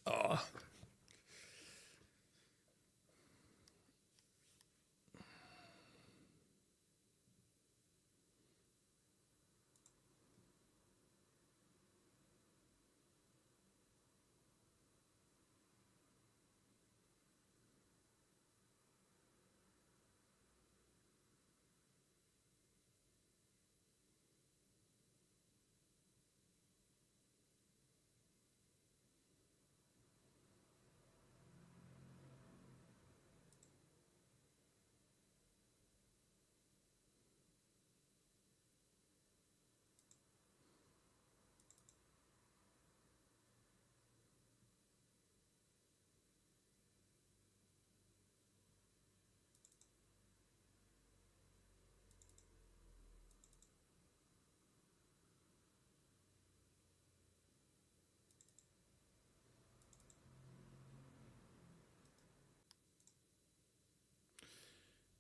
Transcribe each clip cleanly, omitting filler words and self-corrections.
Oh.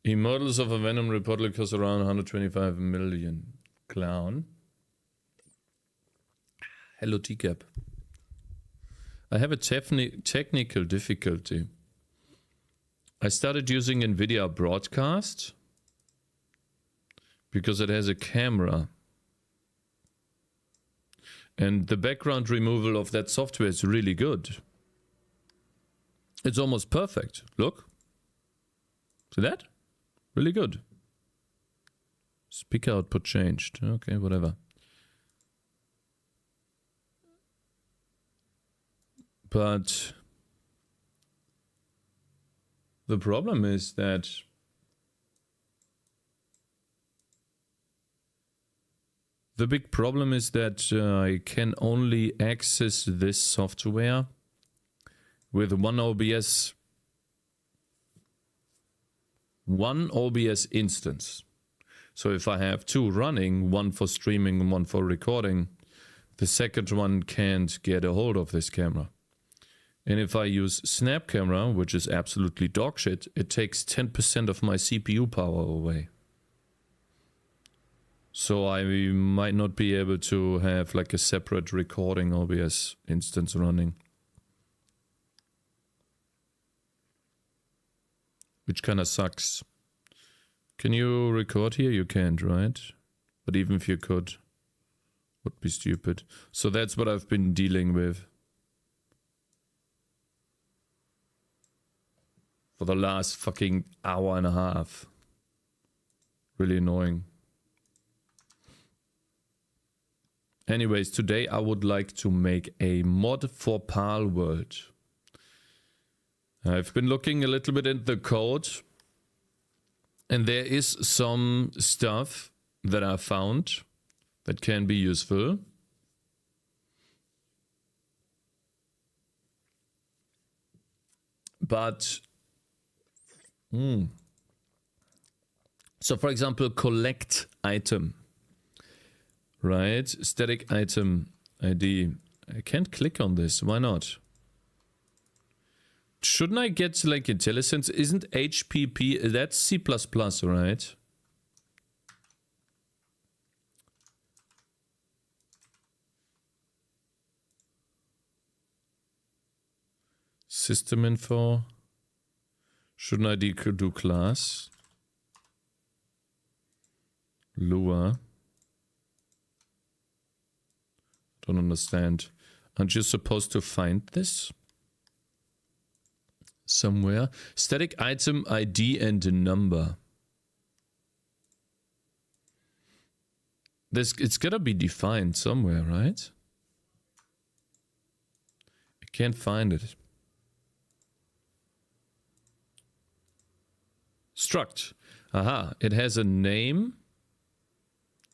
Immortals of a Venom reportedly cost around 125 million. Clown. Hello, TCAP. I have a technical difficulty. I started using NVIDIA Broadcast because it has a camera. And the background removal of that software is really good. It's almost perfect. Look. See that? Really good. Speaker output changed. Okay, whatever. But the problem is that I can only access this software with one OBS instance. So if I have two running, one for streaming and one for recording, the second one can't get a hold of this camera. And if I use Snap Camera, which is absolutely dog shit, it takes 10% of my CPU power away. So I might not be able to have like a separate recording OBS instance running. Which kind of sucks. Can you record here? You can't, right? But even if you could, would be stupid. So that's what I've been dealing with for the last fucking hour and a half. Really annoying. Anyways, today I would like to make a mod for Palworld. I've been looking a little bit into the code, and there is some stuff that I found that can be useful. But, so for example, collect item, right? Static item ID. I can't click on this. Why not? Shouldn't I get like IntelliSense? Isn't HPP, that's C++, right? System info. Shouldn't I do class? Lua. Don't understand. Aren't you supposed to find this somewhere? Static item ID and number. It's gotta be defined somewhere, right? I can't find it. Struct. Aha, it has a name,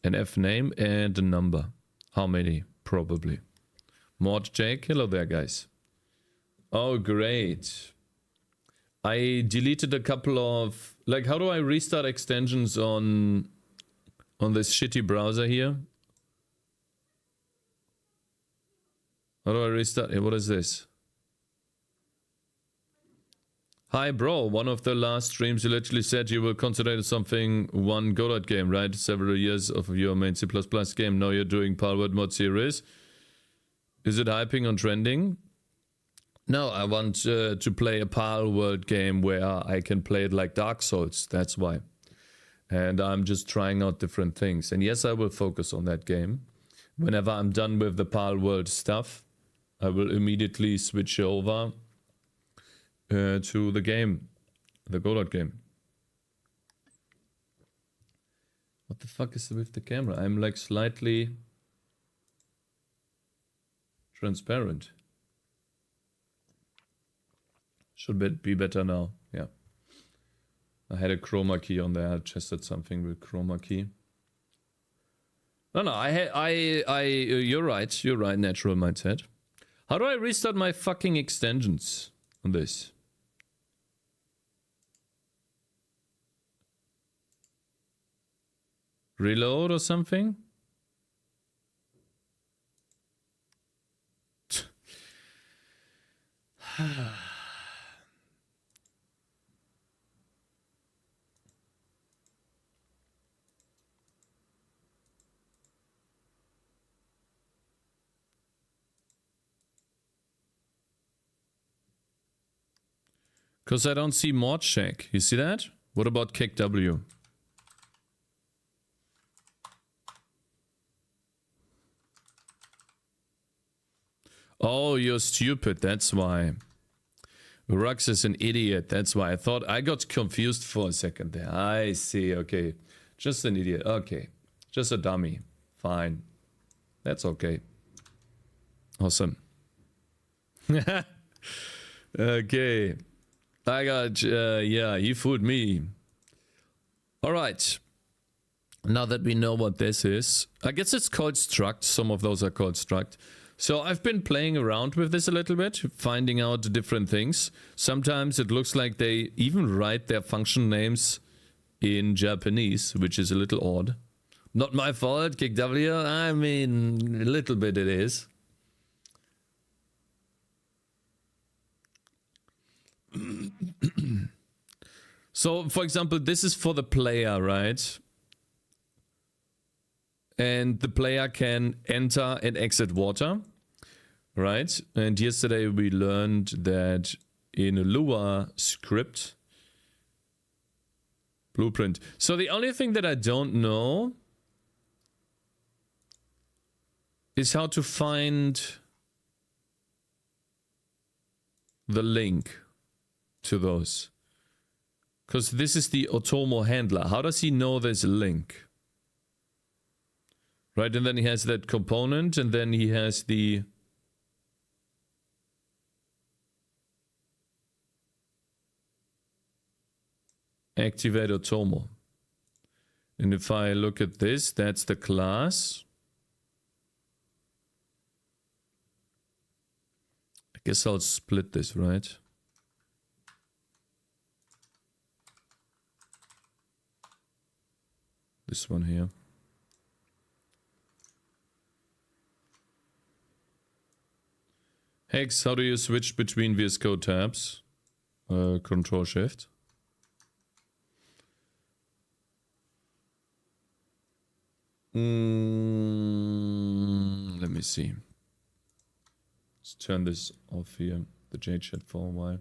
an F name, and a number. How many? Probably. Mod Jake, hello there, guys. Oh, great. I deleted a couple of... Like, how do I restart extensions on this shitty browser here? How do I restart? What is this? Hi bro, one of the last streams you literally said you will consider something one Godot game, right? Several years of your main C++ game. Now you're doing Palworld Mod series. Is it hyping on trending? No, I want to play a Palworld game where I can play it like Dark Souls. That's why. And I'm just trying out different things. And yes, I will focus on that game. Whenever I'm done with the Palworld stuff, I will immediately switch over to the game, the Godot game. What the fuck is with the camera? I'm like slightly transparent. Should be better now. Yeah. I had a chroma key on there. I tested something with chroma key. No, you're right. You're right. Natural mindset. How do I restart my fucking extensions on this? Reload or something? Because I don't see mod check. You see that? What about kick W? Oh, you're stupid. That's why. Rux is an idiot. That's why. I got confused for a second there. I see. Okay. Just an idiot. Okay. Just a dummy. Fine. That's okay. Awesome. Okay. I got, yeah, he fooled me. Alright. Now that we know what this is, I guess it's called struct. Some of those are called struct. So I've been playing around with this a little bit, finding out different things. Sometimes it looks like they even write their function names in Japanese, which is a little odd. Not my fault, Kick W. I mean, a little bit it is. So, for example, this is for the player, right? And the player can enter and exit water, right? And yesterday we learned that in a Lua script, blueprint. So the only thing that I don't know is how to find the link to those. Because this is the Otomo handler. How does he know there's a link? Right, and then he has that component, and then he has the activate Otomo. And if I look at this, that's the class. I guess I'll split this, right? This one here. Hex, how do you switch between VS Code tabs? Control Shift. Let me see. Let's turn this off here, the JChat for a while,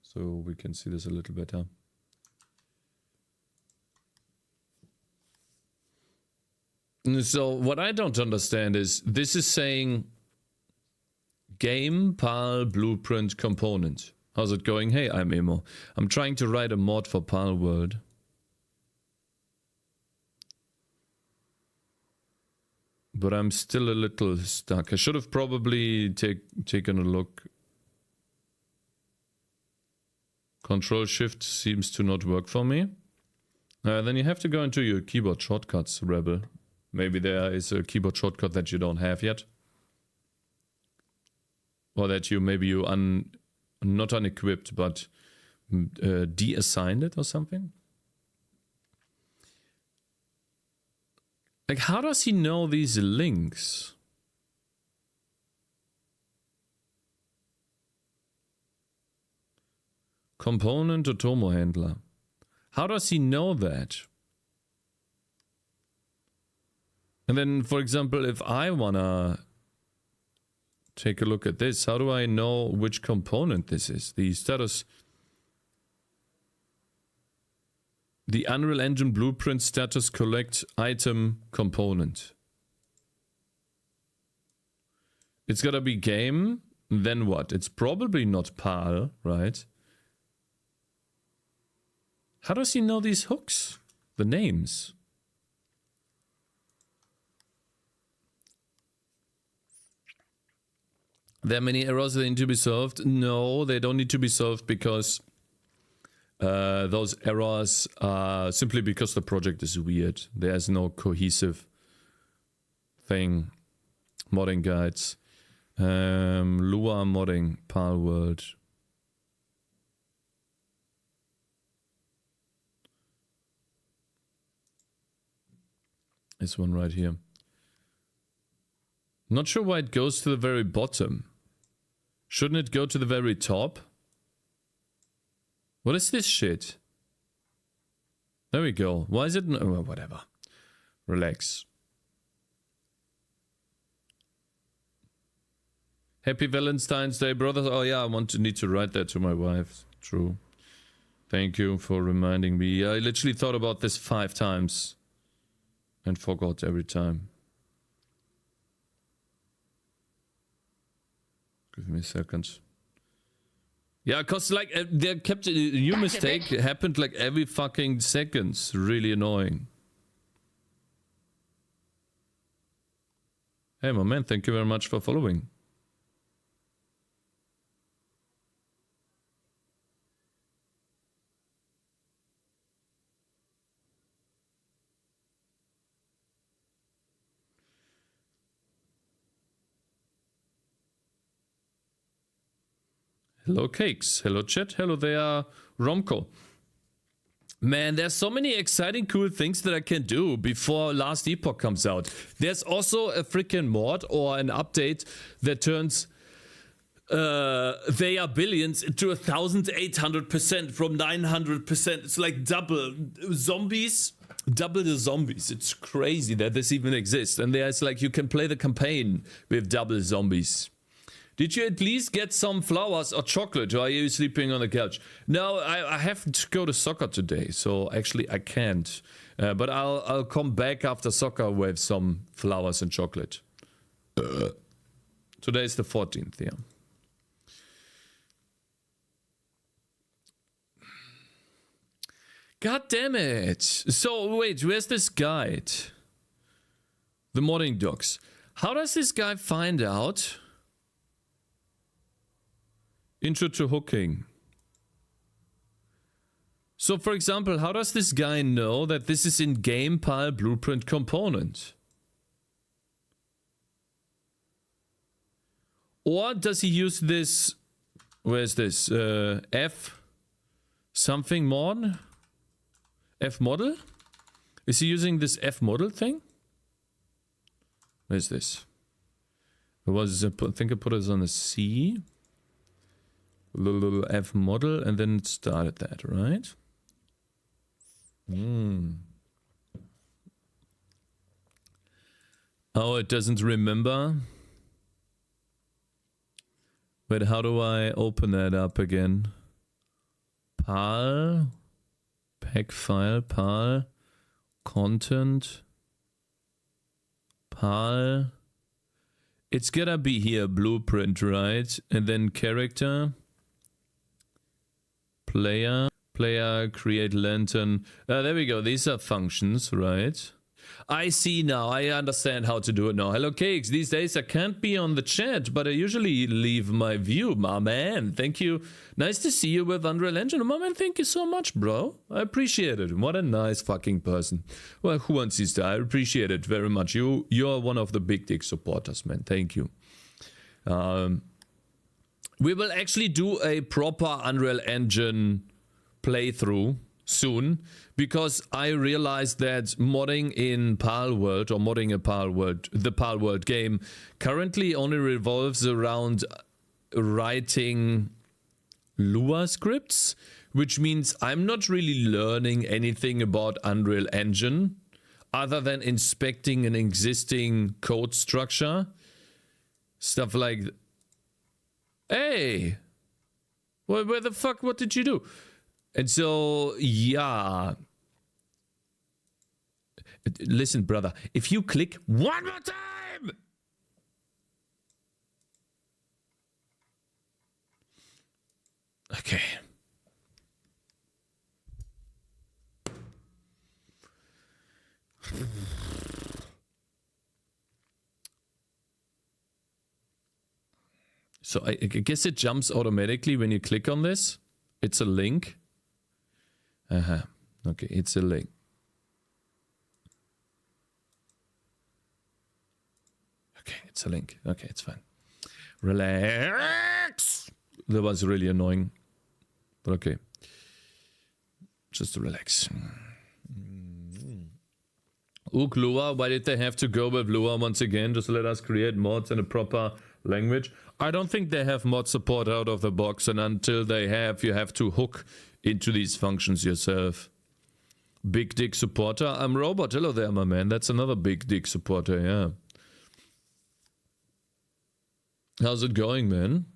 so we can see this a little better. So what I don't understand is this is saying game pal blueprint component. How's it going? Hey, I'm Emo. I'm trying to write a mod for Palworld. But I'm still a little stuck. I should have probably taken a look. Control Shift seems to not work for me. Then you have to go into your keyboard shortcuts, Rebel. Maybe there is a keyboard shortcut that you don't have yet. Or that you not unequipped, but de-assigned it or something. Like, how does he know these links? Component Otomo-Händler. How does he know that? And then, for example, if I wanna take a look at this, how do I know which component this is? The status... The Unreal Engine Blueprint status collect item component. It's gotta be game, then what? It's probably not PAL, right? How does he know these hooks? The names? There are many errors that need to be solved. No, they don't need to be solved because those errors are simply because the project is weird. There's no cohesive thing. Modding guides. Lua modding, Palworld. This one right here. Not sure why it goes to the very bottom. Shouldn't it go to the very top? What is this shit? There we go. Why is it... Oh, whatever. Relax. Happy Valentine's Day, brothers. Oh yeah, need to write that to my wife. True. Thank you for reminding me. I literally thought about this 5 times. And forgot every time. Give me a second. Yeah, cause like there kept a new mistake happened like every fucking seconds. Really annoying. Hey, my man, thank you very much for following. Hello, Cakez. Hello, chat. Hello there, Romko. Man, there's so many exciting, cool things that I can do before Last Epoch comes out. There's also a freaking mod or an update that turns they are billions into 1,800% from 900%. It's like double zombies. Double the zombies. It's crazy that this even exists. And there's like you can play the campaign with double zombies. Did you at least get some flowers or chocolate, or are you sleeping on the couch? No, I have to go to soccer today, so actually I can't. But I'll come back after soccer with some flowers and chocolate. Today is the 14th, yeah. God damn it. So wait, where's this guide? The modding docs. How does this guy find out? Intro to hooking. So for example, how does this guy know that this is in game PAL blueprint component? Or does he use this, where's this, F something mod? F model? Is he using this F model thing? Where's this? It was, I think I put it on a C. Little F model, and then it started that, right? Oh, it doesn't remember. Wait, how do I open that up again? PAL, pack file, PAL, content, PAL. It's gotta be here, blueprint, right? And then character. Player, create lantern. There we go. These are functions, right? I see now. I understand how to do it now. Hello, Cakez. These days I can't be on the chat, but I usually leave my view. My man, thank you. Nice to see you with Unreal Engine. My man, thank you so much, bro. I appreciate it. What a nice fucking person. Well, who wants this? I appreciate it very much. You're one of the big dick supporters, man. Thank you. We will actually do a proper Unreal Engine playthrough soon, because I realized that modding in Palworld, or modding a Palworld, the Palworld game, currently only revolves around writing Lua scripts, which means I'm not really learning anything about Unreal Engine other than inspecting an existing code structure. Stuff like, hey, where the fuck, what did you do? And so, yeah. Listen, brother, if you click one more time. Okay. So I guess it jumps automatically when you click on this. It's a link. Okay, it's a link. Okay, it's a link. Okay, it's fine. Relax. That was really annoying. But okay. Just to relax. Ook Lua, why did they have to go with Lua once again? Just let us create mods in a proper language. I don't think they have mod support out of the box, and until they have, you have to hook into these functions yourself. Big dick supporter. I'm Robot. Hello there, my man. That's another big dick supporter, yeah. How's it going, man?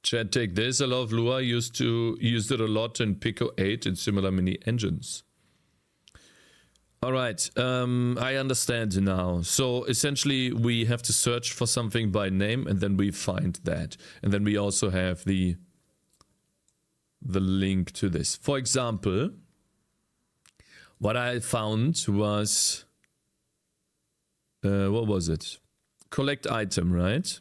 Chat, take this. I love Lua. Used it a lot in Pico 8 and similar mini engines. Alright, I understand now. So essentially we have to search for something by name and then we find that. And then we also have the link to this. For example, what I found was, what was it? Collect item, right?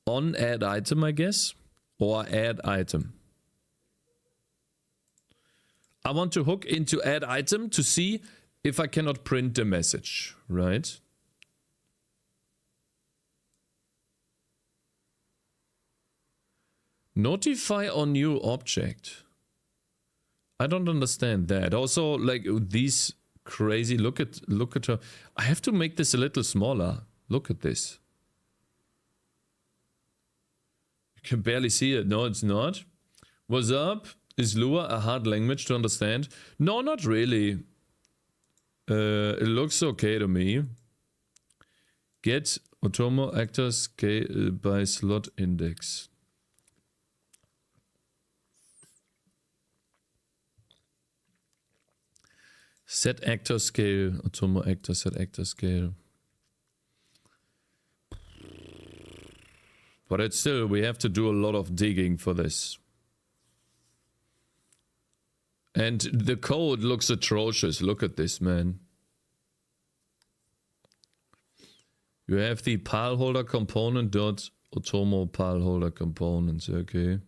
On add item, I guess, or add item. I want to hook into add item to see if I cannot print the message, right? Notify on new object. I don't understand that. Also, like these crazy, look at her. I have to make this a little smaller. Look at this. You can barely see it. No, it's not. What's up? Is Lua a hard language to understand? No, not really. It looks okay to me. Get Automo actor scale by slot index. Set actor scale. Automo actor set actor scale. But it's still, we have to do a lot of digging for this. And the code looks atrocious. Look at this, man. You have the palholder component dot automo palholder components. Okay.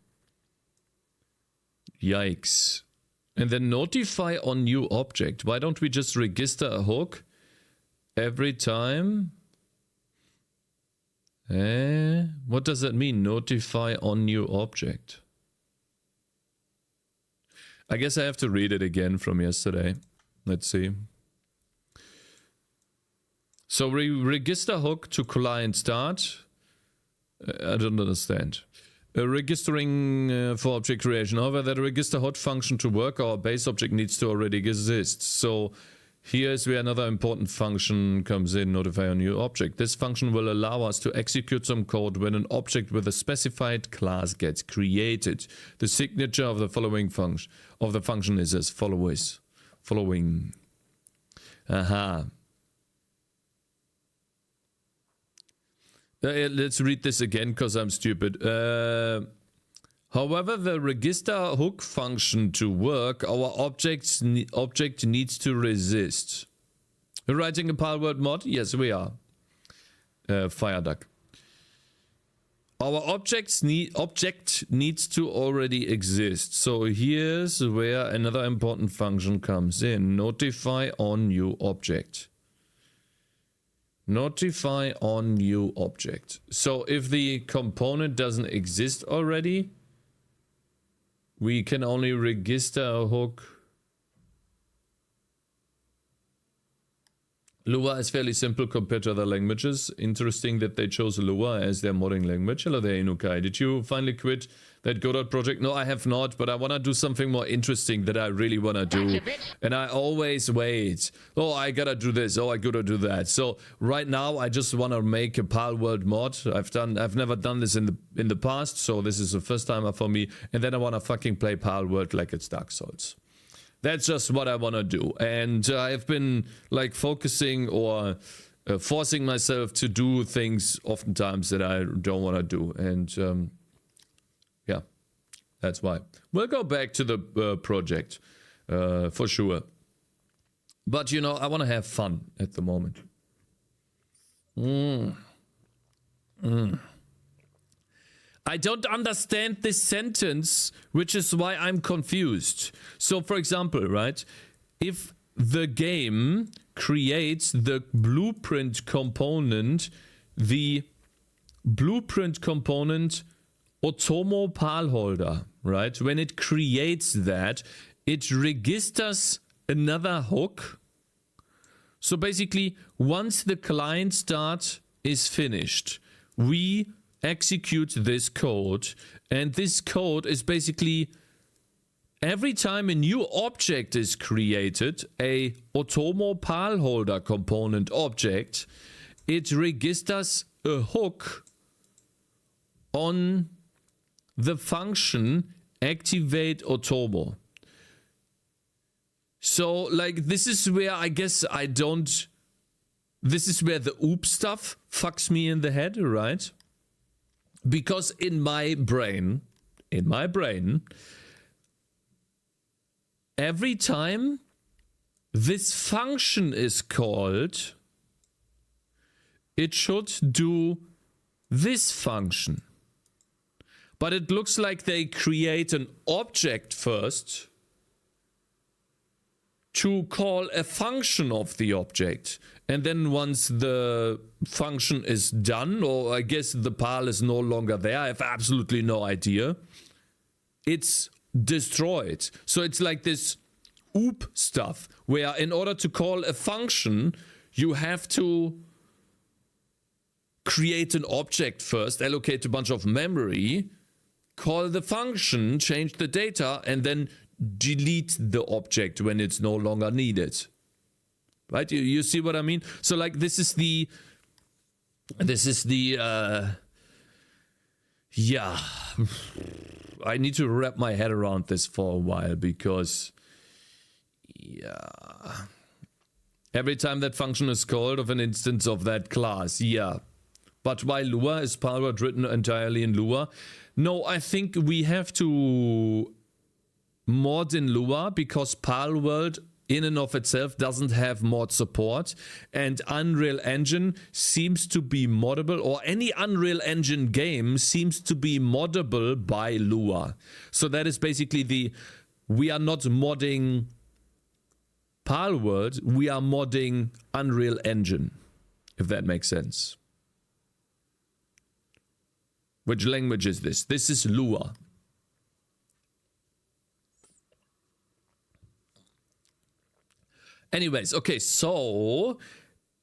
Yikes. And then notify on new object. Why don't we just register a hook every time? What does that mean? Notify on new object. I guess I have to read it again from yesterday. Let's see. So register hook to client start. I don't understand. Registering for object creation. However, that register hot function to work, our base object needs to already exist. So here's where another important function comes in, notify a new object. This function will allow us to execute some code when an object with a specified class gets created. The signature of the following function is as follows. Following. Aha. Let's read this again because I'm stupid. However, the register hook function to work, our object needs to resist. We're writing a Palworld mod? Yes, we are. Fireduck. Our object needs to already exist. So here's where another important function comes in. Notify on new object. Notify on new object. So if the component doesn't exist already, we can only register a hook Lua is fairly simple compared to other languages. Interesting that they chose Lua as their modding language. Hello there, Inukai. Did you finally quit that Godot project? No, I have not, but I want to do something more interesting that I really want to do. And I always wait. Oh, I gotta do this. Oh, I gotta do that. So right now, I just want to make a Palworld mod. I've never done this in the past, so this is the first time for me. And then I want to fucking play Palworld like it's Dark Souls. That's just what I want to do. And I've been like focusing or forcing myself to do things oftentimes that I don't want to do. And yeah, that's why. We'll go back to the project for sure. But, you know, I want to have fun at the moment. I don't understand this sentence, which is why I'm confused. So, for example, right, if the game creates the blueprint component, Otomo Palholder, right? When it creates that, it registers another hook. So basically, once the client start is finished, we execute this code, and this code is basically every time a new object is created, a Otomo Palholder component object, it registers a hook on the function activate Otomo. So like this is where I guess this is where the OOP stuff fucks me in the head, right? Because in my brain, every time this function is called, it should do this function. But it looks like they create an object first to call a function of the object. And then once the function is done, or I guess the PAL is no longer there, I have absolutely no idea, it's destroyed. So it's like this OOP stuff, where in order to call a function, you have to create an object first, allocate a bunch of memory, call the function, change the data, and then delete the object when it's no longer needed. Right? You see what I mean? So like this is the yeah, I need to wrap my head around this for a while, because yeah, every time that function is called of an instance of that class, yeah. But why Lua? Is Palworld written entirely in Lua? No, I think we have to mod in Lua because Palworld in and of itself doesn't have mod support, and Unreal Engine seems to be moddable, or any Unreal Engine game seems to be moddable by Lua. So that is basically we are not modding Palworld, we are modding Unreal Engine, if that makes sense. Which language is this? This is Lua. Anyways, okay, so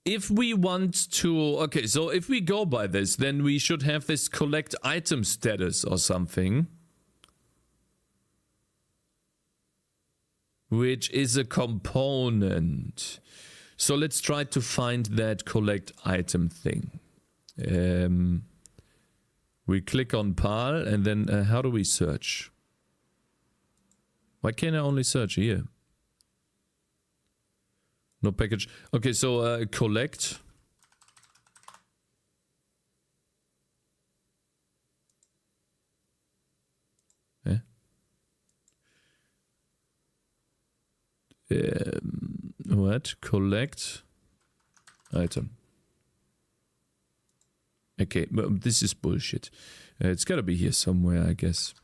if we want to, okay, so if we go by this, then we should have this collect item status or something, which is a component. So let's try to find that collect item thing. We click on PAL, and then how do we search? Why can't I only search here? No package. Okay, so collect. What? Collect item. Okay, but this is bullshit. It's gotta be here somewhere, I guess.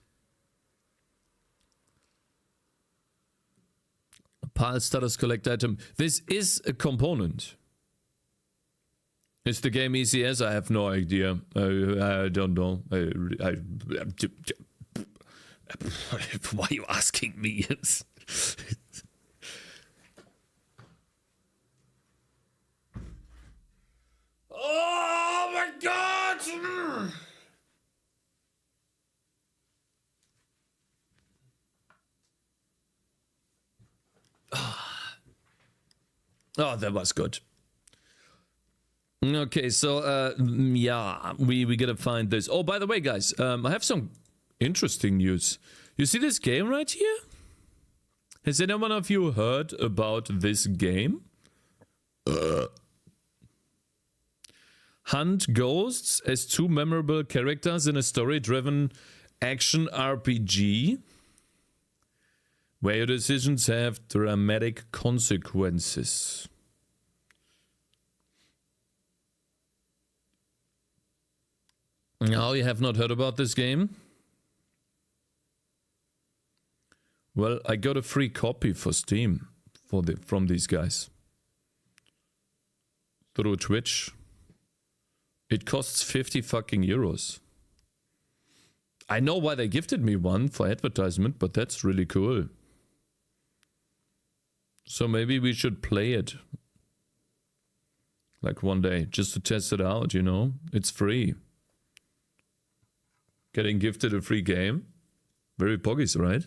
PAL status collect item. This is a component. Is the game ECS? I have no idea. I don't know. Why are you asking me? God! Oh, that was good. Okay, so yeah, we gotta find this. Oh, by the way, guys, I have some interesting news. You see this game right here? Has anyone of you heard about this game? Hunt ghosts as two memorable characters in a story-driven action RPG where your decisions have dramatic consequences. Now you have not heard about this game? Well, I got a free copy for Steam from these guys through Twitch. It costs 50 fucking euros. I know why they gifted me one for advertisement, but that's really cool. So maybe we should play it. Like one day, just to test it out, you know? It's free. Getting gifted a free game. Very poggies, right?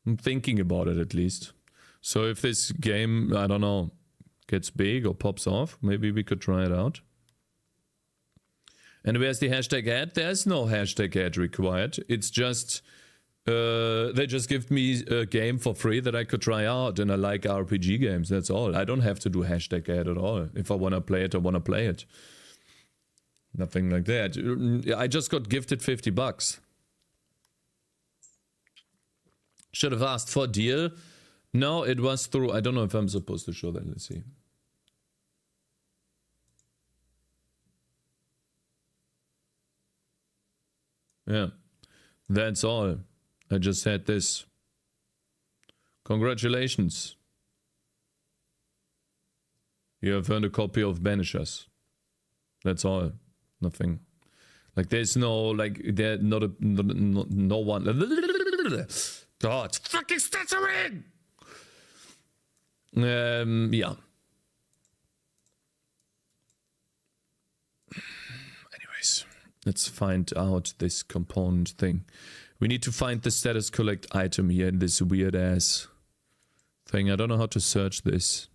I'm thinking about it at least. So if this game, I don't know, gets big or pops off, maybe we could try it out. And where's the hashtag ad? There's no hashtag ad required. It's just, they just give me a game for free that I could try out, and I like RPG games, that's all. I don't have to do hashtag ad at all. If I want to play it, I want to play it. Nothing like that. I just got gifted 50 bucks. Should have asked for a deal. No, it was through, I don't know if I'm supposed to show that, let's see. Yeah, that's all. I just had this. Congratulations. You have earned a copy of Banishers. That's all. Nothing. Like there's no, like, there not a, no one. God, it's fucking stuttering! Yeah. Anyways, let's find out this component thing. We need to find the status collect item here in this weird ass thing. I don't know how to search this.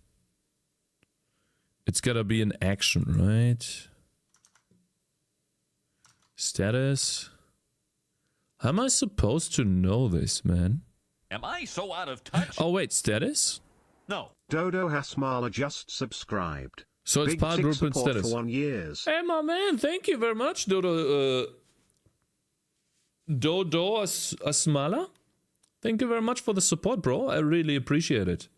It's gotta be an action, right? Status. How am I supposed to know this, man? Am I so out of touch? Oh wait, status? No. Dodo Hasmala just subscribed. So it's Palworld Mod status. For 1 year. Hey, my man, thank you very much, Dodo. Dodo Asmala. Thank you very much for the support, bro. I really appreciate it.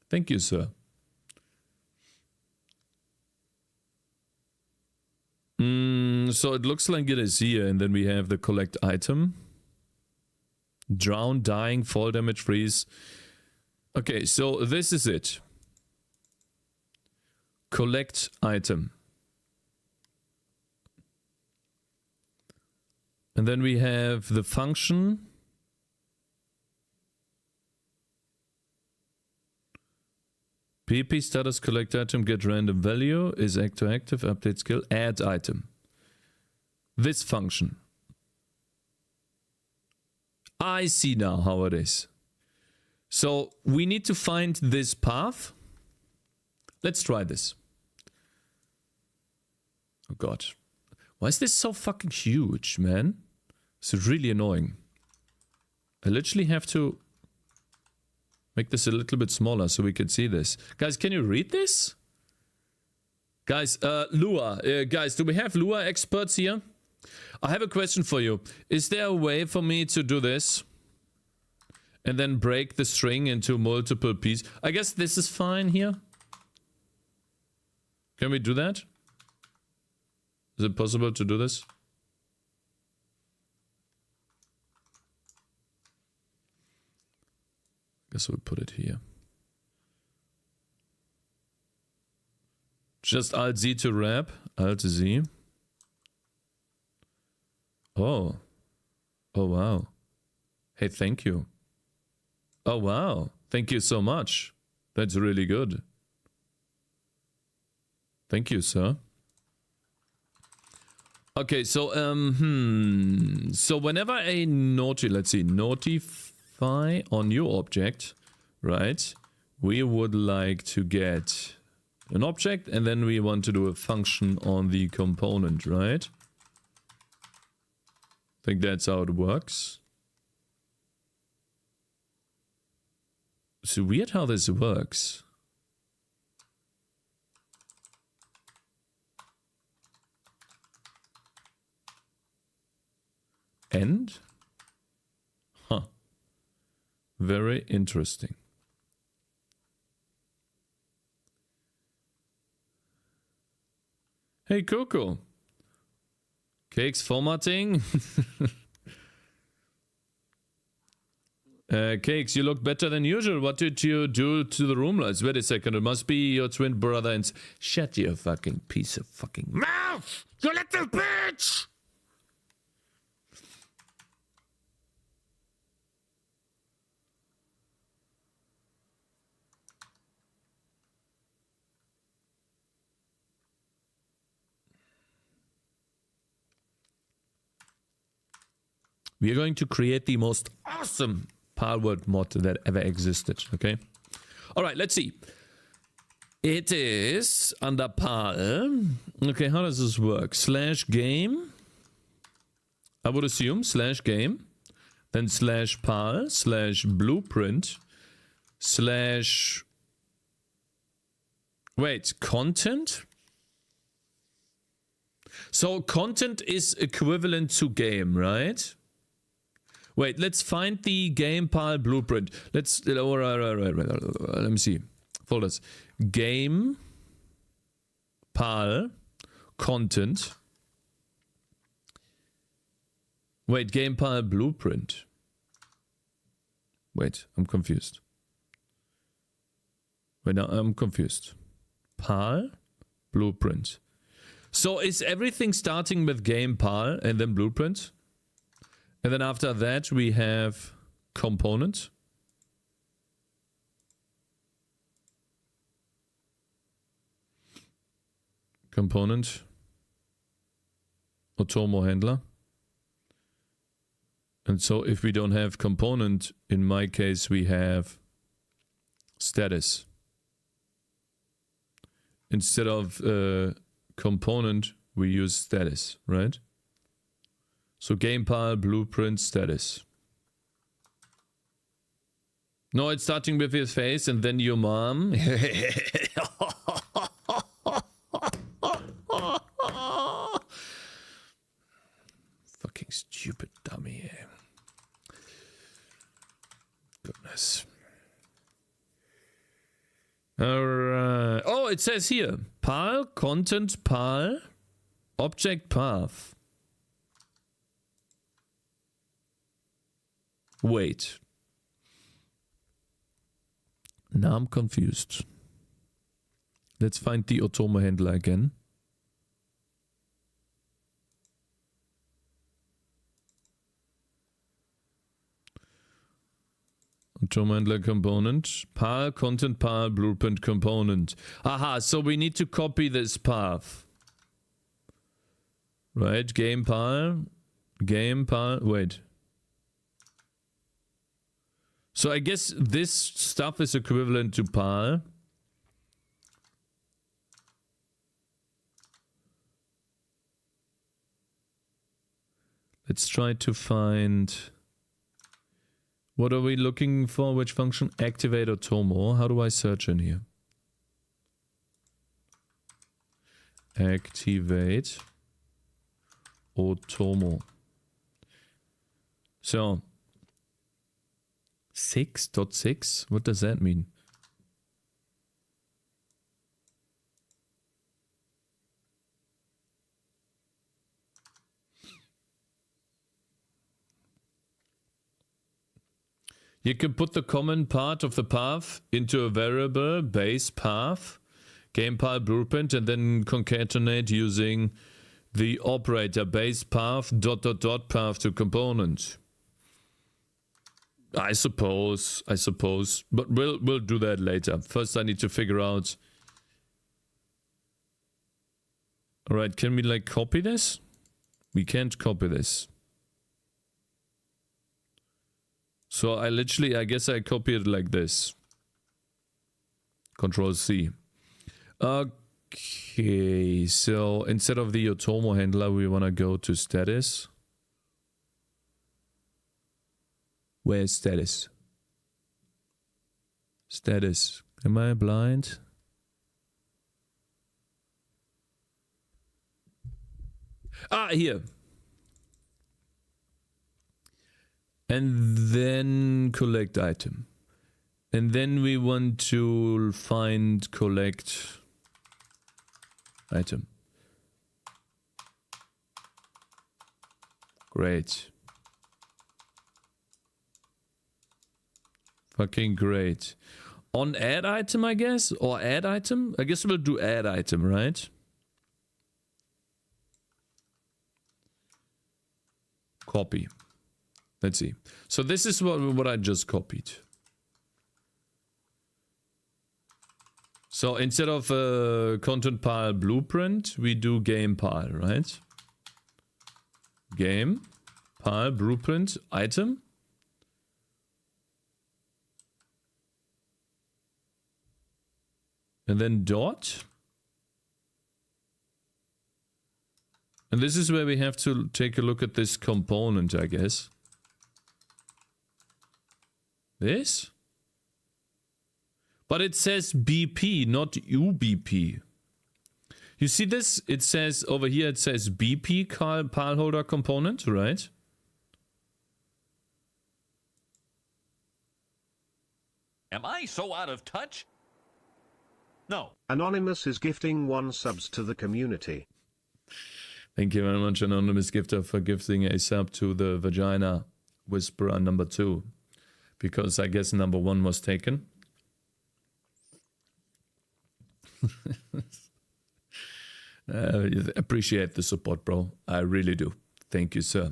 Thank you, sir. So it looks like it is here, and then we have the collect item. Drown, dying, fall damage, freeze. Okay, so this is it. Collect item. And then we have the function. PP status collect item, get random value, is active, update skill, add item. This function. I see now how it is. So we need to find this path. Let's try this. Oh god. Why is this so fucking huge, man? It's really annoying. I literally have to make this a little bit smaller so we can see this. Guys, can you read this? Guys, Lua. Guys, do we have Lua experts here? I have a question for you. Is there a way for me to do this? And then break the string into multiple pieces? I guess this is fine here. Can we do that? Is it possible to do this? Guess we'll put it here. Just Alt Z to wrap. Alt Z. Oh. Oh wow. Hey, thank you. Oh wow. Thank you so much. That's really good. Thank you, sir. Okay, so so whenever a notify on new object, right? We would like to get an object, and then we want to do a function on the component, right? I think that's how it works. It's weird how this works. And? Huh. Very interesting. Hey, Coco. Cakes formatting. Cakes, you look better than usual. What did you do to the room lights? Wait a second. It must be your twin brother and... Shut your fucking piece of fucking mouth! You little bitch! We are going to create the most awesome Palworld mod that ever existed, okay? Alright, let's see. It is under Pal. Okay, how does this work? /game. I would assume /game. Then /pal, /blueprint, wait, content? So content is equivalent to game, right? Wait, let's find the game pal blueprint. Let me see. Folders. Game pal content. Wait, game pal blueprint. Wait, I'm confused. Wait, now I'm confused. Pal blueprint. So is everything starting with game pal and then blueprint? And then after that we have component. Component. Otomo handler. And so if we don't have component, in my case we have status. Instead of component, we use status, right? So gamepal blueprint status. No, it's starting with his face and then your mom. Fucking stupid dummy. Goodness. Alright. Oh, it says here. Pal, content, pal, object path. Wait. Now I'm confused. Let's find the Otomo handler again. Otomo handler component. Pal, content, pal, blueprint component. Aha, so we need to copy this path. Right, game pal, wait. So I guess this stuff is equivalent to pal. Let's try to find... What are we looking for? Which function? Activate Otomo. How do I search in here? Activate Otomo. So 6.6? What does that mean? You can put the common part of the path into a variable base path, gamepal blueprint, and then concatenate using the operator base path ... path to component. I suppose, but we'll do that later. First I need to figure out Alright, can we like copy this? We can't copy this. So I guess I copy it like this. Control C. Okay, so instead of the Otomo handler, we want to go to status. Where's status? Status. Am I blind? Ah, here. And then collect item. And then we want to find collect item. Great. Fucking great. On add item, I guess? Or add item? I guess we'll do add item, right? Copy. Let's see. So this is what I just copied. So instead of content pile blueprint, we do game pile, right? Game pile blueprint item. And then dot. And this is where we have to take a look at this component, I guess. This? But it says BP, not UBP. You see this? It says over here, it says BP pile holder component, right? Am I so out of touch? No. Anonymous is gifting 1 subs to the community. Thank you very much, Anonymous Gifter, for gifting a sub to the Vagina Whisperer number 2. Because I guess number 1 was taken. Appreciate the support, bro. I really do. Thank you, sir.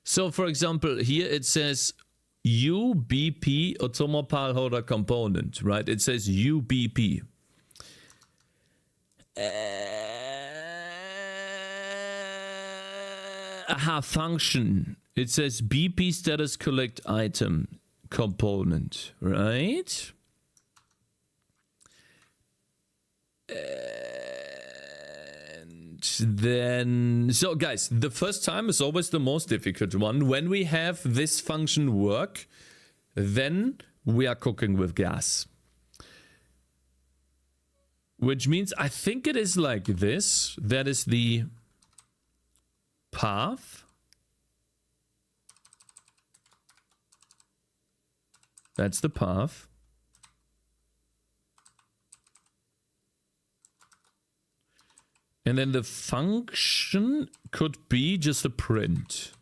So, for example, here it says UBP Otomo Pile Holder Component, right? It says UBP. Function. It says BP status collect item component, right? And then, so guys, the first time is always the most difficult one. When we have this function work, then we are cooking with gas. Which means, I think it is like this. That is the path. That's the path. And then the function could be just a print.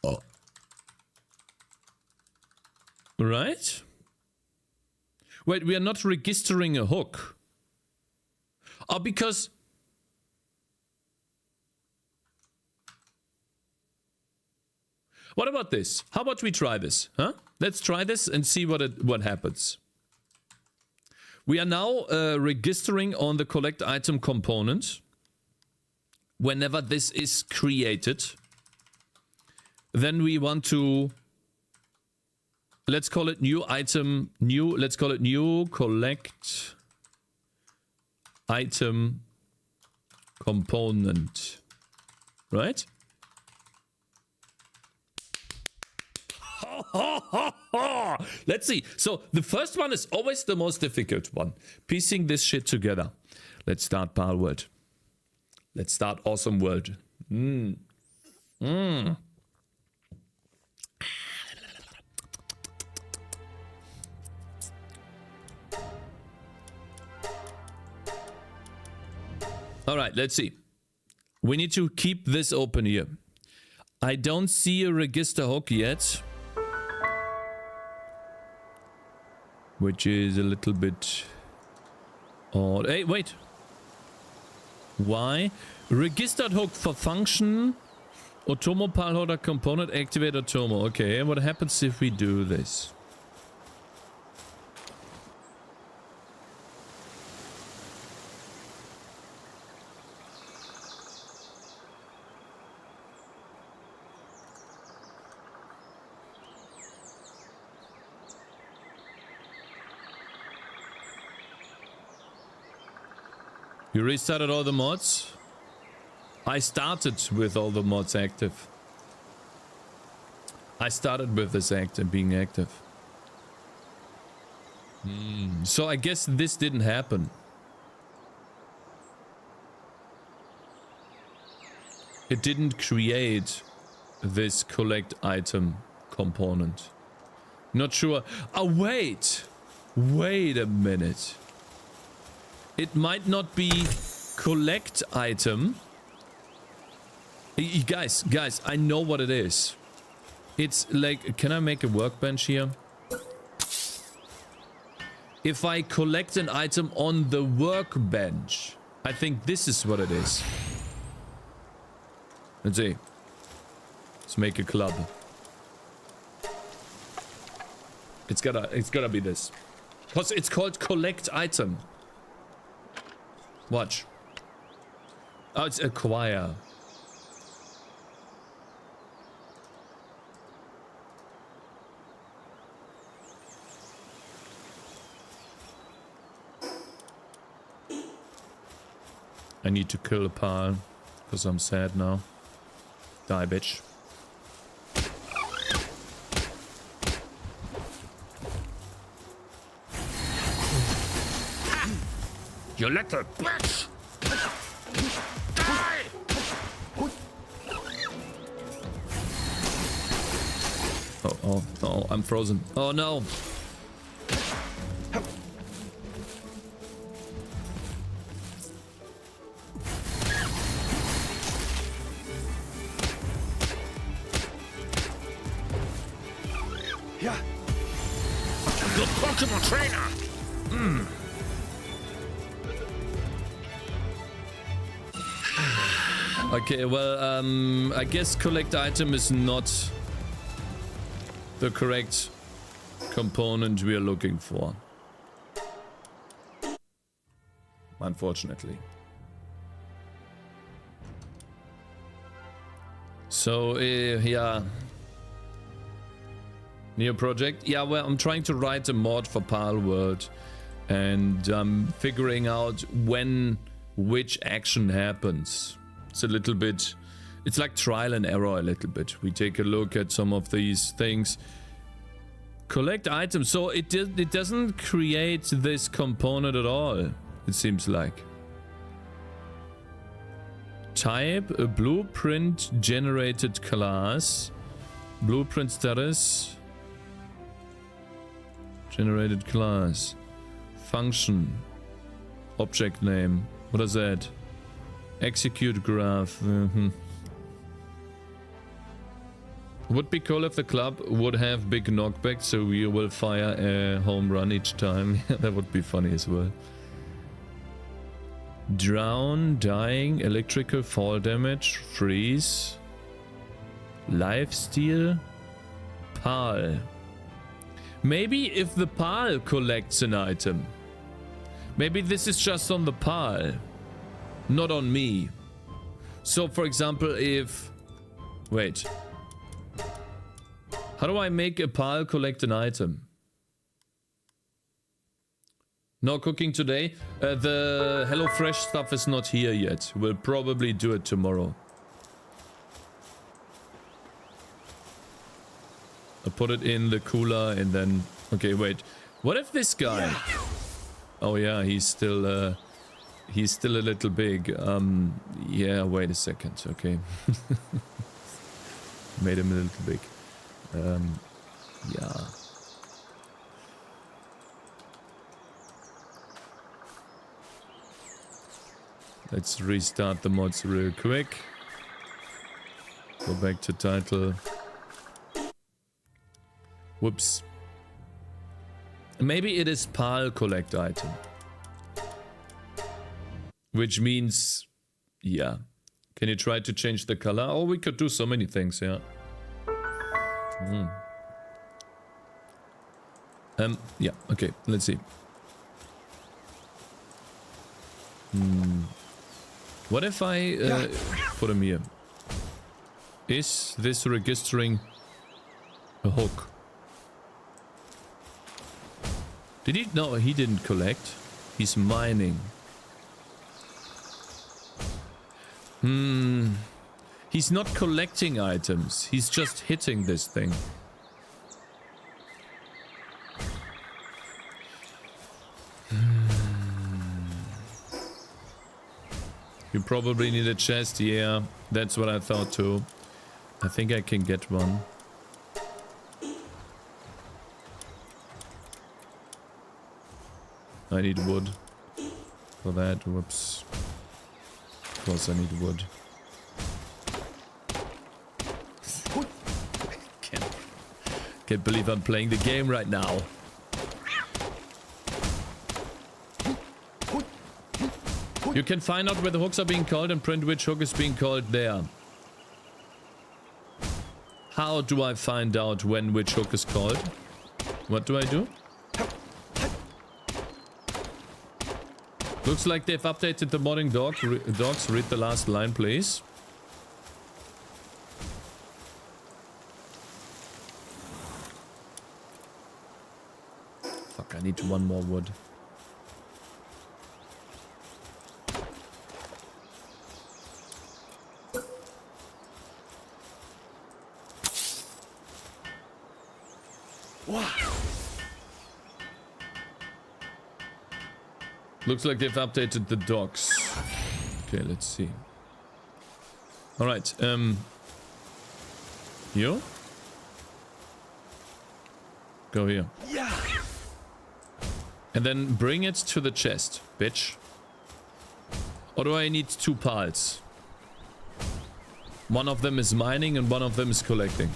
Oh. Right? Wait, we are not registering a hook. Oh, because... What about this? How about we try this? Huh? Let's try this and see what happens. We are now registering on the collect item component. Whenever this is created, then we want to... Let's call it new item, let's call it new collect item component, right? Let's see. So the first one is always the most difficult one. Piecing this shit together. Let's start Palworld. Let's start Awesome World. All right, let's see. We need to keep this open here. I don't see a register hook yet. Which is a little bit Oh, hey, wait. Why? Registered hook for function. Otomo Palholder component activate Otomo. Okay, what happens if we do this? You restarted all the mods? I started with all the mods active. I started with this being active. So I guess this didn't happen. It didn't create this collect item component. Not sure. Oh, wait. Wait a minute. It might not be collect item. Guys, I know what it is. It's like, can I make a workbench here? If I collect an item on the workbench, I think this is what it is. Let's see. Let's make a club. It's gotta be this. Because it's called collect item. Watch. Oh, it's acquire. I need to kill a pal because I'm sad now. Die, bitch. You little bitch! Die! Oh, I'm frozen. Oh no! Yeah. Good Pokemon trainer! Okay, well, I guess collect item is not the correct component we are looking for. Unfortunately. So, yeah. New project? Yeah, well, I'm trying to write a mod for Palworld. And I'm figuring out when which action happens. It's a little bit, it's like trial and error a little bit. We take a look at some of these things. Collect items. So it doesn't create this component at all, it seems like. Type a blueprint generated class. Blueprint status. Generated class. Function. Object name. What is that? Execute graph. Would be cool if the club would have big knockback, so you will fire a home run each time. That would be funny as well. Drown, dying, electrical fall damage, freeze, lifesteal, pal. Maybe if the pal collects an item. Maybe this is just on the pal. Not on me. So, for example, if... Wait. How do I make a pal collect an item? No cooking today. The HelloFresh stuff is not here yet. We'll probably do it tomorrow. I'll put it in the cooler and then... Okay, wait. What if this guy... Oh yeah, he's still a little big. Yeah, wait a second. Okay. Made him a little big. Yeah. Let's restart the mods real quick. Go back to title. Whoops. Maybe it is PAL collect item. Which means, yeah. Can you try to change the color? Oh, we could do so many things, yeah. Yeah, okay, let's see. What if I put him here? Is this registering a hook? Did he? No, he didn't collect. He's mining. He's not collecting items. He's just hitting this thing. You probably need a chest. Yeah, that's what I thought too. I think I can get one. I need wood for that. Whoops. Of course I need wood. Can't believe I'm playing the game right now. You can find out where the hooks are being called and print which hook is being called there. How do I find out when which hook is called? What do I do? Looks like they've updated the modding docs. Read the last line, please. Fuck, I need one more wood. Looks like they've updated the docs. Okay, let's see. Alright, you? Go here. Yeah. And then bring it to the chest, bitch. Or do I need two pals? One of them is mining and one of them is collecting.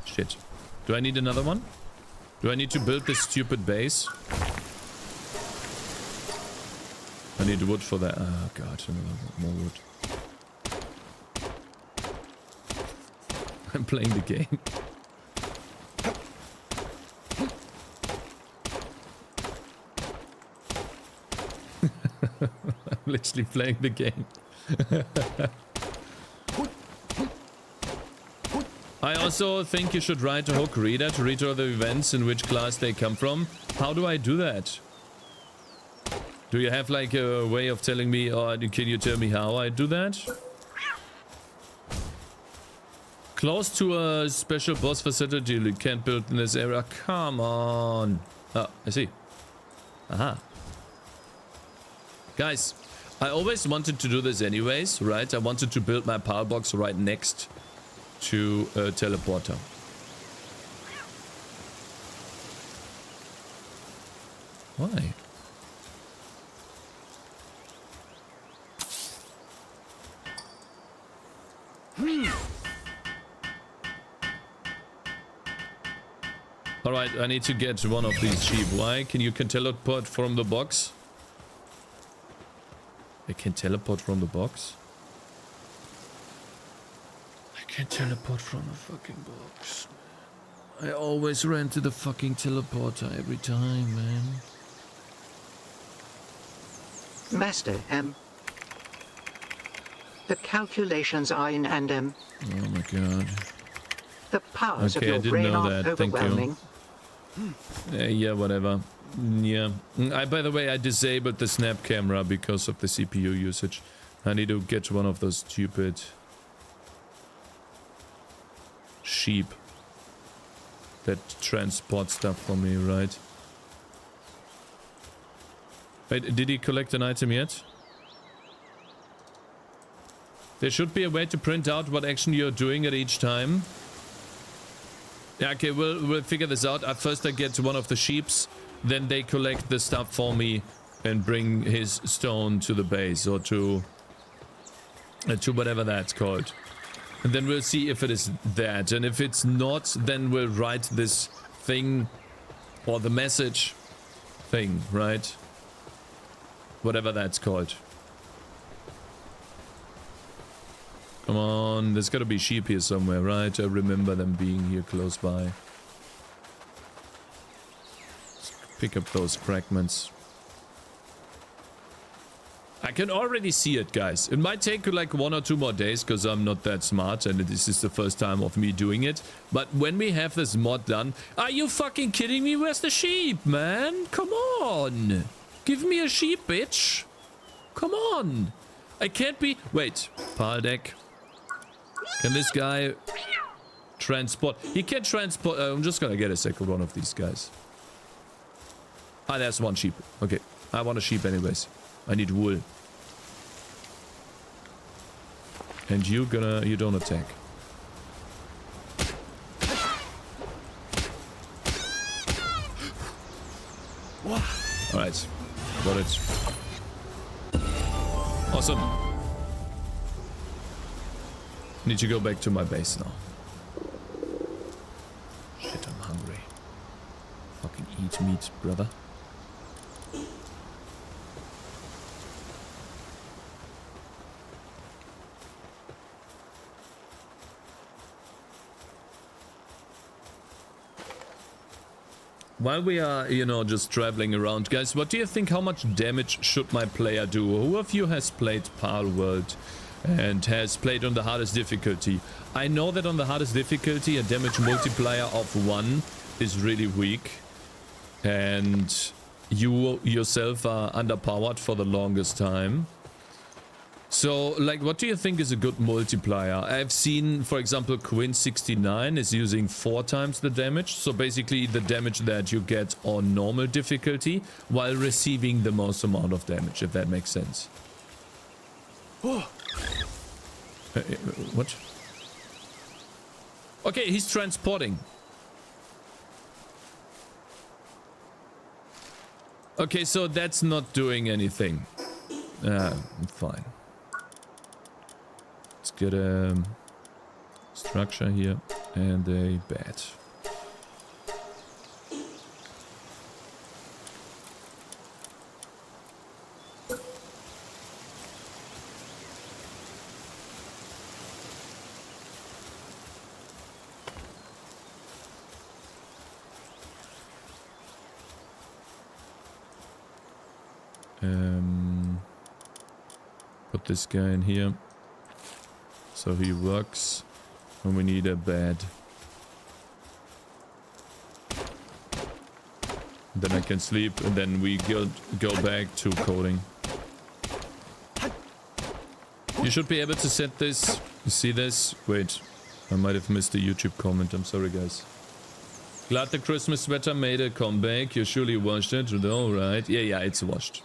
Shit. Do I need another one? Do I need to build this stupid base? I need wood for that. Oh god, more wood. I'm playing the game. I'm literally playing the game. I also think you should write a hook reader to read all the events in which class they come from. How do I do that? Do you have like a way of telling me, or can you tell me how I do that? Close to a special boss facility you can't build in this area. Come on. Oh, I see. Aha. Guys, I always wanted to do this anyways, right? I wanted to build my power box right next to a teleporter. Why? Alright, I need to get one of these sheep. Why? Can teleport from the box? I can teleport from the box? I can teleport from the fucking box. I always ran to the fucking teleporter every time, man. Master, the calculations are in and Oh my god. the powers Okay, I of didn't your brain know are that. Thank you. overwhelming. Yeah, whatever. Yeah. By the way, I disabled the snap camera because of the CPU usage. I need to get one of those stupid sheep that transport stuff for me, right? Wait, did he collect an item yet? There should be a way to print out what action you're doing at each time. Yeah, okay, we'll figure this out. First I get one of the sheeps, then they collect the stuff for me and bring his stone to the base, or to whatever that's called. And then we'll see if it is that, and if it's not, then we'll write this thing, or the message thing, right? Whatever that's called. Come on, there's gotta be sheep here somewhere, right? I remember them being here close by. Let's pick up those fragments. I can already see it, guys. It might take like 1 or 2 more days because I'm not that smart and this is the first time of me doing it. But when we have this mod done... Are you fucking kidding me? Where's the sheep, man? Come on. Give me a sheep, bitch. Come on. I can't be... Wait. Pile deck. Can this guy transport? He can transport. I'm just gonna get a second one of these guys. Ah, there's one sheep. Okay. I want a sheep anyways. I need wool. And you don't attack. Alright. Got it. Awesome. Need to go back to my base now. Shit, I'm hungry. Fucking eat meat, brother. While we are, you know, just traveling around, guys, what do you think? How much damage should my player do? Who of you has played Palworld and has played on the hardest difficulty? I know that on the hardest difficulty, a damage multiplier of 1 is really weak. And you yourself are underpowered for the longest time. So, like, what do you think is a good multiplier? I've seen, for example, Quinn69 is using 4 times the damage. So basically the damage that you get on normal difficulty while receiving the most amount of damage, if that makes sense. What? Okay, he's transporting. Okay, so that's not doing anything. Fine. Let's get a structure here and a bed. Put this guy in here. So he works when we need a bed. Then I can sleep and then we go back to coding. You should be able to set this. You see this? Wait, I might have missed a YouTube comment. I'm sorry, guys. Glad the Christmas sweater made a comeback. You surely washed it. Alright. Yeah, it's washed.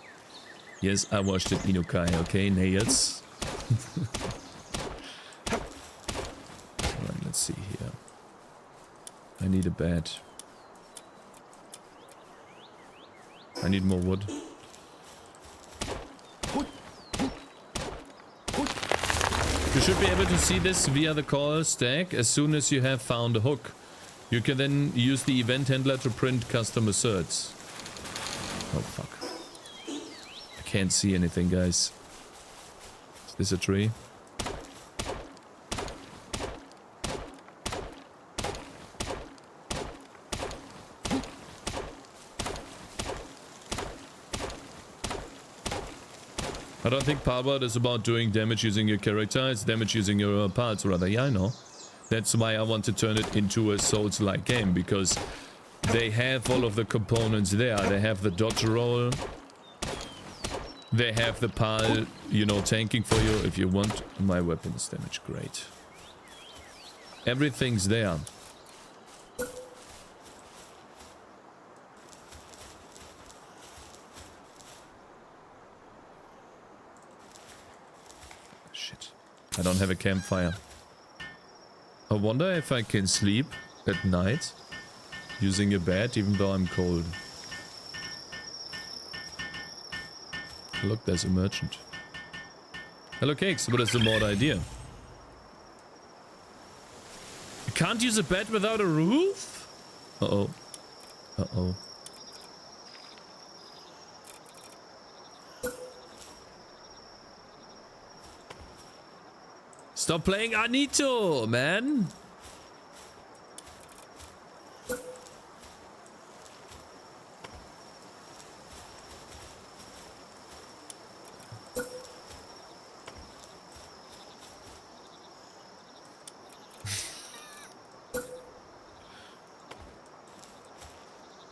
Yes, I washed it, Inukai. Okay, nails. Alright, let's see here. I need a bed. I need more wood. You should be able to see this via the call stack as soon as you have found a hook. You can then use the event handler to print custom asserts. Oh fuck. I can't see anything, guys. Is this a tree? I don't think Palworld is about doing damage using your character, it's damage using your parts rather. Yeah, I know. That's why I want to turn it into a Souls-like game, because they have all of the components there. They have the dodge roll. They have the pal, you know, tanking for you if you want. My weapons damage, great. Everything's there. Shit. I don't have a campfire. I wonder if I can sleep at night using a bed even though I'm cold. Look, there's a merchant. Hello, Cakez. What is the mod idea? You can't use a bed without a roof? Uh-oh. Uh-oh. Stop playing Anito, man.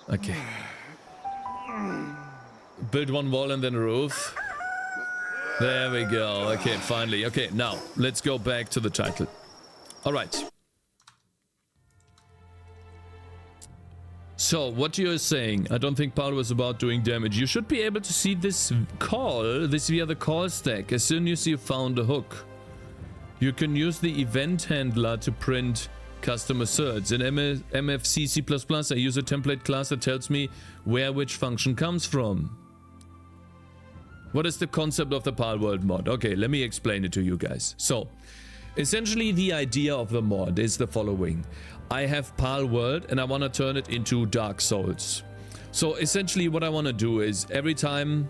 Okay. Build one wall and then a roof. There we go. Okay, finally. Okay, now let's go back to the title. All right. So, what you're saying, I don't think Paul was about doing damage. You should be able to see this call, this via the call stack, as soon as you found a hook. You can use the event handler to print custom asserts. In MFC C++, I use a template class that tells me where which function comes from. What is the concept of the Palworld mod? Okay, let me explain it to you guys. So, essentially the idea of the mod is the following. I have Palworld and I want to turn it into Dark Souls. So essentially what I want to do is every time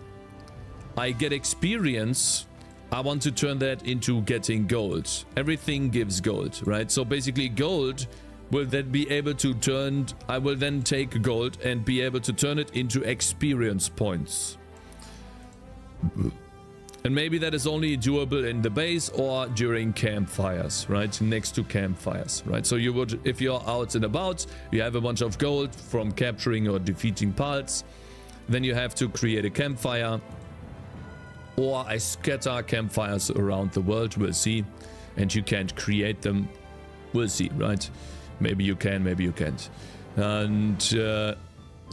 I get experience, I want to turn that into getting gold. Everything gives gold, right? So basically gold will then be able to turn, I will then take gold and be able to turn it into experience points. And maybe that is only doable in the base or during campfires, right? Next to campfires, right? So you would, if you're out and about, you have a bunch of gold from capturing or defeating pals, then you have to create a campfire. Or I scatter campfires around the world, we'll see. And you can't create them, we'll see, right? Maybe you can, maybe you can't. And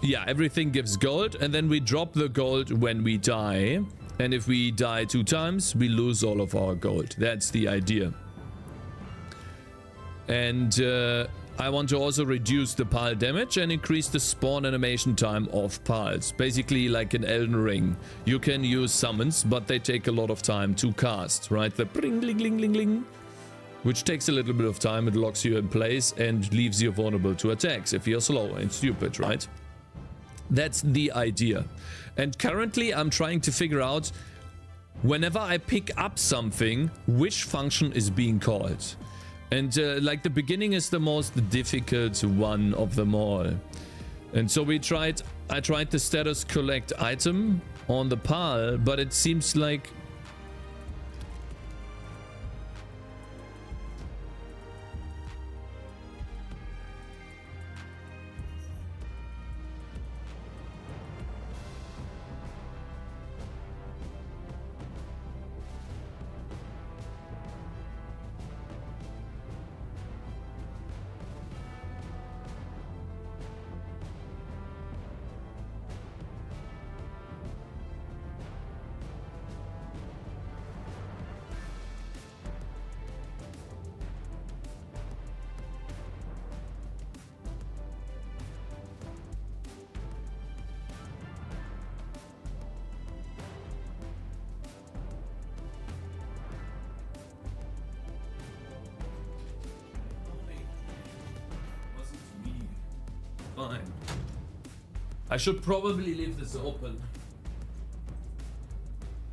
yeah, everything gives gold, and then we drop the gold when we die. And if we die 2 times, we lose all of our gold. That's the idea. And I want to also reduce the pal damage and increase the spawn animation time of pals. Basically like in Elden Ring. You can use summons, but they take a lot of time to cast, right? The bling, ling, ling, ling, ling. Which takes a little bit of time. It locks you in place and leaves you vulnerable to attacks if you're slow and stupid, right? That's the idea. And currently I'm trying to figure out, whenever I pick up something, which function is being called. And like the beginning is the most difficult one of them all. And so I tried the status collect item on the pal, but it seems like fine. I should probably leave this open.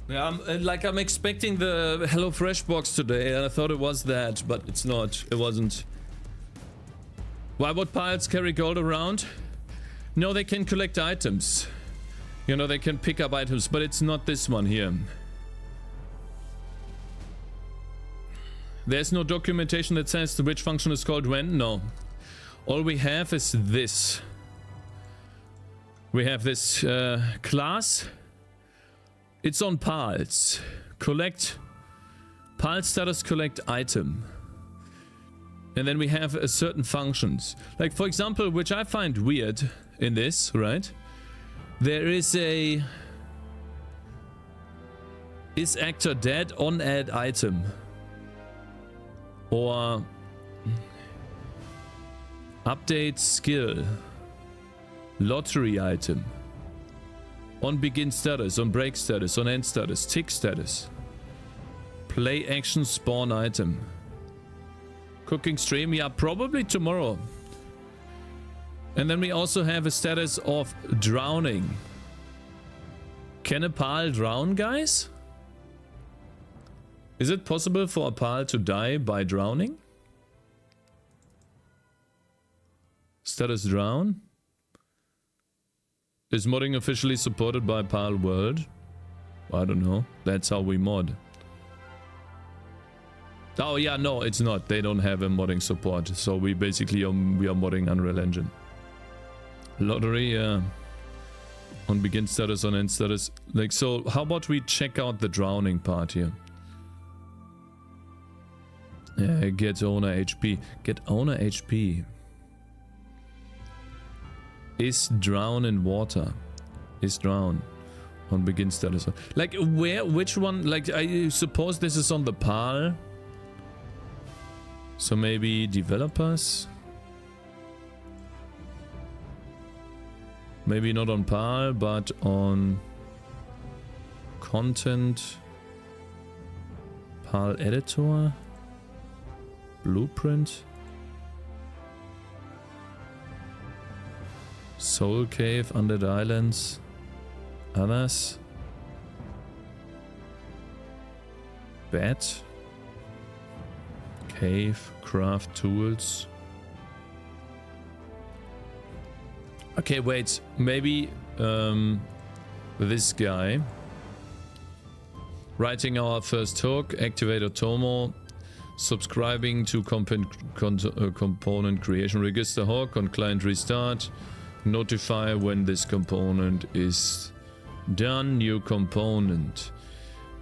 Yeah, I'm expecting the HelloFresh box today, and I thought it was that, but it's not. It wasn't. Why would pirates carry gold around? No, they can collect items. You know, they can pick up items, but it's not this one here. There's no documentation that says which function is called when? No. All we have is this. We have this class. It's on pals. Collect. Pal status collect item. And then we have certain functions. Like for example, which I find weird in this, right? There is a... Is actor dead on add item? Or... Update skill. Lottery item. On begin status, on break status, on end status, tick status. Play action spawn item. Cooking stream, yeah, probably tomorrow. And then we also have a status of drowning. Can a pal drown, guys? Is it possible for a pal to die by drowning? Status drown. Is modding officially supported by Palworld? I don't know. That's how we mod. Oh yeah, no, it's not. They don't have a modding support. So we basically we are modding Unreal Engine. Lottery, on begin status, on end status. Like, so how about we check out the drowning part here? Yeah, get owner HP. Get owner HP. Is drown in water. Is drown. On begin status. Like, where, which one? Like, I suppose this is on the PAL. So maybe developers. Maybe not on PAL, but on content. PAL editor. Blueprint. Soul Cave, Undead Islands. Others. Bat. Cave, craft tools. Okay, wait. Maybe this guy. Writing our first hook, activate Otomo, subscribing to component creation, register hook on client restart, notify when this component is done, new component,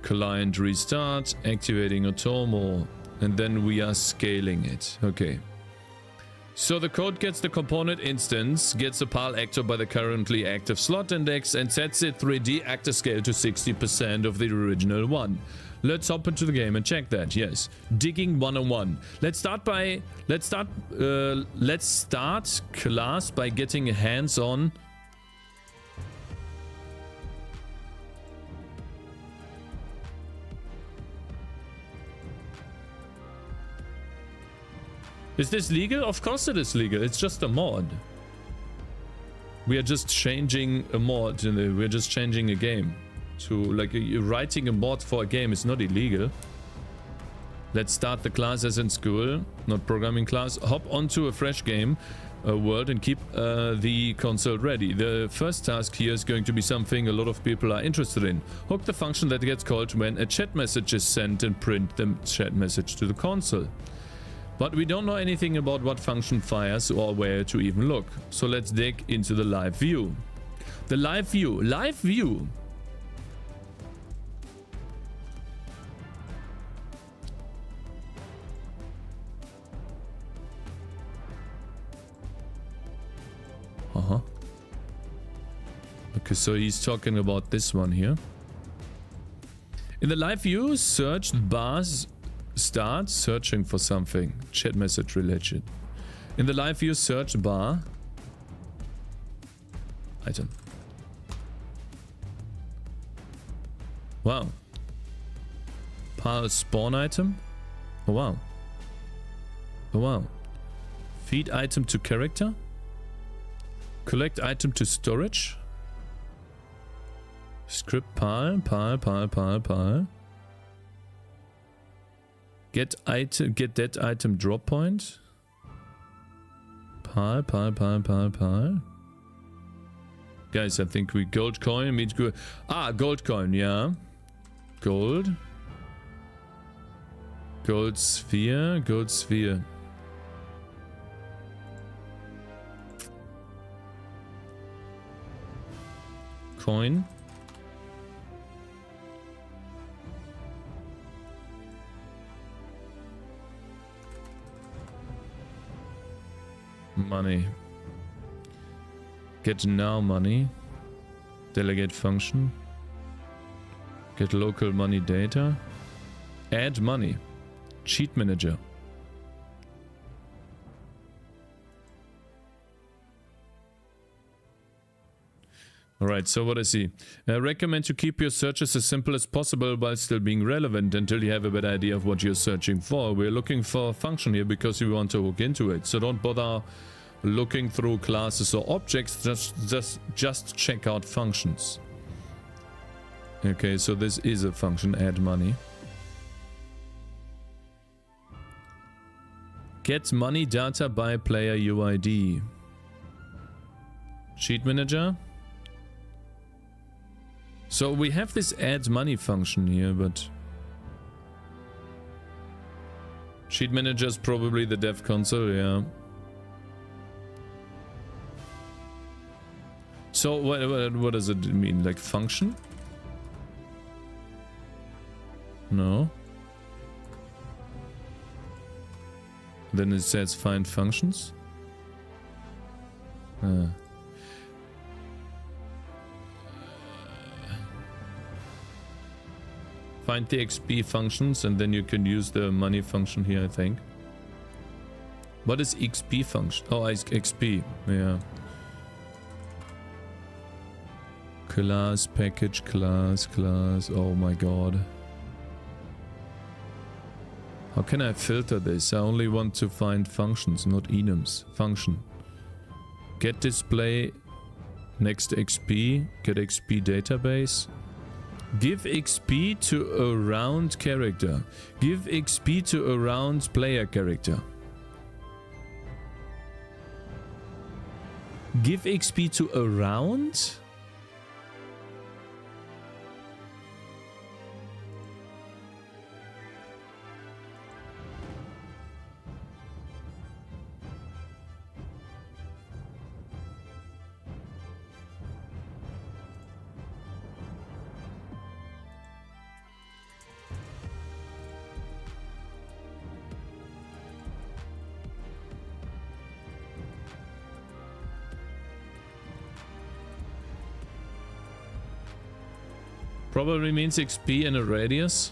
client restart, activating Otomo, and then we are scaling it. Okay. So the code gets the component instance, gets a PAL actor by the currently active slot index, and sets it 3D actor scale to 60% of the original one. Let's hop into the game and check that. Yes, digging 101. Let's start class by getting a hands-on. Is this legal? Of course it is legal. It's just a mod. We are just changing a mod. We're just changing a game. To like writing a mod for a game is not illegal. Let's start the class as in school, not programming class. Hop onto a fresh game world and keep the console ready. The first task here is going to be something a lot of people are interested in. Hook the function that gets called when a chat message is sent and print the chat message to the console. But we don't know anything about what function fires or where to even look. So let's dig into the live view. The live view. Live view. Okay, so he's talking about this one here. In the live view, search bars. Start searching for something. Chat message related. In the live view search bar. Item. Wow. PAL spawn item. Oh wow. Oh wow. Feed item to character. Collect item to storage. Script PAL. Get that item drop point. PAL. Guys, I think we gold coin means good. Ah, gold coin, yeah. Gold. Gold sphere. Coin. Money. Get now money. Delegate function. Get local money data. Add money. Cheat manager. Alright, so what I see. I recommend to keep your searches as simple as possible while still being relevant until you have a better idea of what you're searching for. We're looking for a function here because we want to hook into it. So don't bother looking through classes or objects, just check out functions. Okay, so this is a function, add money. Get money data by player UID. Cheat manager. So we have this add money function here, but cheat manager is probably the dev console, yeah. So what does it mean? Like function? No. Then it says find functions. Find the XP functions and then you can use the money function here, I think. What is XP function? Oh, XP. Yeah. Class, package, class. Oh my god. How can I filter this? I only want to find functions, not enums. Function. Get display. Next XP. Get XP database. Give XP to a round character. Give XP to a round player character. Give XP to a round? Probably means XP in a radius.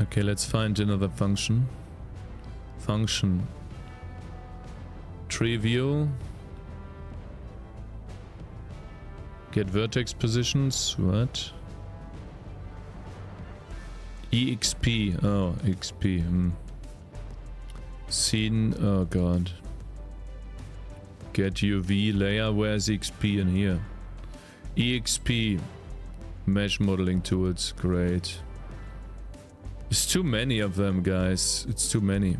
Okay, let's find another function. Function. Tree view. Get vertex positions. What? EXP. Oh, XP. Scene. Oh god. Get UV layer. Where's XP in here? EXP. Mesh modeling tools. Great. There's too many of them, guys. It's too many.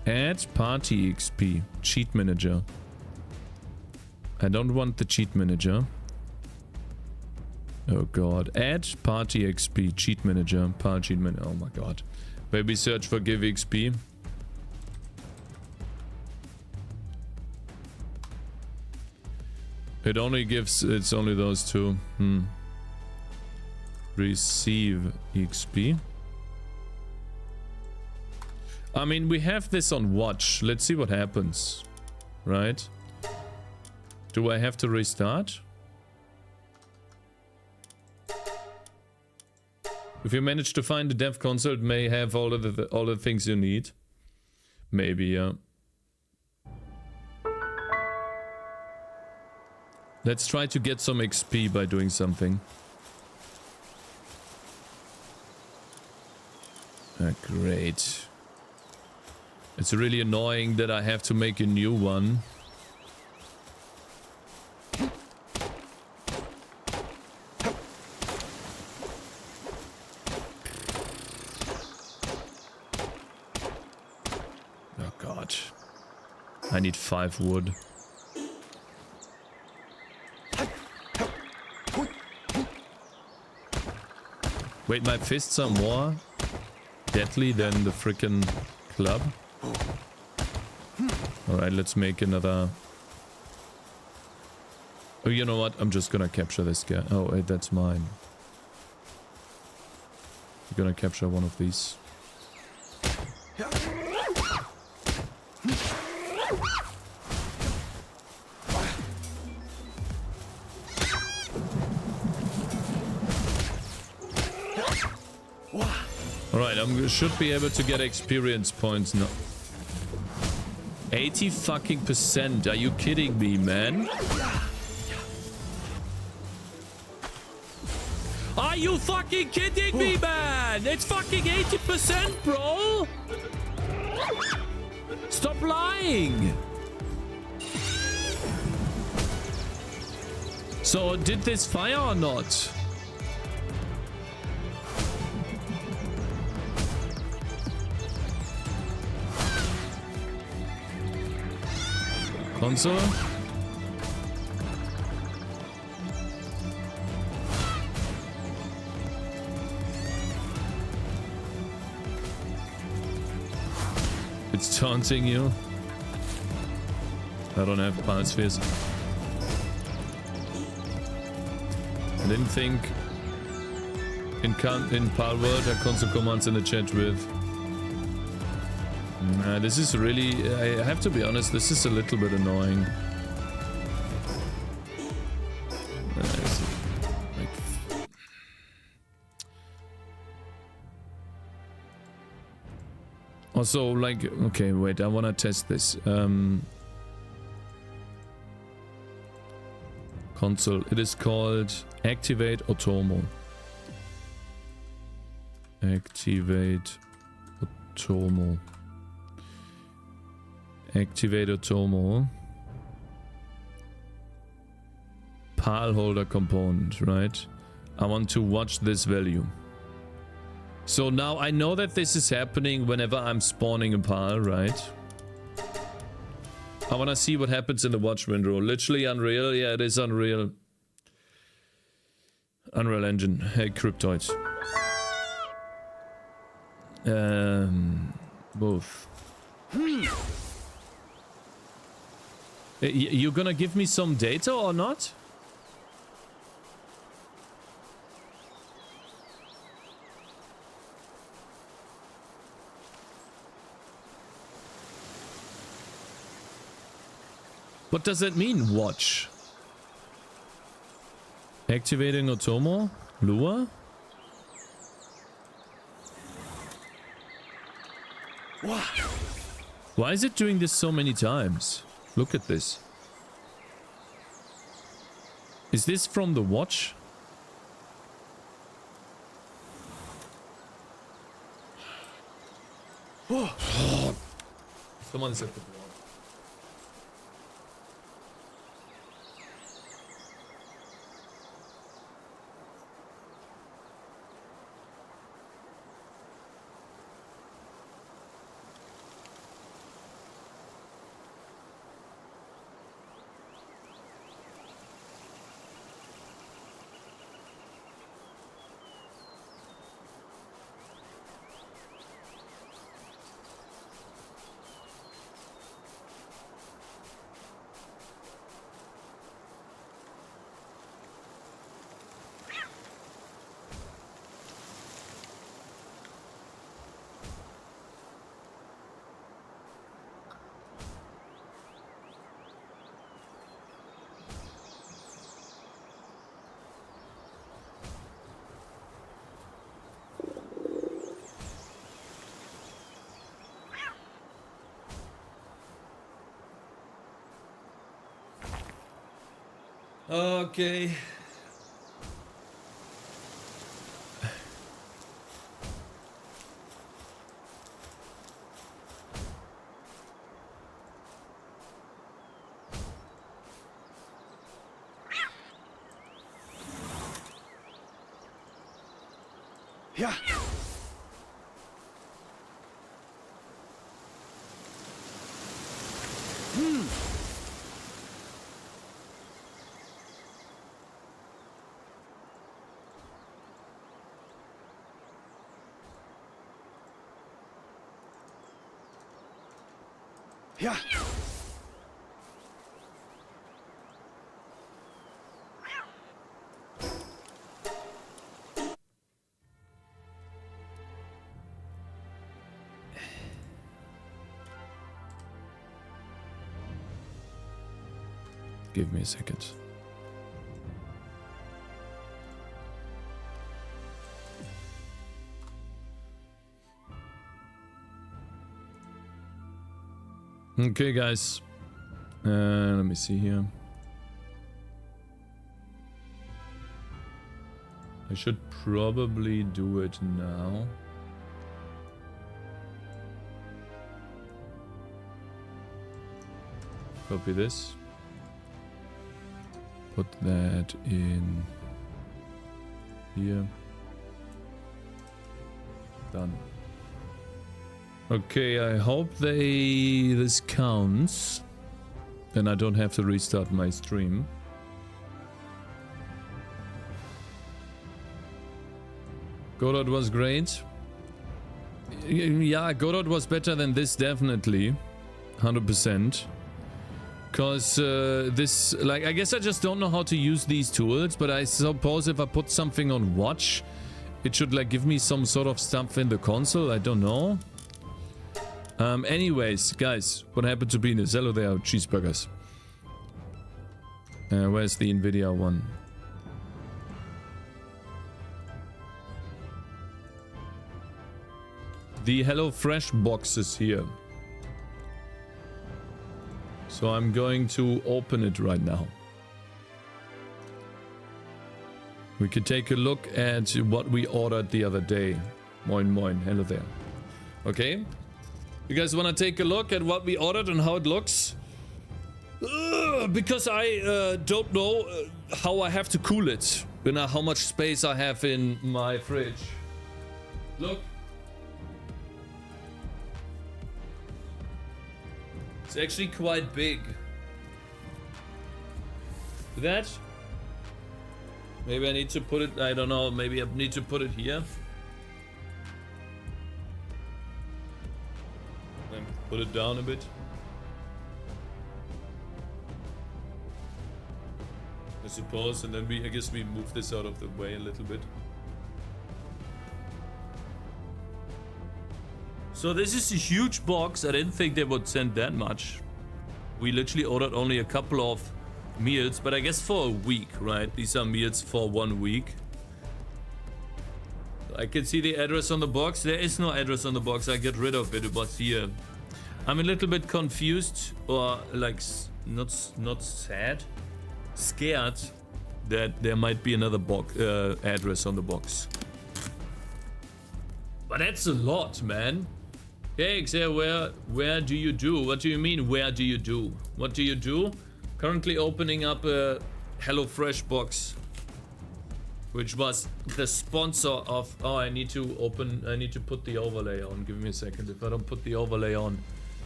Add party XP. Cheat manager. I don't want the cheat manager. Oh god. Add party XP. Cheat manager. Party cheat manager. Oh my god. Maybe search for give XP. It only gives... It's only those two. Receive XP. I mean, we have this on watch. Let's see what happens. Right? Do I have to restart? If you manage to find the dev console, it may have all the things you need. Maybe, yeah. Let's try to get some XP by doing something. Great. It's really annoying that I have to make a new one. Oh god. I need 5 wood. Wait, my fists are more deadly than the frickin' club? Alright, let's make another... Oh, you know what? I'm just gonna capture this guy. Oh, wait, that's mine. I'm gonna capture one of these. Alright, I should be able to get experience points now. 80 fucking %. Are you kidding me, man? Are you fucking kidding me, man? It's fucking 80%, bro! Stop lying! So did this fire or not? Console? It's taunting you. I don't have pulse spheres. I didn't think in Palworld I console commands in the chat with. Nah, this is really, I have to be honest, this is a little bit annoying. Also, like, okay, wait, I want to test this. Console, it is called Activate Automo. Activate Automo. Activate Automo. Pal holder component, right? I want to watch this value. So now I know that this is happening whenever I'm spawning a pal, right? I want to see what happens in the watch window. Literally Unreal. Yeah, it is Unreal. Unreal Engine. Hey, Cryptoid. Both. You're gonna give me some data or not? What does that mean, watch? Activating Automo? Lua? Why is it doing this so many times? Look at this. Is this from the watch? Someone said the block. Okay. Yeah. Yeah. Give me a second. Okay, guys. Let me see here. I should probably do it now. Copy this. put that in here. Done. Okay, I hope this counts. And I don't have to restart my stream. Godot was great. Yeah, Godot was better than this, definitely. 100%. Because this, like, I guess I just don't know how to use these tools, but I suppose if I put something on watch, it should, like, give me some sort of stuff in the console. I don't know. Anyways, guys, what happened to Venus? Hello there, cheeseburgers. Where's the Nvidia one? The HelloFresh box is here. So I'm going to open it right now. We could take a look at what we ordered the other day. Moin moin, hello there. Okay. You guys want to take a look at what we ordered and how it looks? Because I don't know how I have to cool it. You know, how much space I have in my fridge. Look. It's actually quite big. That? Maybe I need to put it, I don't know, maybe I need to put it here. Then put it down a bit. I suppose, and then I guess we move this out of the way a little bit. So this is a huge box. I didn't think they would send that much. We literally ordered only a couple of meals, but I guess for a week, right? These are meals for 1 week. I can see the address on the box. There is no address on the box. I get rid of it. It was here. I'm a little bit confused, or like not sad, scared that there might be another box address on the box. But that's a lot, man. Hey, Xavier, where do you do? What do you mean, where do you do? What do you do? Currently opening up a HelloFresh box, which was the sponsor of... Oh, I need to put the overlay on. Give me a second. If I don't put the overlay on,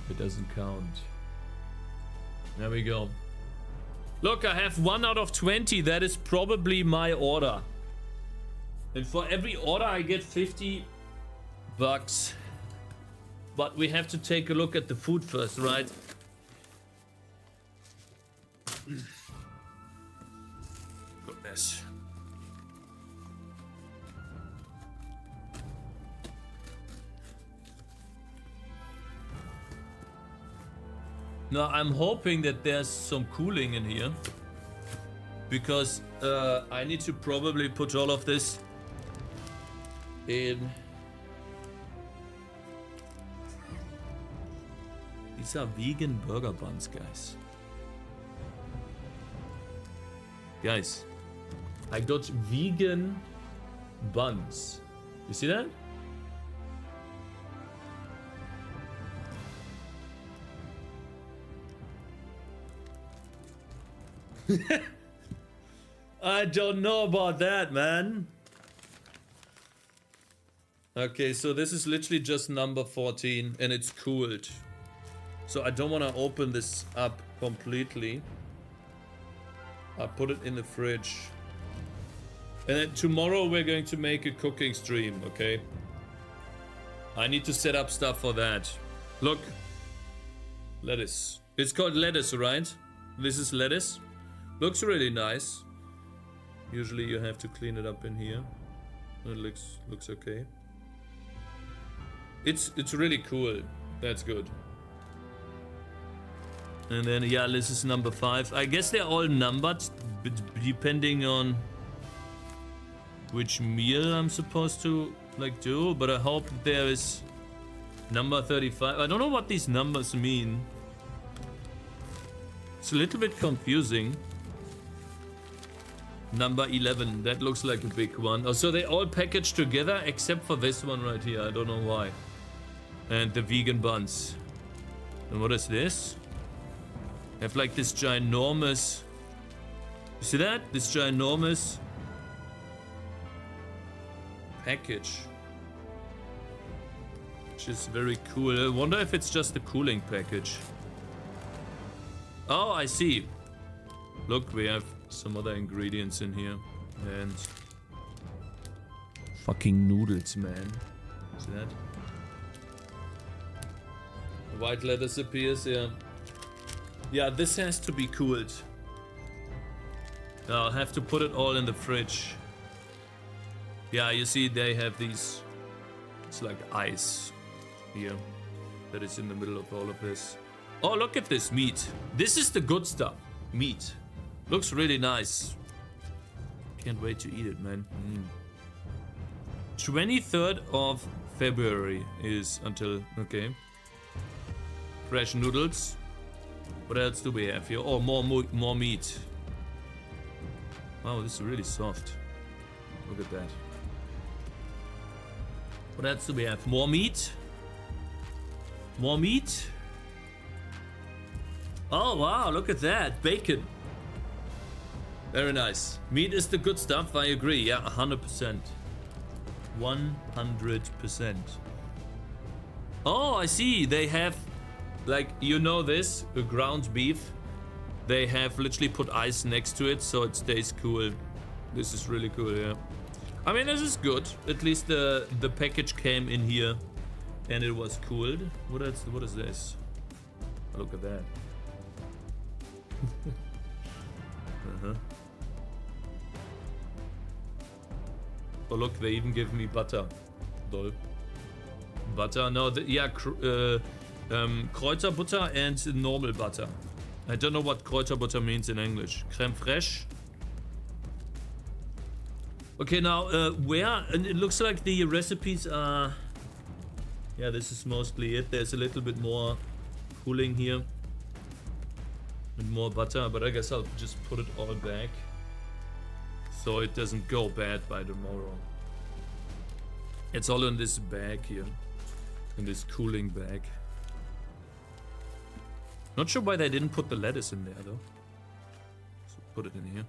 it doesn't count. There we go. Look, I have 1 out of 20. That is probably my order. And for every order, I get 50 bucks. But we have to take a look at the food first, right? Goodness. Now, I'm hoping that there's some cooling in here. Because I need to probably put all of this in... These are vegan burger buns, guys. Guys, I got vegan buns. You see that? I don't know about that, man. Okay, so this is literally just number 14 and it's cooled. So I don't want to open this up completely. I put it in the fridge. And then tomorrow we're going to make a cooking stream, okay? I need to set up stuff for that. Look. Lettuce. It's called lettuce, right? This is lettuce. Looks really nice. Usually you have to clean it up in here. It looks okay. It's really cool. That's good. And then, yeah, this is number 5. I guess they're all numbered, depending on which meal I'm supposed to, like, do. But I hope there is number 35. I don't know what these numbers mean. It's a little bit confusing. Number 11. That looks like a big one. Oh, so they all packaged together, except for this one right here. I don't know why. And the vegan buns. And what is this? Have like this ginormous You see that? This ginormous package. Which is very cool. I wonder if it's just a cooling package. Oh, I see. Look, we have some other ingredients in here. And fucking noodles, man. See that? White letters appears, yeah. Yeah, this has to be cooled. I'll have to put it all in the fridge. Yeah, you see they have these... It's like ice here. That is in the middle of all of this. Oh, look at this meat. This is the good stuff. Meat. Looks really nice. Can't wait to eat it, man. 23rd of February is until... Okay. Fresh noodles. What else do we have here? Oh, more meat. Wow, this is really soft. Look at that. What else do we have? More meat? More meat? Oh, wow, look at that. Bacon. Very nice. Meat is the good stuff, I agree. Yeah, 100%. 100%. Oh, I see. They have, like, you know this, a ground beef. They have literally put ice next to it so it stays cool. This is really cool, yeah. I mean, this is good. At least the package came in here and it was cooled. What else? What is this? Oh, look at that. Oh, look, they even give me butter. Lol. Butter? No, yeah, Kräuterbutter and normal butter. I don't know what Kräuterbutter means in English. Crème fraîche. Okay, now, where? And it looks like the recipes are... Yeah, this is mostly it. There's a little bit more cooling here. And more butter, but I guess I'll just put it all back. So it doesn't go bad by tomorrow. It's all in this bag here. In this cooling bag. Not sure why they didn't put the lettuce in there though. So put it in here.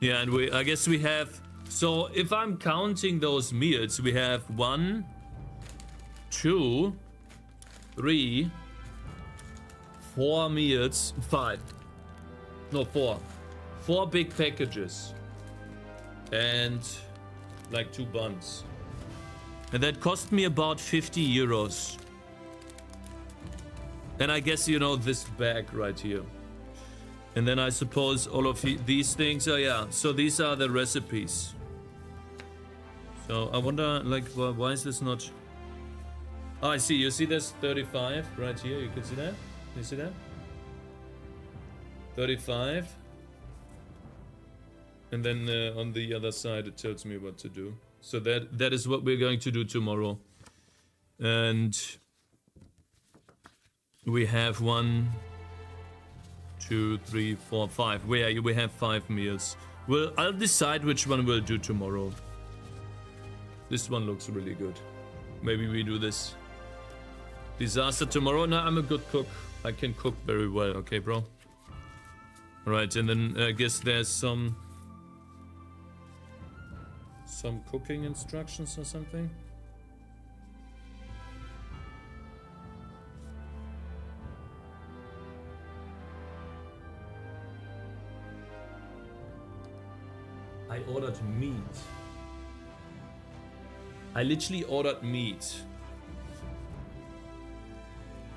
Yeah, and I guess we have... So if I'm counting those meals, we have 1, 2, 3, 4 meals, 5. No, 4. 4 big packages. And like 2 buns. And that cost me about 50 euros. And I guess, you know, this bag right here. And then I suppose all of these things. Oh yeah, so these are the recipes. So I wonder, like, why is this not... Oh, I see. You see this 35 right here? You can see that? You see that? 35. And then on the other side it tells me what to do. So that is what we're going to do tomorrow. And we have 1, 2, 3, 4, 5. We have 5 meals. Well, I'll decide which one we'll do tomorrow. This one looks really good. Maybe we do this. Disaster tomorrow. No, I'm a good cook. I can cook very well. Okay, bro. Alright, and then I guess there's some cooking instructions or something. I ordered meat. I literally ordered meat.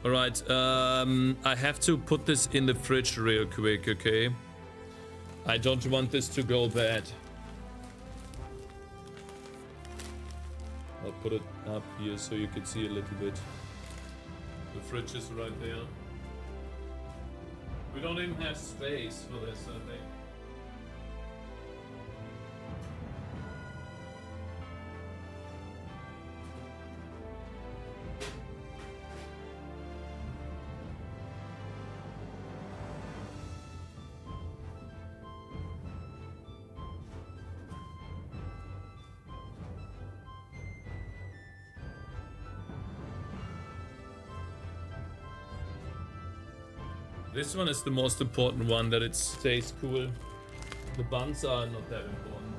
Alright, I have to put this in the fridge real quick, okay? I don't want this to go bad. I'll put it up here so you can see a little bit. The fridge is right there. We don't even have space for this, I think. This one is the most important one, that it stays cool. The buns are not that important.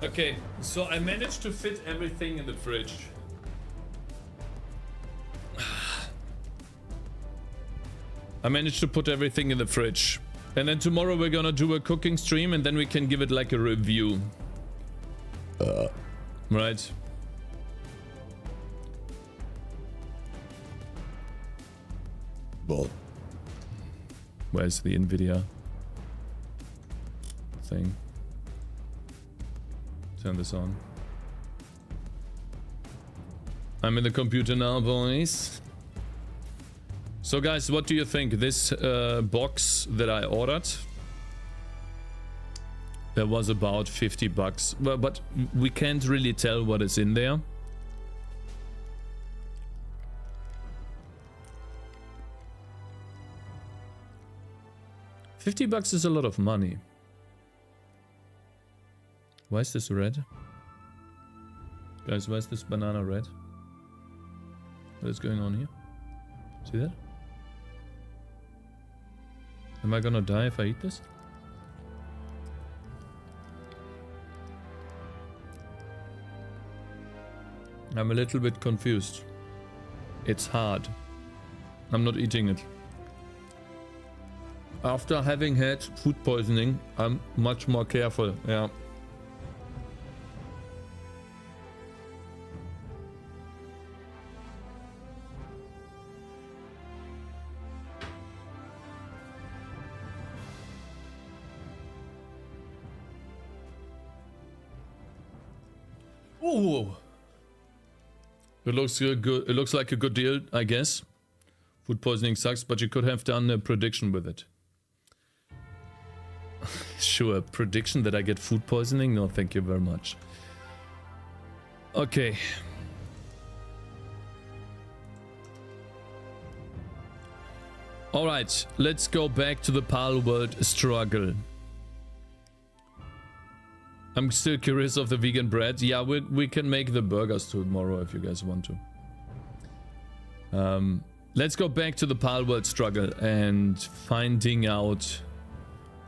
Okay, so I managed to fit everything in the fridge. I managed to put everything in the fridge. And then tomorrow we're gonna do a cooking stream and then we can give it like a review. Right? Well. Where's the Nvidia thing? Turn this on. I'm in the computer now, boys. So guys, what do you think? This box that I ordered, there was about 50 bucks. Well, but we can't really tell what is in there. $50 is a lot of money. Why is this red? Guys, why is this banana red? What is going on here? See that? Am I gonna die if I eat this? I'm a little bit confused. It's hard. I'm not eating it. After having had food poisoning, I'm much more careful. Yeah. Ooh. It looks good. It looks like a good deal, I guess. Food poisoning sucks, but you could have done a prediction with it. Sure, prediction that I get food poisoning? No, thank you very much. Okay. Alright, let's go back to the Palworld struggle. I'm still curious of the vegan bread. Yeah, we can make the burgers tomorrow if you guys want to. Let's go back to the Palworld struggle and finding out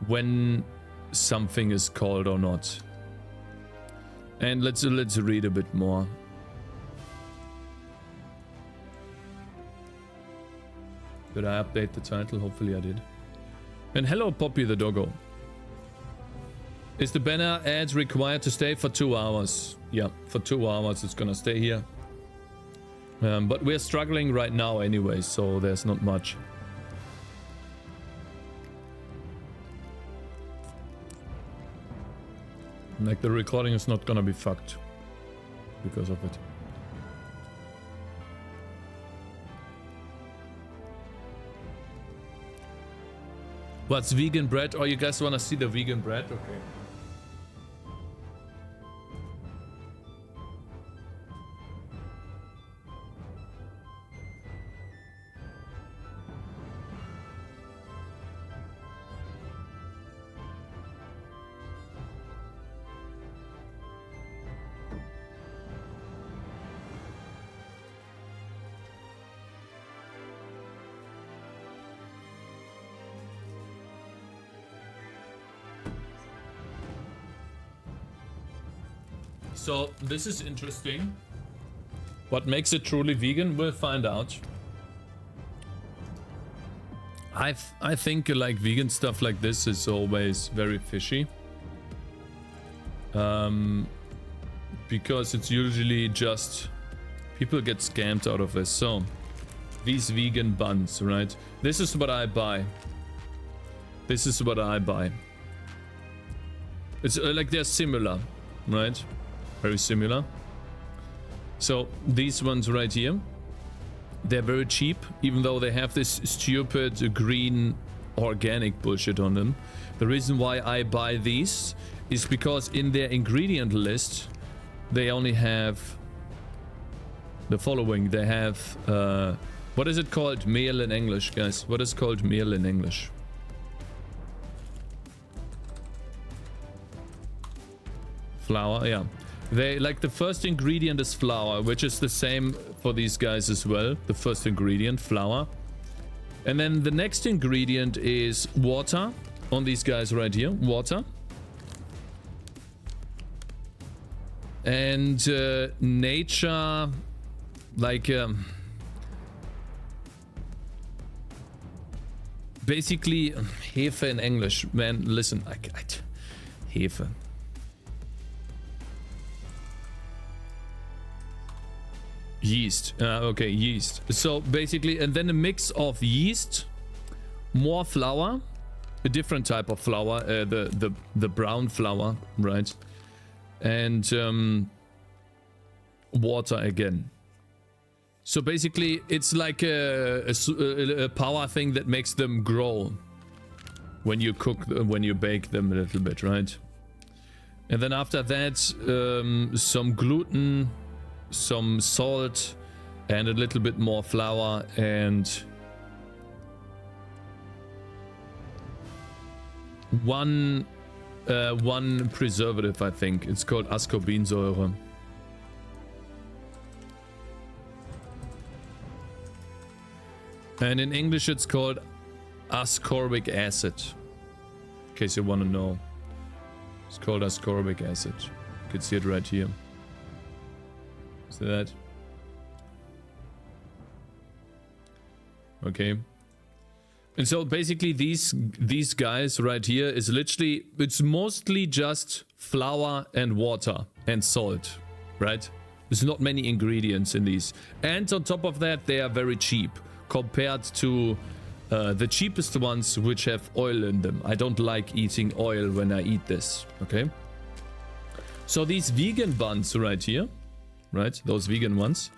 when something is called or not. And let's read a bit more. Did I update the title? Hopefully I did. And hello Poppy the doggo. Is the banner ads required to stay for 2 hours? Yeah, for 2 hours it's gonna stay here. But we're struggling right now anyway, so there's not much. Like the recording is not gonna be fucked because of it. What's vegan bread? Oh, you guys wanna see the vegan bread? Okay. So this is interesting. What makes it truly vegan? We'll find out. I think like vegan stuff like this is always very fishy. Because it's usually just people get scammed out of this. So these vegan buns, right? This is what I buy. This is what I buy. It's like they're similar, right? Very similar. So these ones right here, they're very cheap, even though they have this stupid green organic bullshit on them. The reason why I buy these is because in their ingredient list, they only have the following. They have, what is it called? Meal in English, guys. What is called meal in English? Flour, yeah. They, like, the first ingredient is flour, which is the same for these guys as well. The first ingredient, flour. And then the next ingredient is water on these guys right here. Water. And nature, like, basically, Hefe in English. Man, listen, Hefe. Yeast. Okay, yeast. So basically, and then a mix of yeast, more flour, a different type of flour, the brown flour, right? And water again. So basically, it's like a power thing that makes them grow when you cook, when you bake them a little bit, right? And then after that, some gluten, some salt, and a little bit more flour, and one preservative, I think. It's called Ascorbinsäure. And in English it's called ascorbic acid. In case you want to know. It's called ascorbic acid. You can see it right here. See that? Okay. And so basically these guys right here is literally, it's mostly just flour and water and salt, right? There's not many ingredients in these. And on top of that, they are very cheap compared to the cheapest ones which have oil in them. I don't like eating oil when I eat this, okay? So these vegan buns right here, right? Those vegan ones,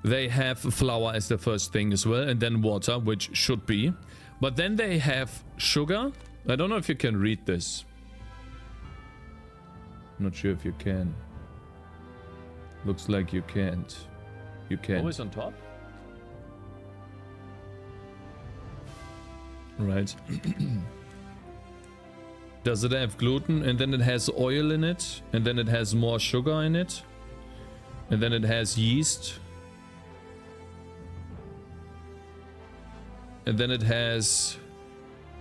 they have flour as the first thing as well, and then water, which should be. But then they have sugar. I don't know if you can read this. I'm not sure if you can. Looks like you can't. You can. Always on top? Right. Does it have gluten? And then it has oil in it. And then it has more sugar in it. And then it has yeast. And then it has,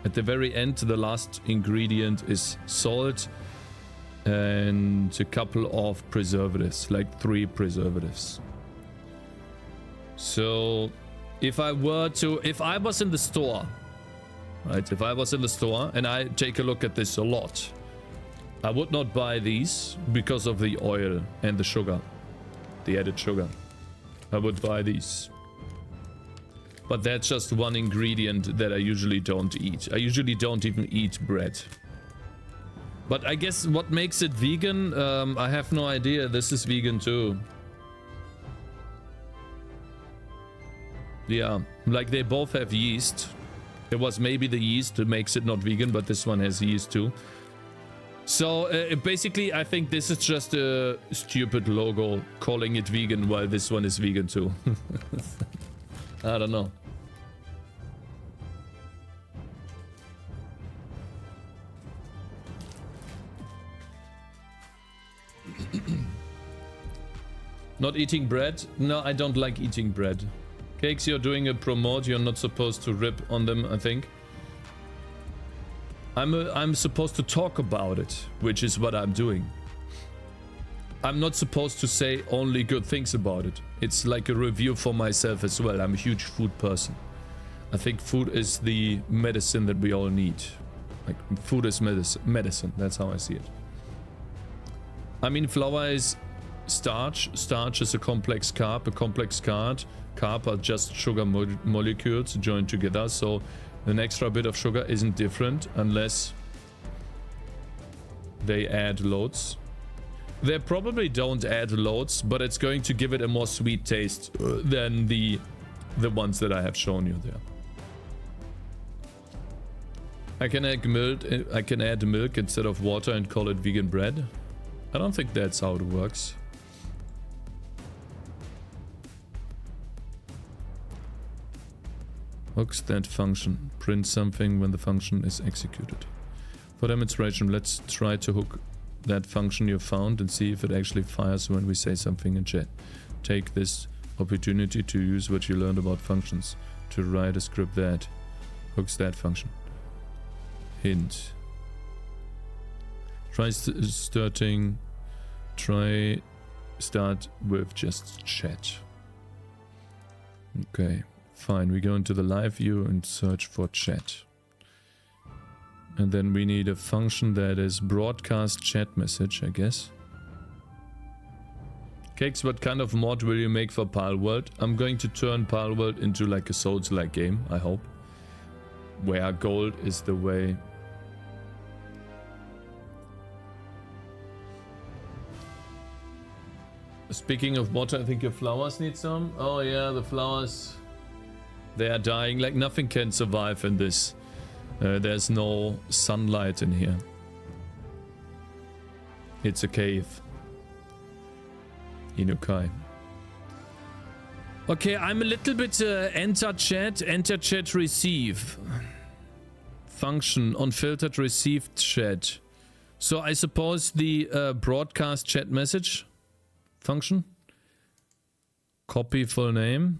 at the very end, the last ingredient is salt and a couple of preservatives, like 3 preservatives. So if I was in the store, right? If I was in the store and I take a look at this a lot, I would not buy these because of the oil and the sugar, the added sugar. I would buy these. But that's just one ingredient that I usually don't eat. I usually don't even eat bread. But I guess what makes it vegan, I have no idea. This is vegan too. Yeah, like they both have yeast. It was maybe the yeast that makes it not vegan, but this one has yeast too. So basically, I think this is just a stupid logo calling it vegan while this one is vegan too. I don't know. Not eating bread? No, I don't like eating bread. Cakes, you're doing a promote. You're not supposed to rip on them, I think. I'm supposed to talk about it, which is what I'm doing. I'm not supposed to say only good things about it. It's like a review for myself as well. I'm a huge food person. I think food is the medicine that we all need. Like, food is medicine. That's how I see it. I mean, flour is starch. Starch is a complex carb. A complex carb are just sugar molecules joined together. So an extra bit of sugar isn't different unless they add loads. They probably don't add loads, but it's going to give it a more sweet taste than the ones that I have shown you there. I can add milk instead of water and call it vegan bread. I don't think that's how it works. Hooks that function. Print something when the function is executed. For demonstration, let's try to hook that function you found and see if it actually fires when we say something in chat. Take this opportunity to use what you learned about functions to write a script that hooks that function. Hint. Try start with just chat. Okay, fine. We go into the live view and search for chat. And then we need a function that is broadcast chat message, I guess. Cakez, what kind of mod will you make for Palworld? I'm going to turn Palworld into like a Souls-like game, I hope. Where gold is the way. Speaking of water, I think your flowers need some. Oh yeah, the flowers. They are dying. Like nothing can survive in this. There's no sunlight in here. It's a cave. Inukai. Okay, I'm a little bit enter chat receive. Function unfiltered received chat. So I suppose the broadcast chat message function. Copy full name.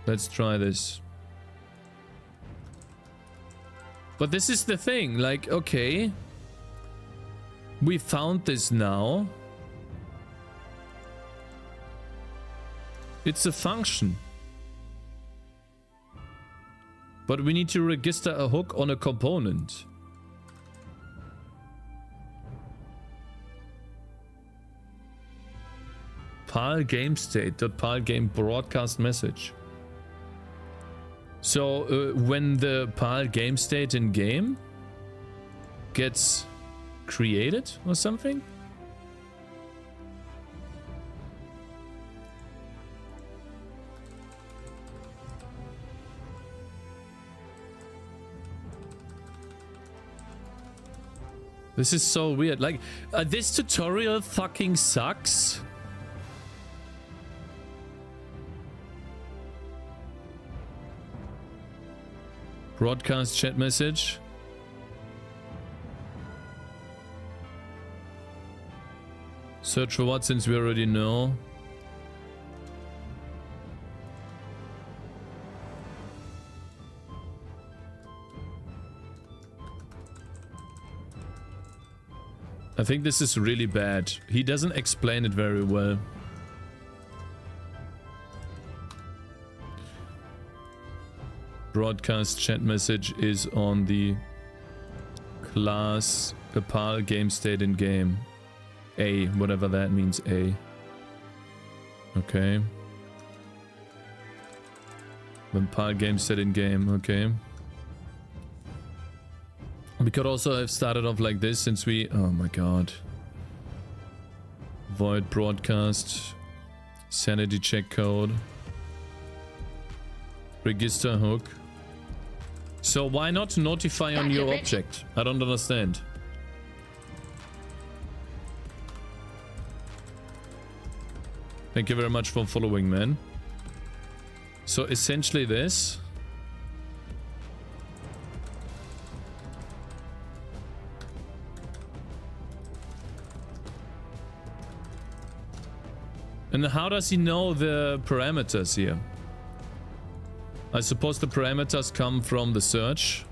Let's try this. But this is the thing, like, okay. We found this now. It's a function. But we need to register a hook on a component. Pal game state. Pal game broadcast message. So when the Pal game state in game gets created or something? This is so weird. Like, this tutorial fucking sucks. Broadcast chat message. Search for what, since we already know. I think this is really bad. He doesn't explain it very well. Broadcast chat message is on the class A Pal game state in game. A, whatever that means, A. Okay. When Pal game state in game, okay. We could also have started off like this since we... Oh my god. Void broadcast. Sanity check code. Register hook. So why not notify on your object? I don't understand. Thank you very much for following, man. So essentially this. And how does he know the parameters here? I suppose the parameters come from the search.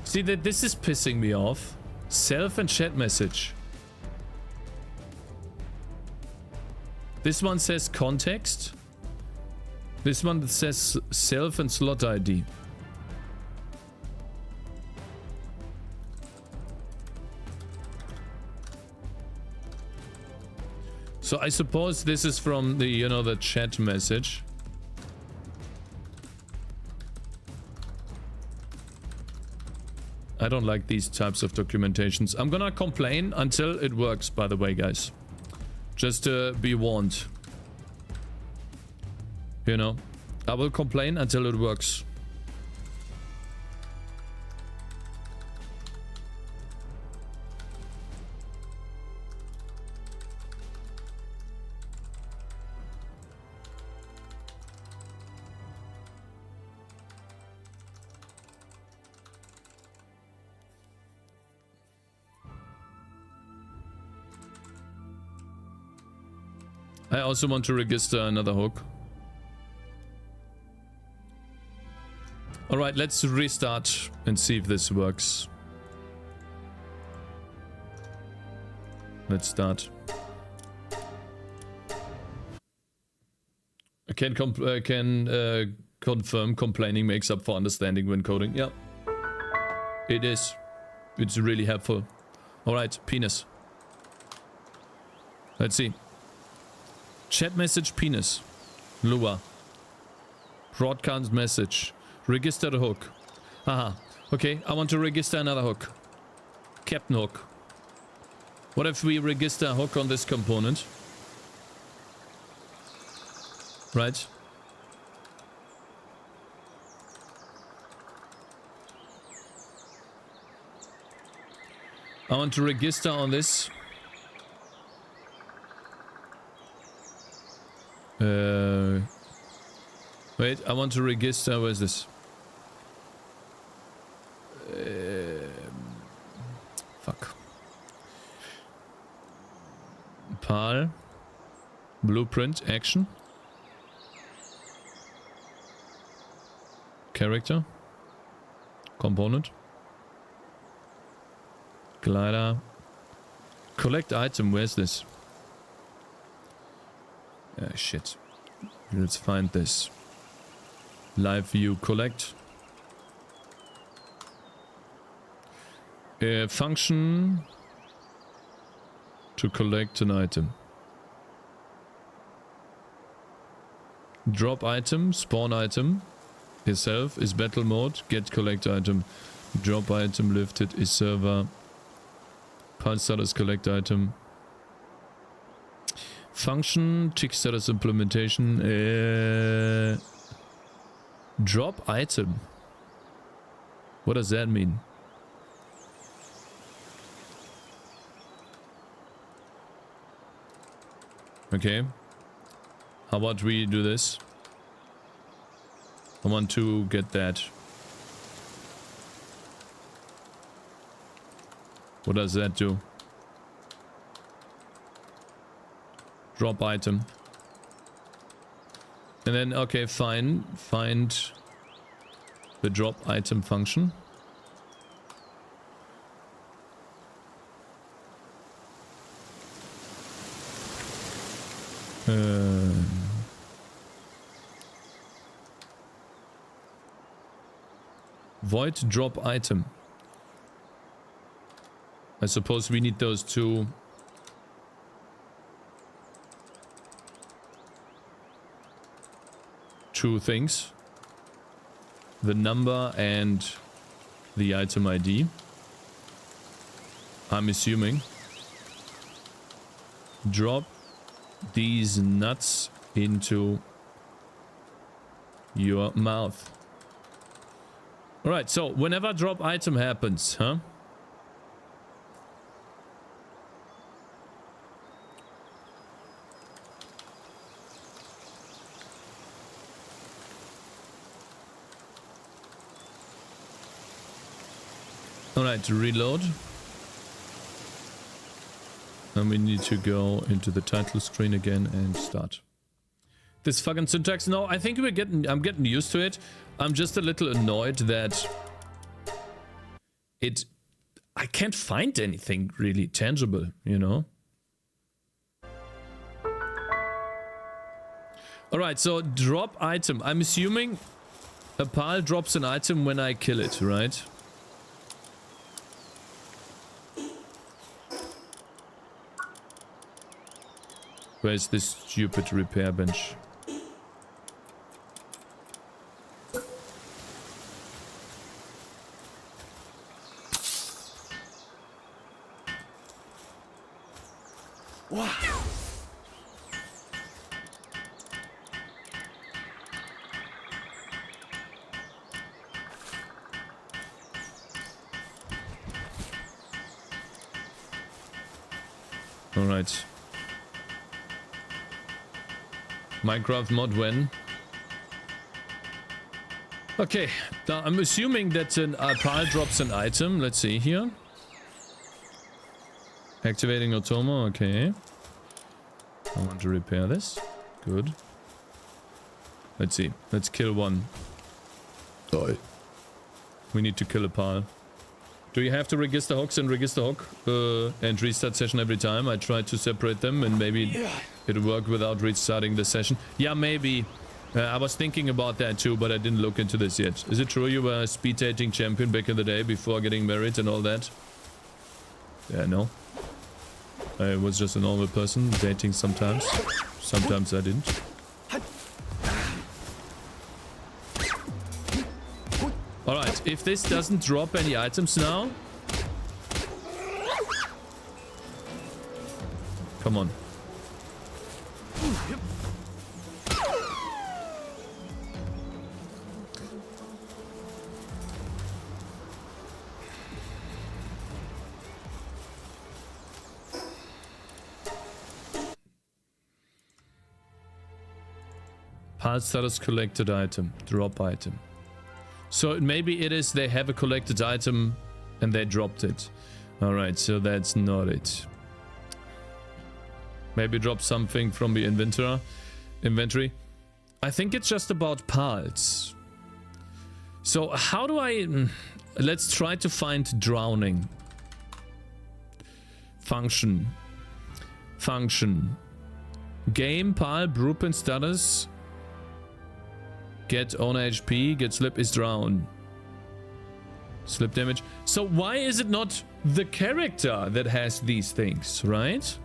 See, that this is pissing me off. Self and chat message. This one says context. This one that says self and slot ID. So I suppose this is from the, you know, the chat message. I don't like these types of documentations. I'm gonna complain until it works, by the way, guys. Just to be warned. You know, I will complain until it works. I also want to register another hook. Alright, let's restart and see if this works. Let's start. I can confirm complaining makes up for understanding when coding. Yeah. It is. It's really helpful. Alright, penis. Let's see. Chat message penis. Lua. Broadcast message. Register the hook. Haha. Okay, I want to register another hook. Captain hook. What if we register a hook on this component? Right. I want to register on this. Wait, I want to register. Where is this? Fuck. Pal. Blueprint. Action. Character. Component. Glider. Collect item. Where's this? Shit. Let's find this. Live view. Collect. Function to collect an item. Drop item, spawn item, itself is battle mode, get collect item, drop item lifted is server, part status collect item. Function, tick status implementation, drop item. What does that mean? Okay. How about we do this? I want to get that. What does that do? Drop item. And then, okay, fine. Find the drop item function. Void drop item. I suppose we need those two things. The number and the item ID. I'm assuming. Drop these nuts into your mouth. Alright, so whenever drop item happens, huh? Alright, reload. And we need to go into the title screen again and start. This fucking syntax. No, I think I'm getting used to it. I'm just a little annoyed that I can't find anything really tangible, you know? Alright, so drop item. I'm assuming a pal drops an item when I kill it, right? Where's this stupid repair bench? Wow. All right. Minecraft mod when? Okay, now I'm assuming that a pile drops an item. Let's see here. Activating automa, okay. I want to repair this. Good. Let's see. Let's kill one. Die. We need to kill a pile. Do you have to register hogs and register hog and restart session every time? I tried to separate them and maybe it'll work without restarting the session. Yeah, maybe. I was thinking about that too, but I didn't look into this yet. Is it true you were a speed dating champion back in the day before getting married and all that? Yeah, no. I was just a normal person, dating sometimes. Sometimes I didn't. Alright, if this doesn't drop any items now... Come on. Pile status collected item. Drop item. So maybe it is they have a collected item and they dropped it. Alright, so that's not it. Maybe drop something from the inventory. I think it's just about piles. So how do I... Let's try to find drowning. Function. Game, pile, blueprint status. Get owner HP, get slip is drown. Slip damage. So why is it not the character that has these things, right?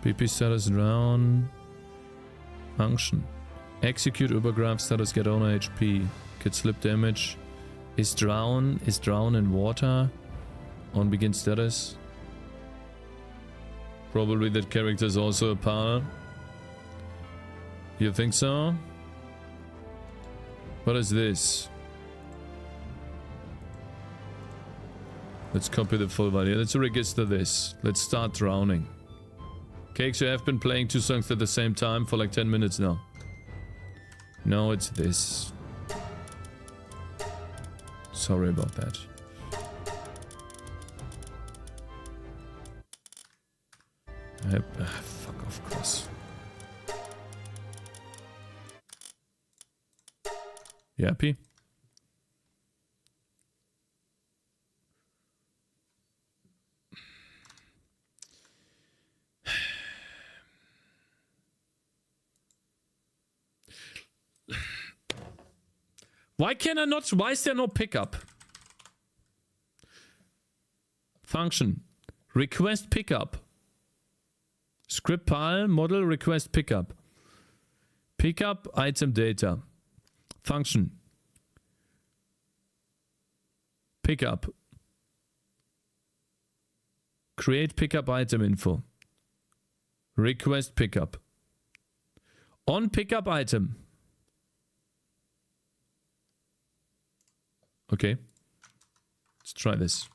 PP status drown. Function. Execute Übergraph status get owner HP. Get slip damage. Is drown in water. On begin status. Probably that character is also a pal. You think so? What is this? Let's copy the full value. Let's register this. Let's start drowning. Cakez, you have been playing two songs at the same time for like 10 minutes now. No, it's this. Sorry about that. Fuck off, Chris. You happy? Why can I not? Why is there no pickup? Function. Request pickup. Script pile, model, request pickup. Pickup, item data. Function. Pickup. Create pickup item info. Request pickup. On pickup item. Okay. Let's try this.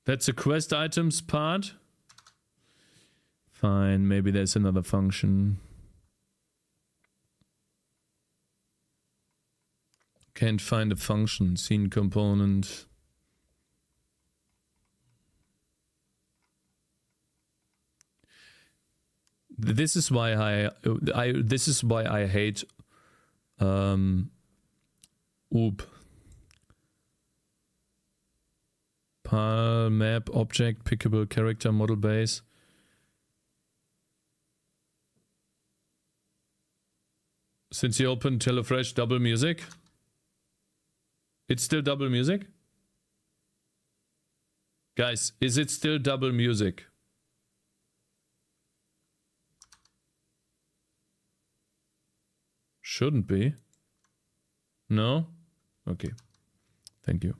That's a quest items part. Fine, maybe there's another function. Can't find a function. Scene component. This is why I hate oop. Pal map object pickable character model base. Since you opened HelloFresh, double music. It's still double music? Guys, is it still double music? Shouldn't be. No? Okay. Thank you.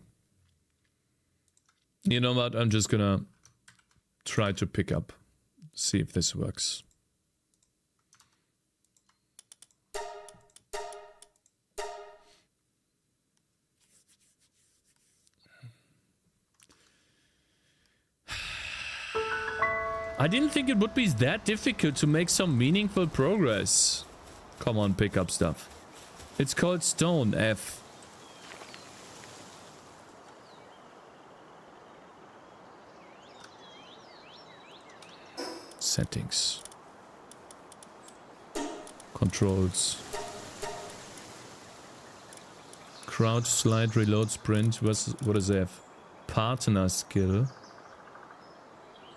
You know what? I'm just gonna try to pick up. See if this works. I didn't think it would be that difficult to make some meaningful progress. Come on, pick up stuff. It's called stone, F. Settings. Controls. Crouch, slide, reload, sprint. What is F? Partner skill.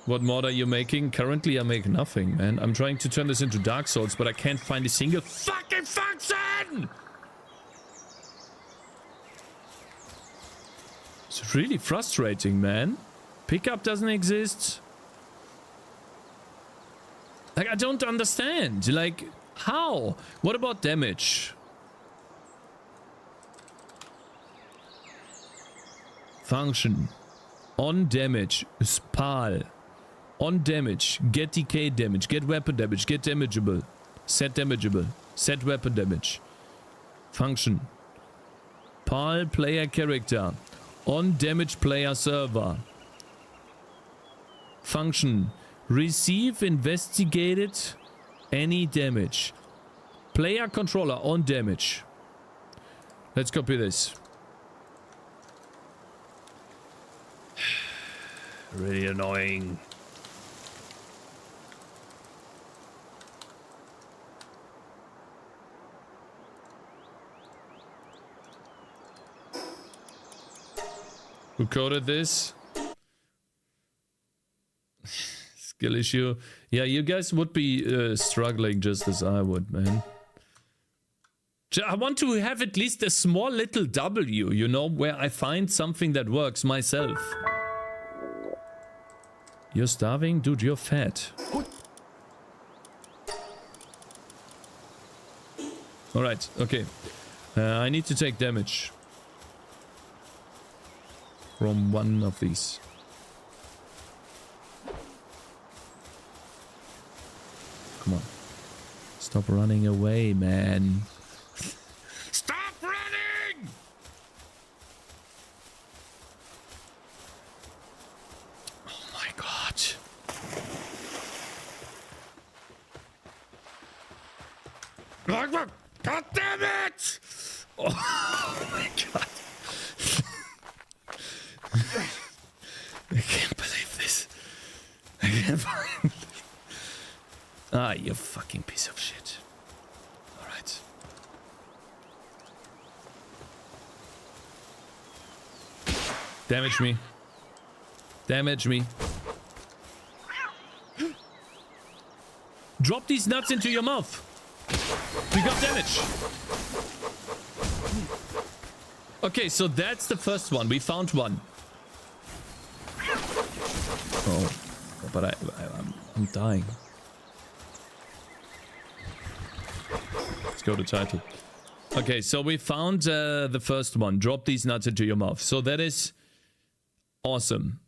What mod are you making? Currently I make nothing, man. I'm trying to turn this into Dark Souls, but I can't find a single fucking function! It's really frustrating, man. Pickup doesn't exist. Like, I don't understand. Like, how? What about damage? Function. On damage. Spal. On damage. Get decay damage. Get weapon damage. Get damageable. Set damageable. Set weapon damage. Function. Pal player character. On damage player server. Function. Receive investigated any damage. Player controller on damage. Let's copy this. Really annoying. Who coded this? Skill issue. Yeah, you guys would be struggling just as I would, man. I want to have at least a small little W, you know, where I find something that works myself. You're starving? Dude, you're fat. Alright, okay. I need to take damage. From one of these. Come on. Stop running away, man. Stop running! Oh my god. God damn it! Oh my god. I can't believe this. I can't believe this. Ah, you fucking piece of shit. Alright. Damage me. Damage me. Drop these nuts into your mouth. We got damage. Okay, so that's the first one. We found one. Oh, but I'm dying. Let's go to title. Okay, so we found the first one. Drop these nuts into your mouth. So that is awesome.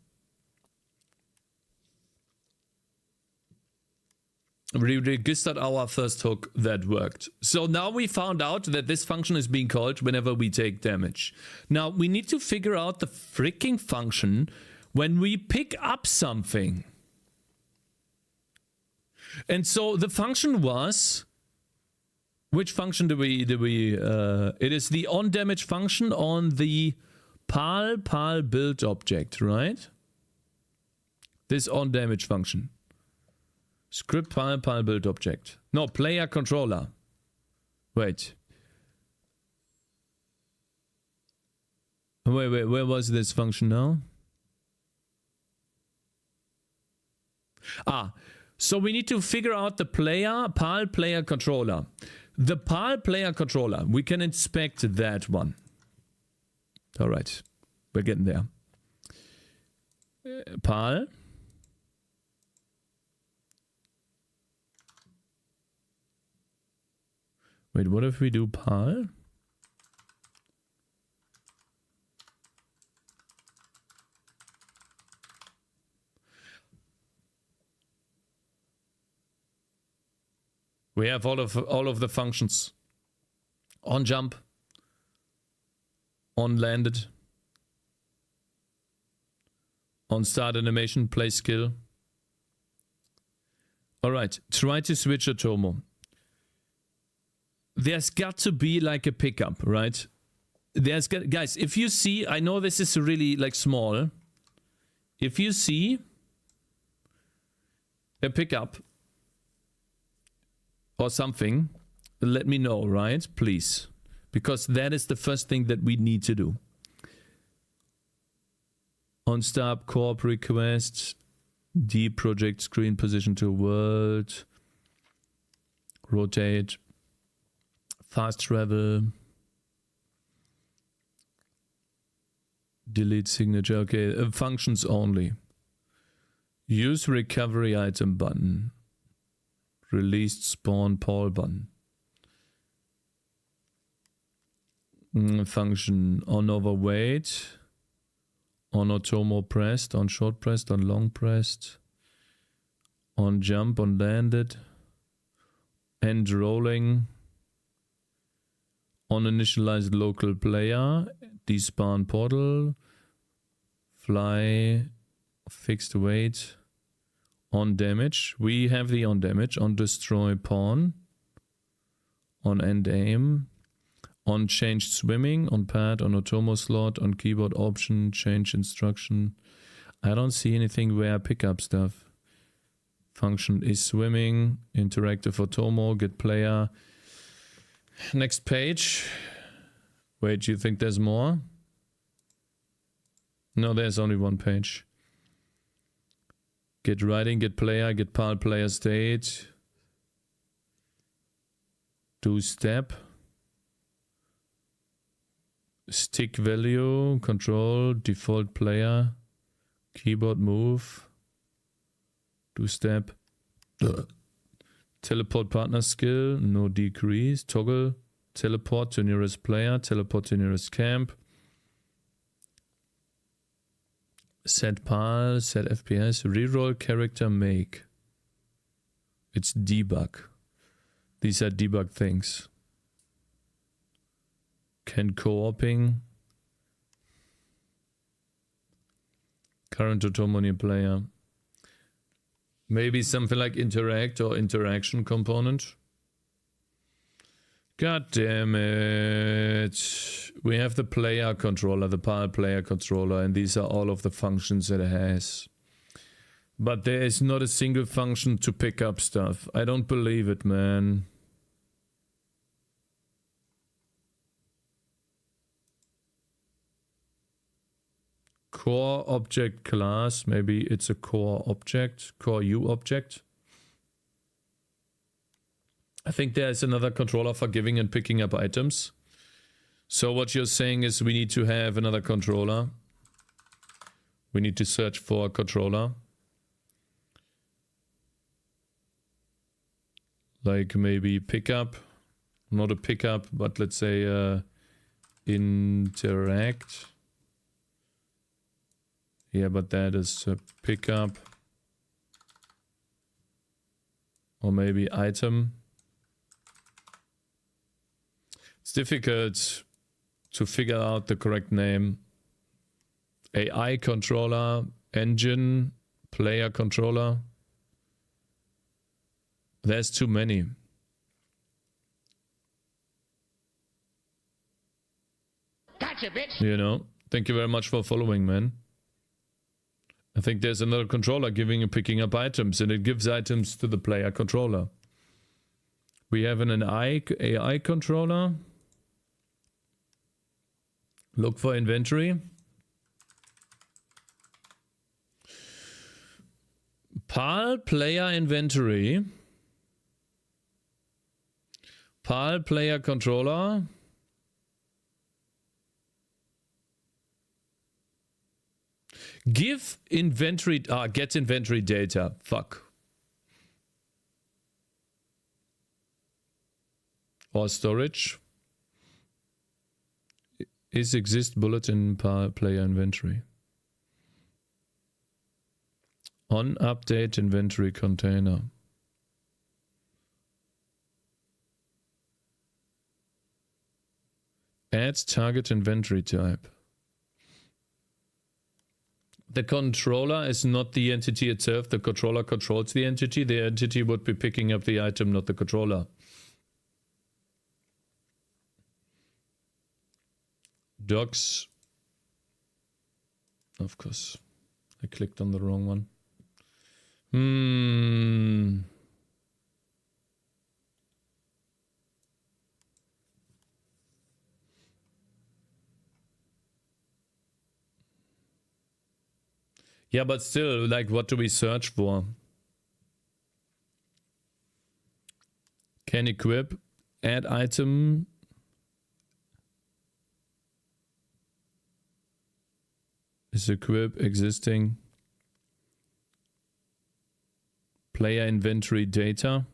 We registered our first hook. That worked. So now we found out that this function is being called whenever we take damage. Now we need to figure out the freaking function when we pick up something. And so the function was... Which function do we it is the on damage function on the pal build object, right? This on damage function. Script pile build object. No, player controller. Wait. Wait, where was this function now? Ah, so we need to figure out the PAL player controller. The PAL player controller, we can inspect that one. All right, we're getting there. PAL. Wait, what if we do PAL? We have all of the functions. On jump, on landed, on start animation, play skill. All right, try to switch a Tomo. There's got to be like a pickup, right? Guys, if you see, I know this is really like small. If you see a pickup or something, let me know, right? Please. Because that is the first thing that we need to do. On stop, corp request, D project screen position to world, rotate, fast travel, delete signature. Okay, functions only. Use recovery item button. Released spawn Paul button. Function on overweight, on automo pressed, on short pressed, on long pressed, on jump, on landed, end rolling, on initialized local player, despawn portal, fly, fixed weight, on damage. We have the on damage, on destroy pawn, on end aim, on changed swimming, on pad, on automo slot, on keyboard option, change instruction. I don't see anything where I pick up stuff. Function is swimming, interactive automo, get player. Next page. Wait, you think there's more? No, there's only one page. Get writing, get player, get PAL player state. Do step. Stick value, control, default player, keyboard move, do step, teleport partner skill, no decrease, toggle, teleport to nearest player, teleport to nearest camp, set PAL, set FPS, reroll character make. It's debug. These are debug things. Can co-oping. Current autonomy player. Maybe something like interact or interaction component. God damn it. We have the player controller, the PAL player controller, and these are all of the functions that it has. But there is not a single function to pick up stuff. I don't believe it, man. Core object class, maybe it's a core object, core U object. I think there's another controller for giving and picking up items. So what you're saying is we need to have another controller. We need to search for a controller. Like maybe pickup, not a pickup, but let's say interact. Yeah, but that is a pickup. Or maybe item. It's difficult to figure out the correct name. AI controller, engine, player controller. There's too many. Gotcha, bitch. You know, thank you very much for following, man. I think there's another controller giving and picking up items, and it gives items to the player controller. We have an AI controller. Look for inventory. PAL player inventory. PAL player controller. Give inventory, get inventory data. Fuck. Or storage. Is exist bulletin player inventory. On update inventory container. Add target inventory type. The controller is not the entity itself. The controller controls the entity. The entity would be picking up the item, not the controller. Docs. Of course. I clicked on the wrong one. Yeah, but still, like, what do we search for? Can equip, add item. Is equip existing. Player inventory data.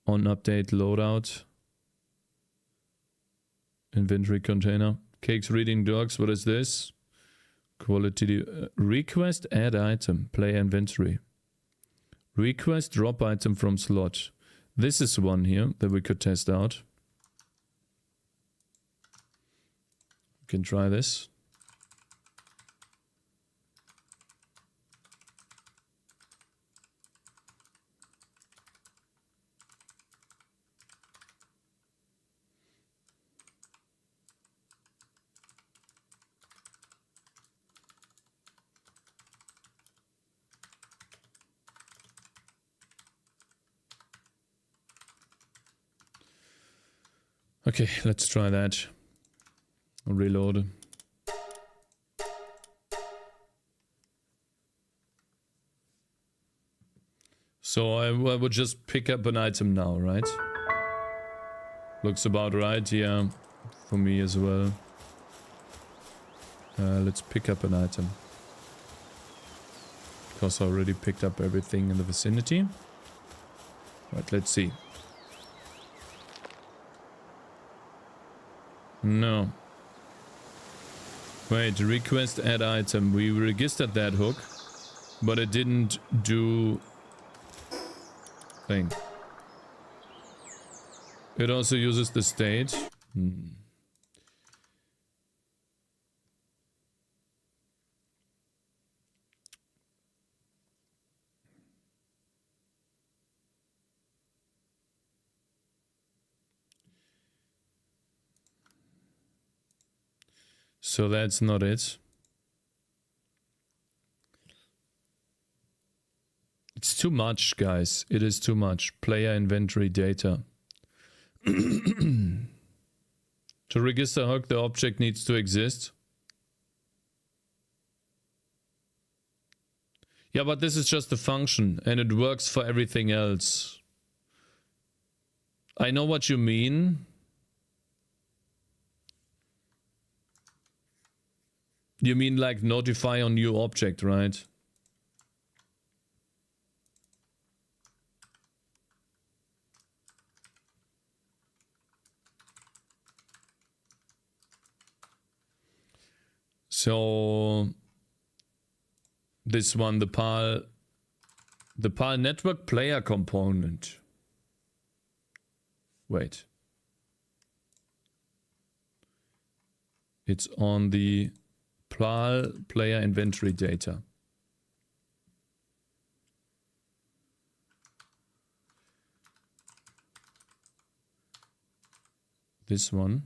On update loadout. Inventory container. Cakes reading dogs. What is this? Quality request add item. Player inventory. Request drop item from slot. This is one here that we could test out. We can try this. Okay, let's try that. Reload. So I would just pick up an item now, right? Looks about right, yeah. For me as well. Let's pick up an item. Because I already picked up everything in the vicinity. Right, let's see. No. Wait, request add item. We registered that hook, but it didn't do thing. It also uses the state. So that's not it. It's too much, guys. It is too much. Player inventory data. To register a hook, the object needs to exist. Yeah, but this is just a function and it works for everything else. I know what you mean. You mean like notify on new object, right? So this one, the PAL network player component. Wait. It's on the PAL player inventory data. This one.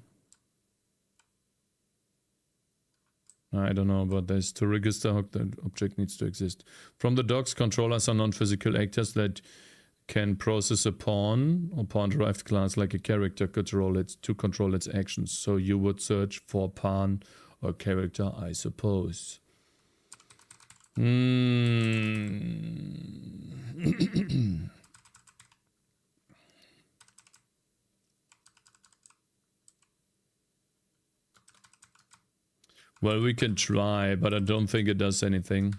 I don't know about this. To register hook, the object needs to exist. From the docs, controllers are non-physical actors that can process a pawn or pawn-derived class like a character control it to control its actions. So you would search for pawn or character, I suppose. Well, we can try, but I don't think it does anything.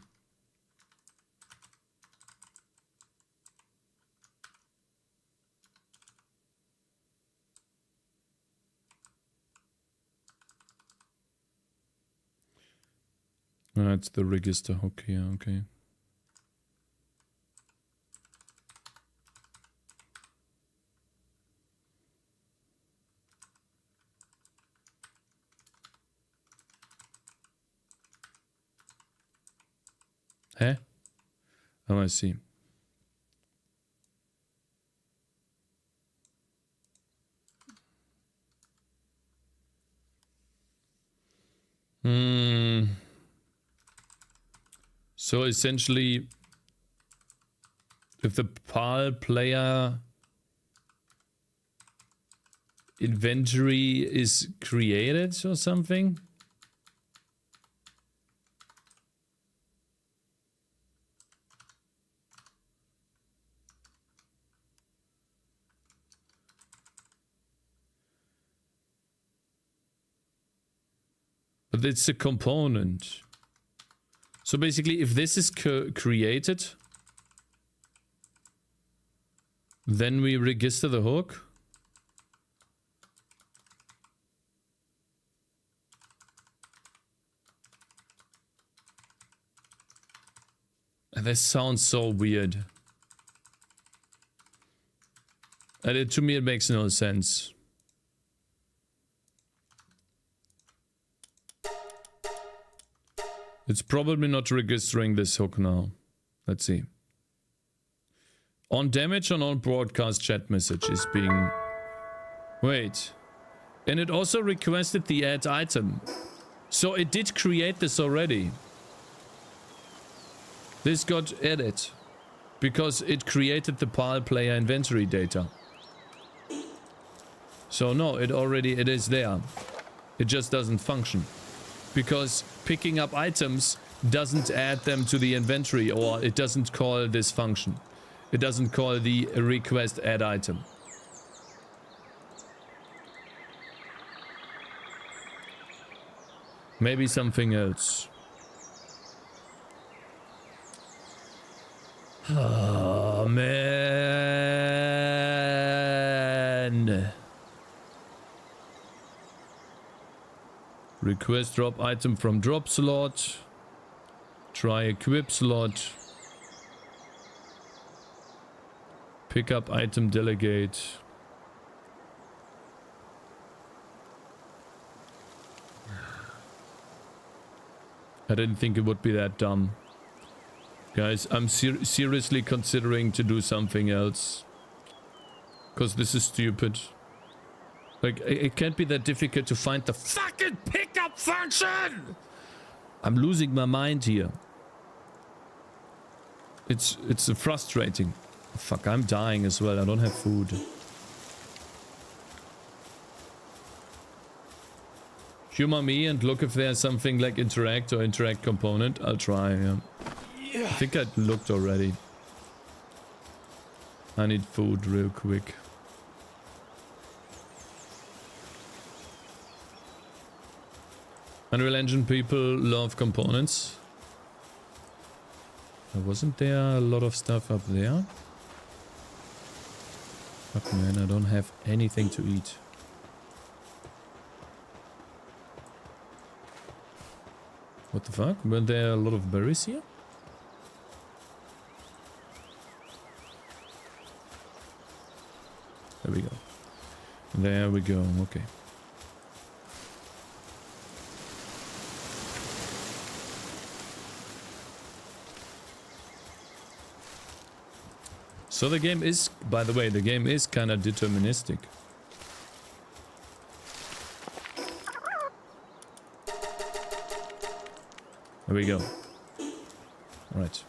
That's the register hook here, okay. Huh? Oh, I see. So essentially, if the PAL player inventory is created or something? But it's a component. So basically, if this is created, then we register the hook. And this sounds so weird. And to me, it makes no sense. It's probably not registering this hook now. Let's see. On damage on all broadcast chat message is being... Wait. And it also requested the add item. So it did create this already. This got added. Because it created the PAL player inventory data. So no, it is there. It just doesn't function. Because picking up items doesn't add them to the inventory, or it doesn't call this function. It doesn't call the request add item. Maybe something else. Oh man. Request drop item from drop slot. Try equip slot. Pick up item delegate. I didn't think it would be that dumb. Guys, I'm seriously considering to do something else. Because this is stupid. Like, it can't be that difficult to find the fucking pickup function! I'm losing my mind here. It's frustrating. Oh, fuck, I'm dying as well. I don't have food. Humor me and look if there's something like interact or interact component. I'll try, yeah. I think I looked already. I need food real quick. Unreal Engine people love components. Wasn't there a lot of stuff up there? Fuck man, I don't have anything to eat. What the fuck? Were there a lot of berries here? There we go. There we go, okay. So the game is, by the way, the game is kind of deterministic. Here we go. All right.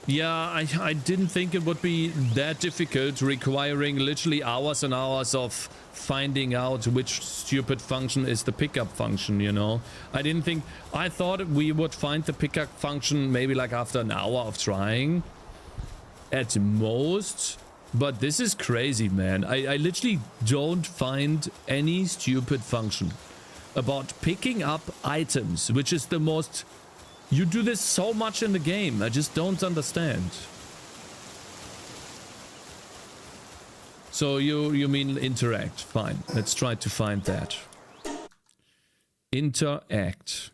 Yeah, I didn't think it would be that difficult, requiring literally hours and hours of finding out which stupid function is the pickup function, you know? I thought we would find the pickup function maybe like after an hour of trying at most, but this is crazy, man. I literally don't find any stupid function about picking up items, which is the most... You do this so much in the game. I just don't understand. So you mean interact. Fine. Let's try to find that. Interact.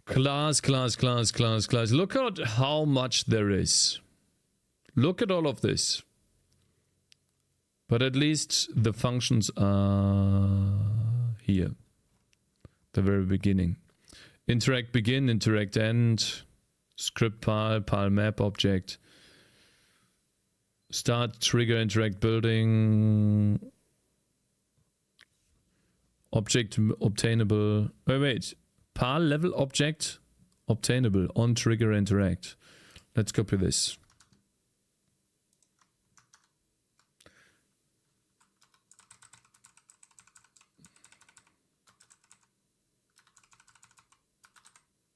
Class. Look at how much there is. Look at all of this. But at least the functions are here. The very beginning. Interact begin, interact end, script pal map object, start, trigger, interact building, object obtainable. Wait. Pal level object obtainable on trigger interact. Let's copy this.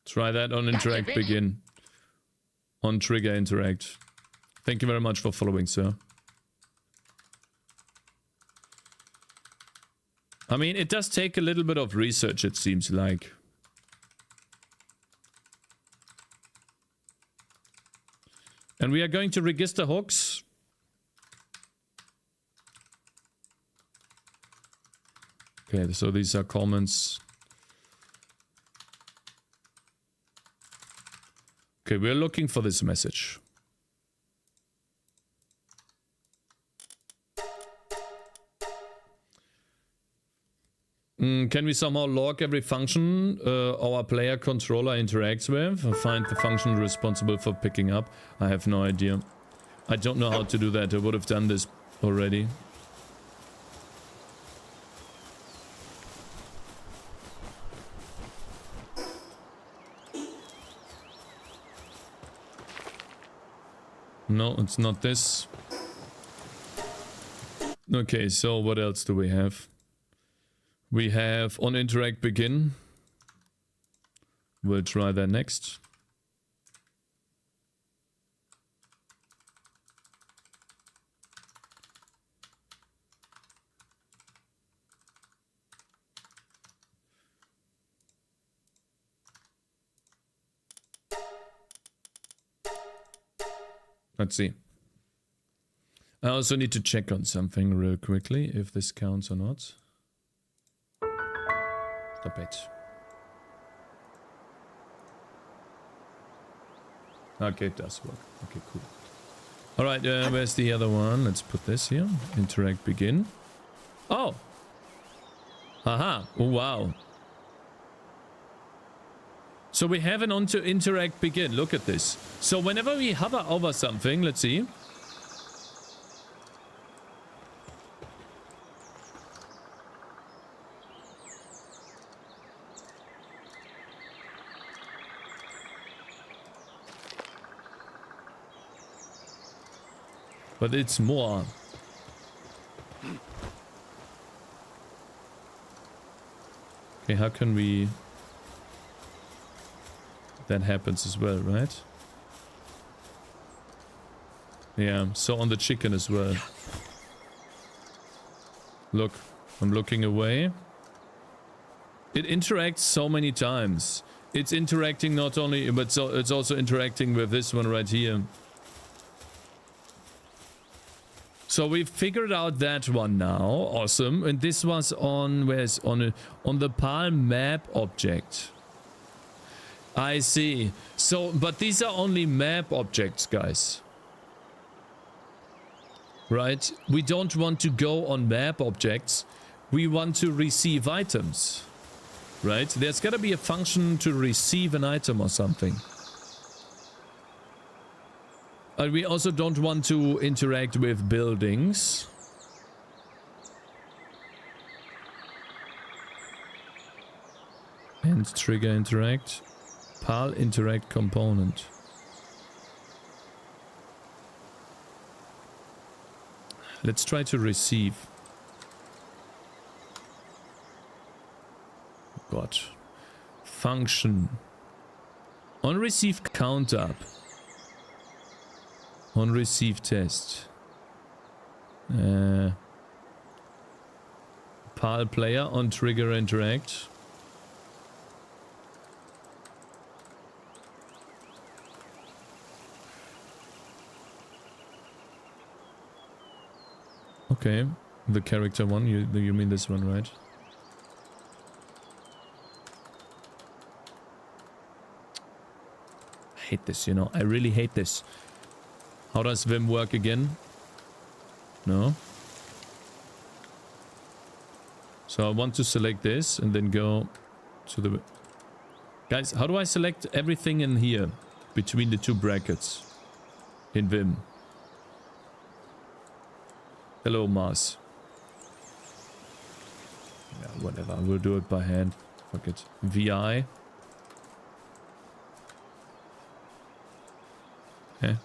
Try that on interact begin. On trigger interact. Thank you very much for following, sir. I mean, it does take a little bit of research, it seems like. And we are going to register hooks. Okay, so these are comments. Okay, we're looking for this message. Can we somehow log every function our player controller interacts with and find the function responsible for picking up? I have no idea. I don't know how to do that. I would have done this already. No, it's not this. Okay, so what else do we have? We have on interact begin. We'll try that next. Let's see. I also need to check on something real quickly, if this counts or not. Stop it. Okay, it does work. Okay, cool. Alright, where's the other one? Let's put this here. Interact begin. Oh! Aha! Oh, wow. So we have an on to interact begin. Look at this. So whenever we hover over something, let's see. But it's more. Okay, how can we... That happens as well, right? Yeah, so on the chicken as well. Look, I'm looking away. It interacts so many times. It's interacting not only, but so it's also interacting with this one right here. So we figured out that one now. Awesome. And this was on where's on the PAL map object. I see. So, but these are only map objects, guys. Right? We don't want to go on map objects. We want to receive items. Right? There's got to be a function to receive an item or something. But we also don't want to interact with buildings. And trigger interact. PAL interact component. Let's try to receive. God. Function. On receive count up. On receive test. PAL player on trigger interact. Okay, the character one, you mean this one, right? I hate this, you know, I really hate this. How does Vim work again? No. So I want to select this and then go to the... Guys, how do I select everything in here between the two brackets in Vim? Hello, Mars. Yeah, whatever. We'll do it by hand. Fuck it. VI. Okay.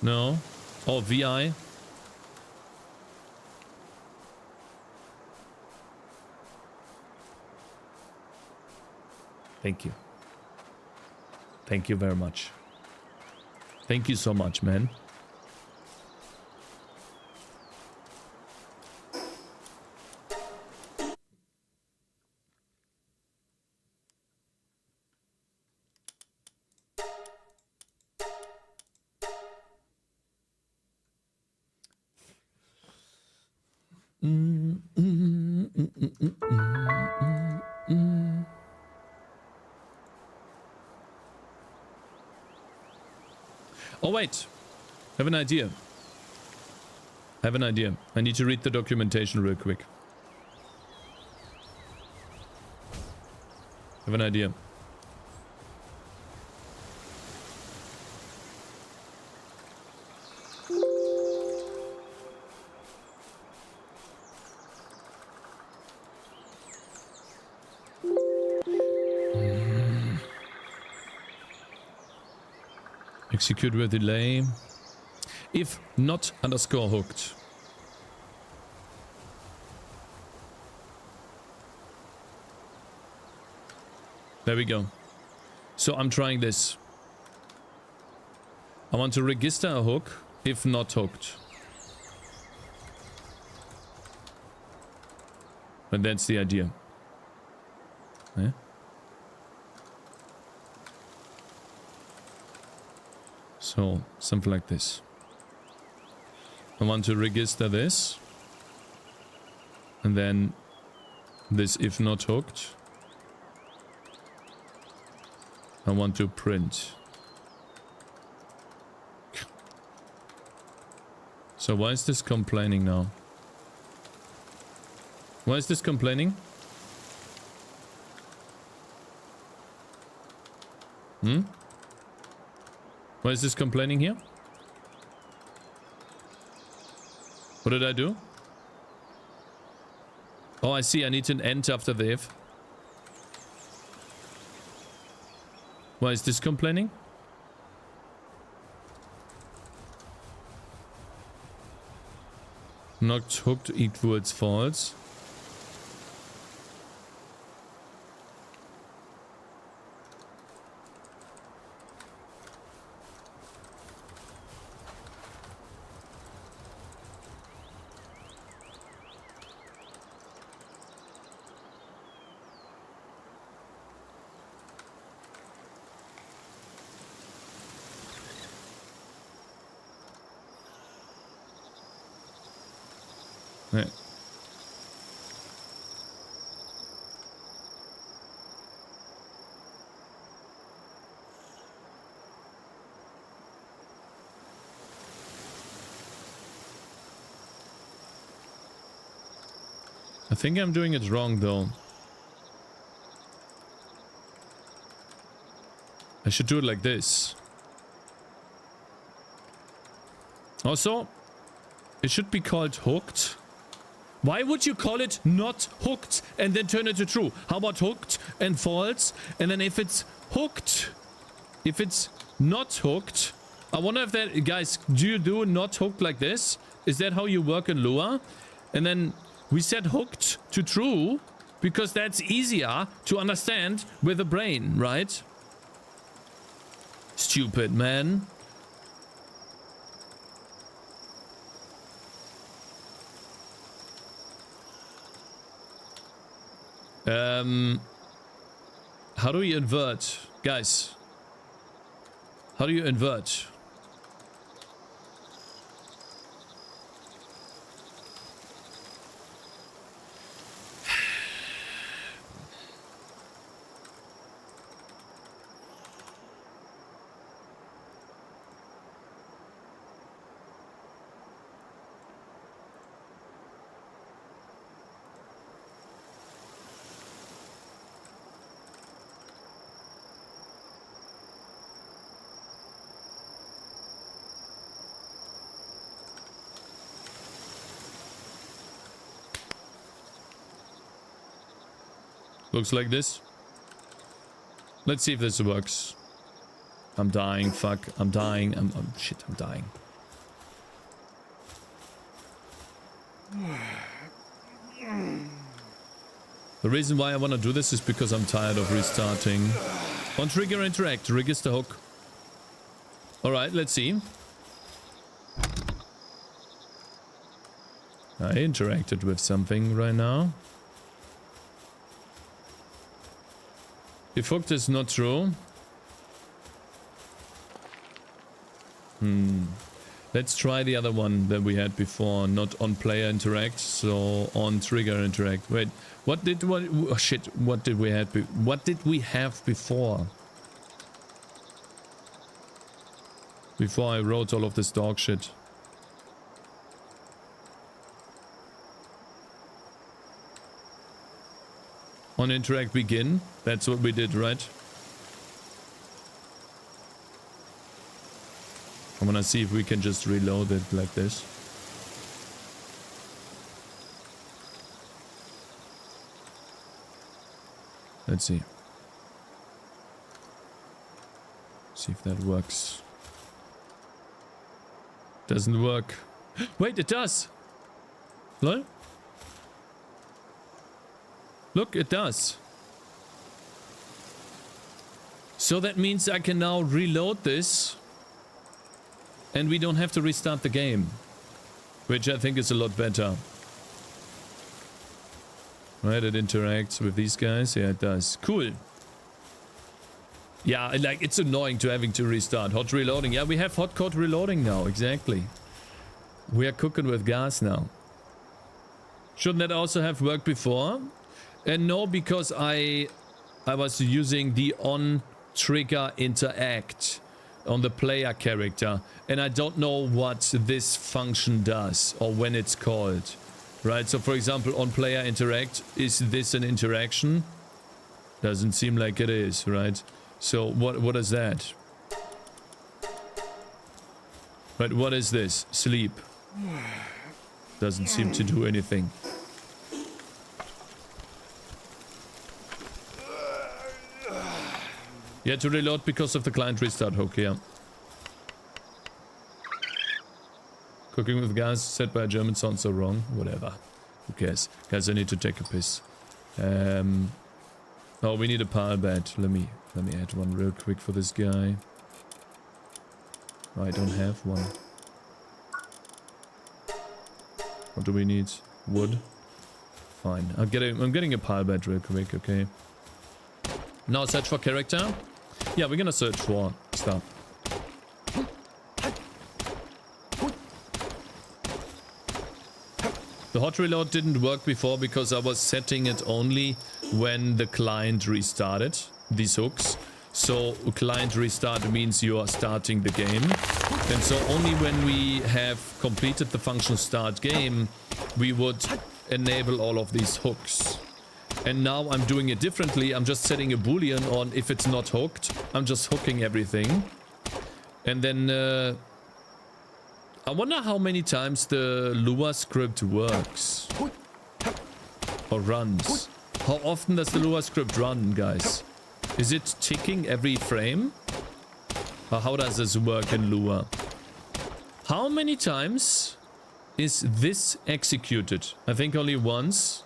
No. Oh, VI. Thank you. Thank you very much. Thank you so much, man. Oh wait, I have an idea. I have an idea. I need to read the documentation real quick. I have an idea. Execute with delay. If not underscore hooked. There we go. So I'm trying this. I want to register a hook if not hooked. And that's the idea. Yeah. So, something like this. I want to register this. And then this if not hooked. I want to print. So why is this complaining now? Why is this complaining? Why is this complaining here? What did I do? Oh, I see. I need an end after the if. Why is this complaining? Not hooked equals false. Right. I think I'm doing it wrong though. I should do it like this. Also, it should be called hooked. Why would you call it not hooked and then turn it to true? How about hooked and false? And then if it's hooked, if it's not hooked, I wonder if that, guys, do you do not hooked like this? Is that how you work in Lua? And then we set hooked to true because that's easier to understand with the brain, right? Stupid, man. How do you invert? Guys, how do you invert? Looks like this. Let's see if this works. I'm dying. Fuck. I'm dying. Shit, I'm dying. The reason why I want to do this is because I'm tired of restarting. On trigger interact. Triggers the hook. Alright, let's see. I interacted with something right now. If hooked is not true. Let's try the other one that we had before. Not on player interact, so on trigger interact. Wait, what did we have before? Before I wrote all of this dog shit. On interact begin. That's what we did, right? I wanna see if we can just reload it like this. Let's see. See if that works. Doesn't work. Wait, it does! Lol? Look, it does. So that means I can now reload this and we don't have to restart the game, which I think is a lot better. Right, it interacts with these guys. Yeah, it does. Cool. Yeah, like, it's annoying to having to restart. Hot reloading. Yeah, we have hot code reloading now. Exactly. We are cooking with gas now. Shouldn't that also have worked before? And no, because I was using the on trigger interact on the player character, and I don't know what this function does or when it's called, right? So for example, on player interact, is this an interaction? Doesn't seem like it is, right? So what is that? Right, what is this? Sleep. Doesn't seem to do anything. Yeah, to reload because of the client restart hook, yeah. Cooking with gas said by a German sounds so wrong. Whatever. Who cares? Guys, I need to take a piss. Oh, we need a power bed. Let me add one real quick for this guy. Oh, I don't have one. What do we need? Wood? Fine. I'm getting a pile bed real quick, okay. Now search for character. Yeah, we're gonna search for stuff. The hot reload didn't work before because I was setting it only when the client restarted these hooks. So client restart means you are starting the game. And so only when we have completed the function start game, we would enable all of these hooks. And now I'm doing it differently. I'm just setting a boolean on if it's not hooked. I'm just hooking everything. And then I wonder how many times the Lua script works. Or runs. How often does the Lua script run, guys? Is it ticking every frame? Or how does this work in Lua? How many times is this executed? I think only once.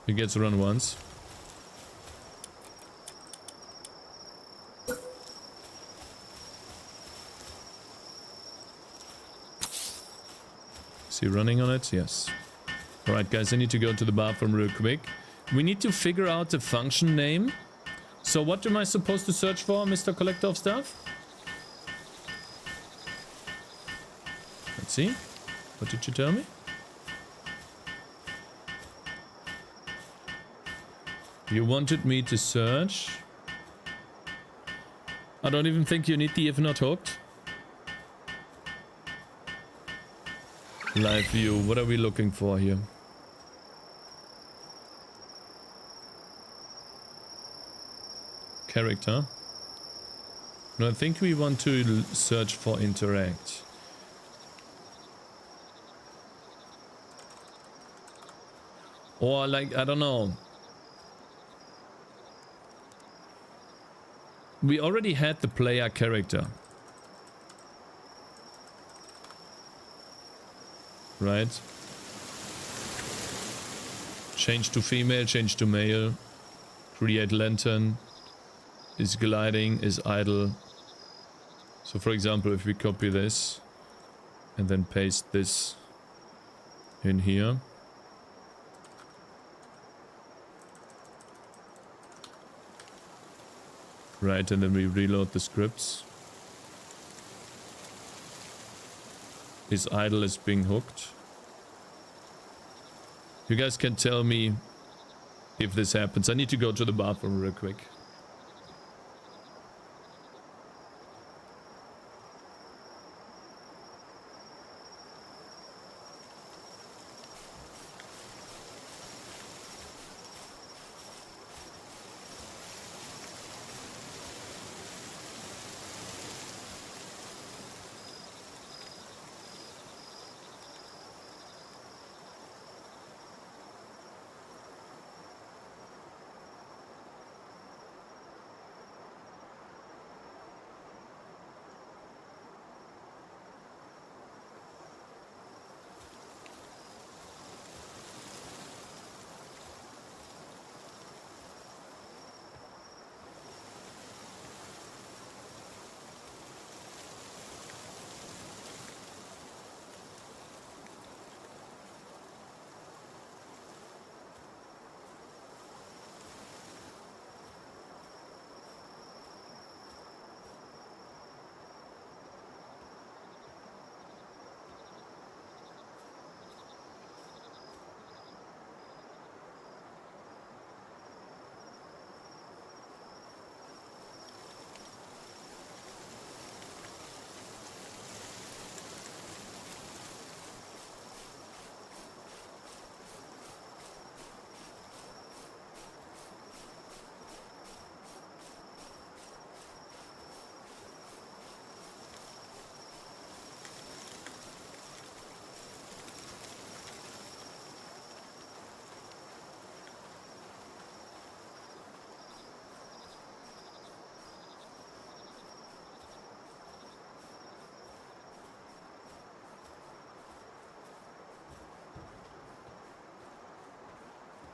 It gets run once. Is he running on it? Yes. Alright guys, I need to go to the bathroom real quick. We need to figure out the function name. So what am I supposed to search for, Mr. Collector of Stuff? Let's see. What did you tell me? You wanted me to search. I don't even think you need the if not hooked. Live view. What are we looking for here? Character. No, I think we want to search for interact. Or like, I don't know. We already had the player character. Right? Change to female, change to male. Create lantern. Is gliding, is idle. So for example, if we copy this and then paste this in here. Right, and then we reload the scripts. Is idle is being hooked. You guys can tell me if this happens. I need to go to the bathroom real quick.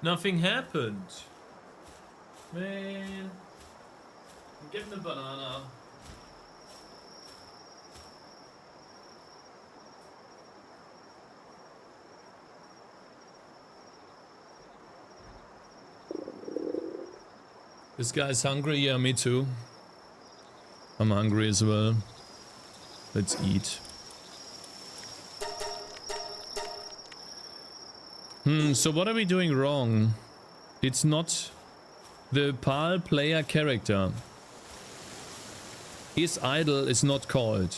Nothing happened. Man. I'm getting a banana. This guy's hungry? Yeah, me too. I'm hungry as well. Let's eat. So what are we doing wrong? It's not the PAL player character. Is idle is not called.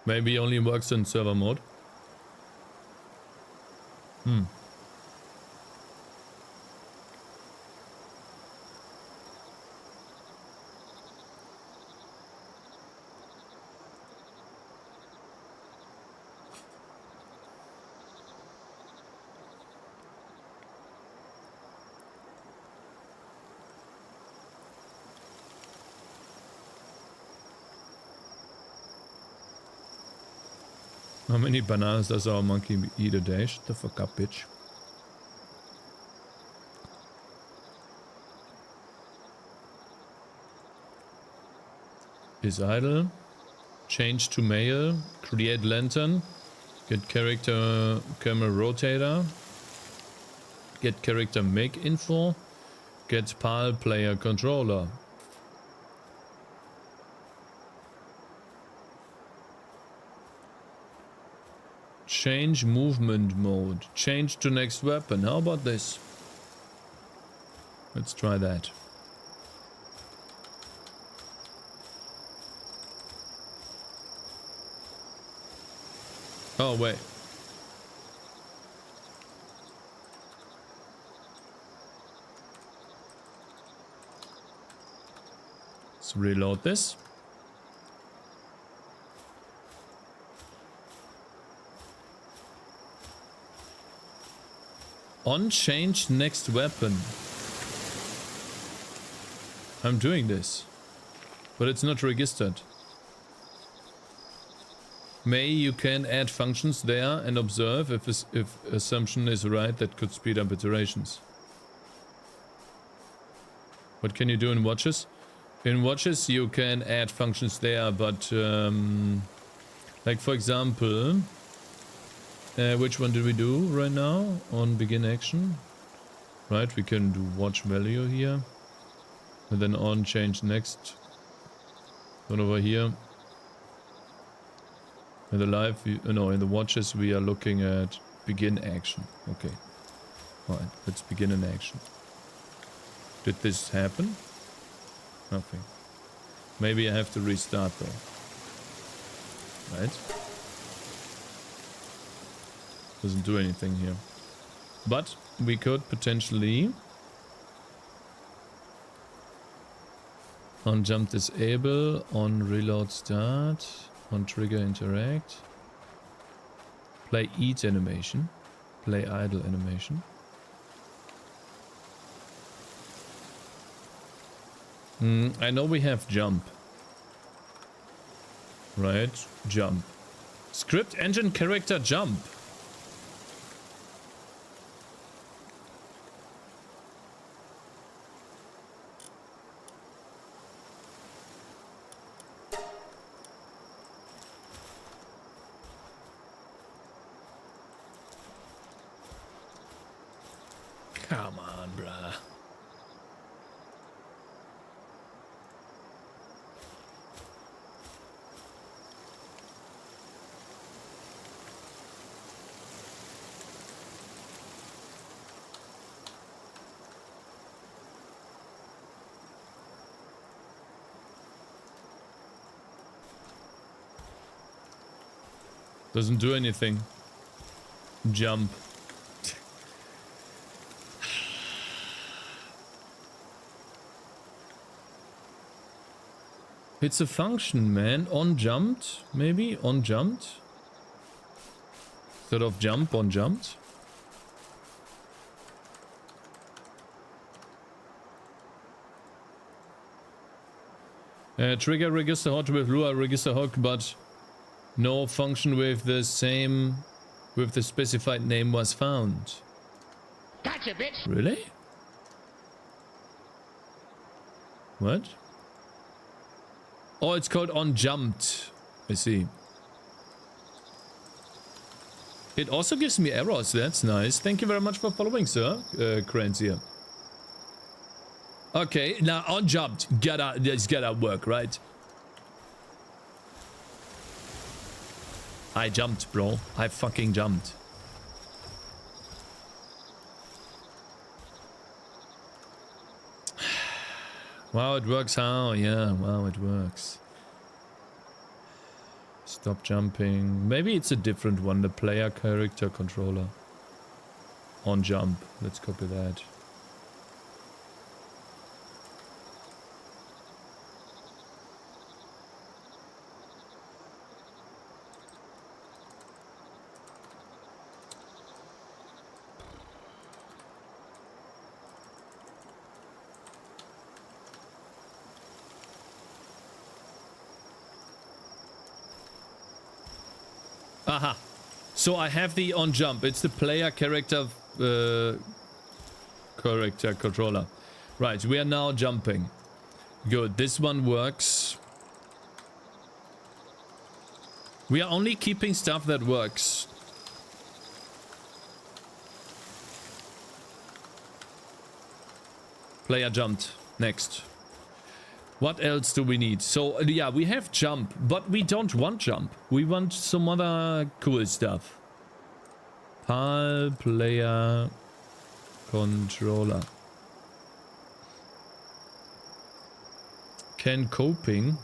Maybe only works in server mode. How many bananas does our monkey eat a day? Shut the fuck up, bitch. Is idle. Change to male. Create lantern. Get character camera rotator. Get character make info. Get PAL player controller. Change movement mode. Change to next weapon. How about this? Let's try that. Oh, wait. Let's reload this. On change next weapon. I'm doing this, but it's not registered. May you can add functions there and observe if assumption is right that could speed up iterations. What can you do in watches? In watches you can add functions there, but like for example, which one did we do right now on begin action? Right, we can do watch value here. And then on change next. One over here. In the live, no, in the watches we are looking at begin action. Okay. Alright, let's begin an action. Did this happen? Nothing. Maybe I have to restart though. Right? Doesn't do anything here. But we could potentially on jump disable, on reload start, on trigger interact, play eat animation, play idle animation. I know we have jump. Right, jump. Script engine character jump. Come on, bruh. Doesn't do anything. Jump. It's a function, man. On jumped, maybe? On jumped? Instead of jump, on jumped? Trigger register hot with Lua register hook, but no function with the same, with the specified name was found. Gotcha, bitch! Really? What? Oh, it's called on jumped. I see. It also gives me errors. That's nice. Thank you very much for following, sir. Cranzier. Okay, now on jumped. It's gotta work, right? I jumped, bro. I fucking jumped. Wow, it works how? Yeah, wow, it works. Stop jumping. Maybe it's a different one. The player character controller. On jump. Let's copy that. Aha. So I have the on jump. It's the player character controller. Right, we are now jumping. Good, this one works. We are only keeping stuff that works. Player jumped. Next. What else do we need? So, yeah, we have jump, but we don't want jump. We want some other cool stuff. PAL player controller. Can co-oping.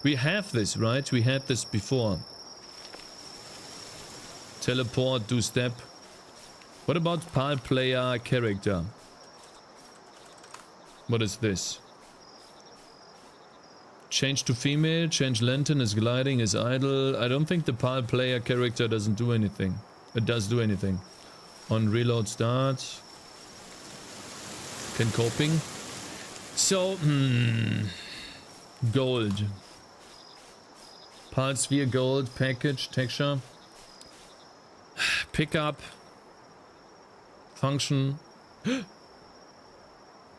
We have this, right? We had this before. Teleport, do step. What about PAL player character? What is this? Change to female, change lantern, is gliding, is idle. I don't think the PAL player character doesn't do anything. It does do anything. On reload start. Can coping. So, gold. PAL sphere gold, package, texture. Pickup. Function.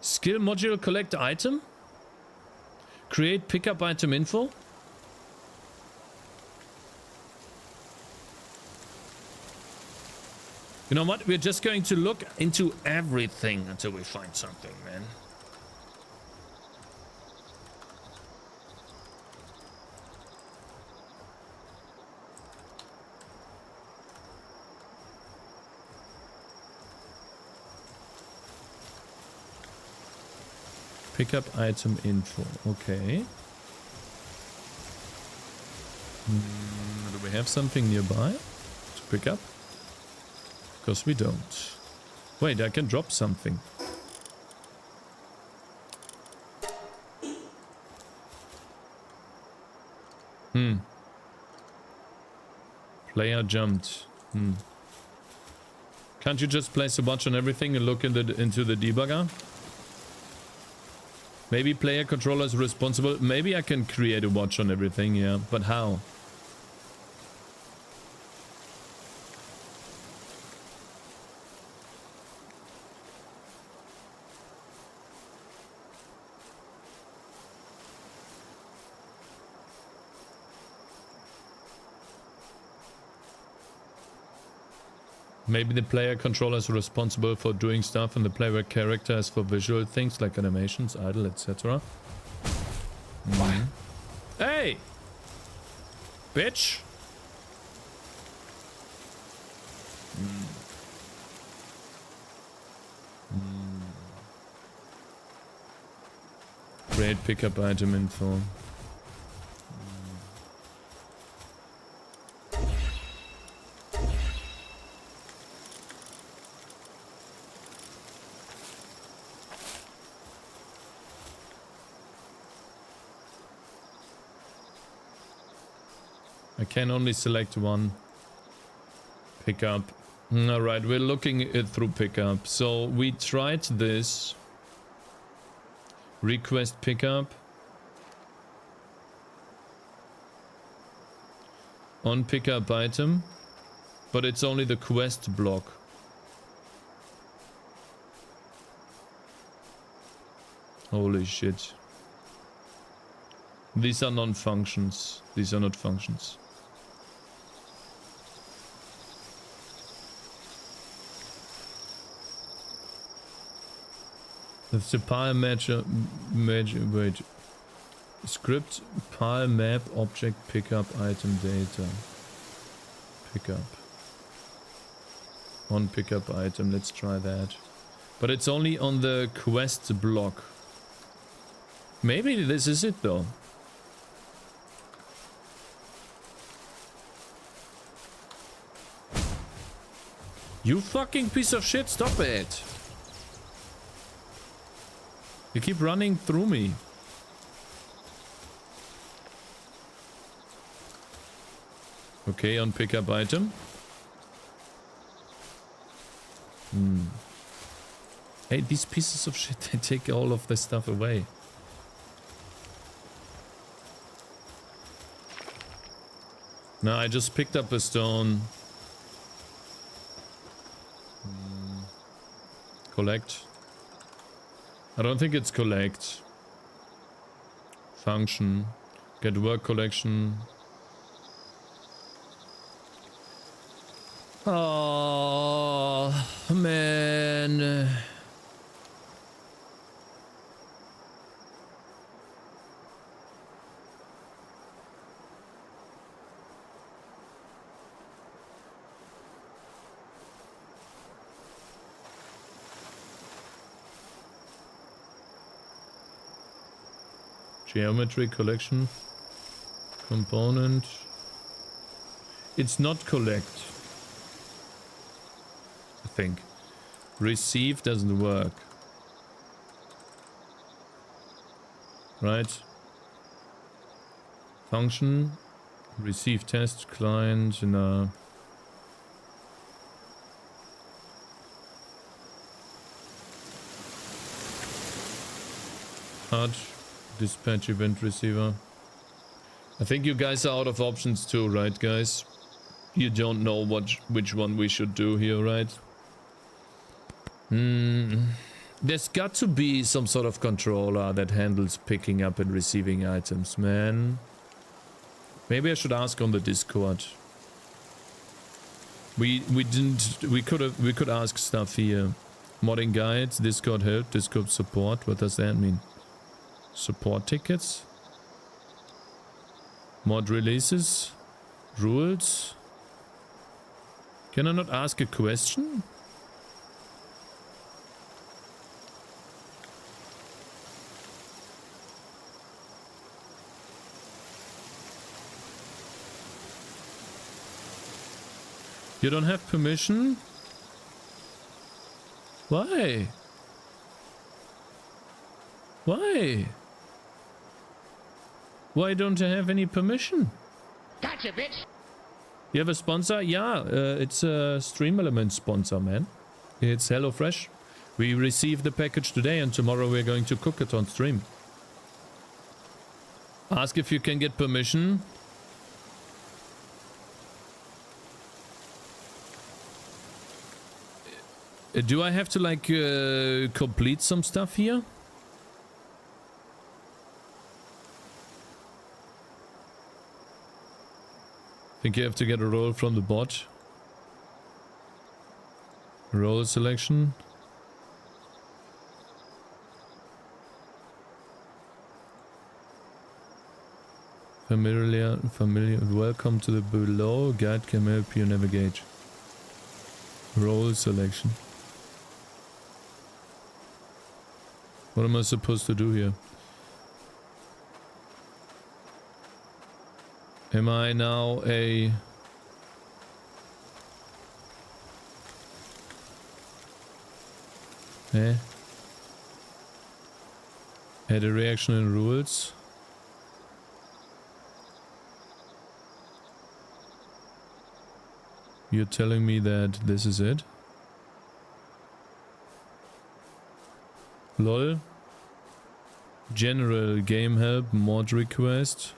Skill module collect item. Create pickup item info. You know what? We're just going to look into everything until we find something, man. Pickup item info. Okay. Do we have something nearby to pick up? Because we don't. Wait, I can drop something. Player jumped. Can't you just place a watch on everything and look into the debugger? Maybe player controller is responsible. Maybe I can create a watch on everything, yeah. But how? Maybe the player controller is responsible for doing stuff and the player character is for visual things like animations, idle, etc. Hey! Bitch! Great pickup item info. I can only select one. Pickup. Alright, we're looking it through pickup. So we tried this. Request pickup. On pickup item. But it's only the quest block. Holy shit. These are non-functions. These are not functions. That's the PAL wait. Script PAL map object pickup item data. Pickup. On pickup item, let's try that. But it's only on the quest block. Maybe this is it though. You fucking piece of shit, stop it. You keep running through me. Okay, on pickup item. Hey, these pieces of shit, they take all of this stuff away. No, I just picked up a stone. Collect. I don't think it's collect. Function. Get work collection. Oh, man. Geometry collection. Component. It's not collect. I think. Receive doesn't work. Right? Function. Receive test client in a... HUD. Dispatch event receiver. I think you guys are out of options too, right, guys? You don't know which one we should do here, right? There's got to be some sort of controller that handles picking up and receiving items, man. Maybe I should ask on the Discord. We could ask stuff here. Modding guides, Discord help, Discord support. What does that mean? Support tickets? Mod releases? Rules? Can I not ask a question? You don't have permission? Why? Why? Why don't I have any permission? Gotcha, bitch. You have a sponsor? Yeah, it's a Stream Element sponsor, man. It's HelloFresh. We received the package today and tomorrow we're going to cook it on stream. Ask if you can get permission. Do I have to like complete some stuff here? Think you have to get a role from the bot. Role selection. Familiar. Welcome to the below. Guide can help you navigate. Role selection. What am I supposed to do here? Am I now a... Add a reaction in rules. You're telling me that this is it? LOL. General game help, mod request.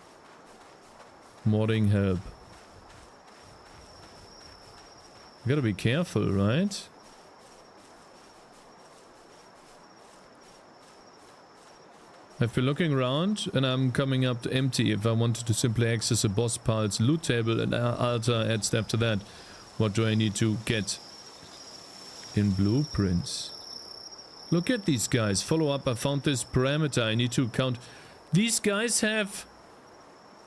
Modding help. You gotta be careful, right? I've been looking around and I'm coming up to empty. If I wanted to simply access a boss pulse loot table and alter add step to that, what do I need to get? In blueprints. Look at these guys. Follow up. I found this parameter. I need to count. These guys have...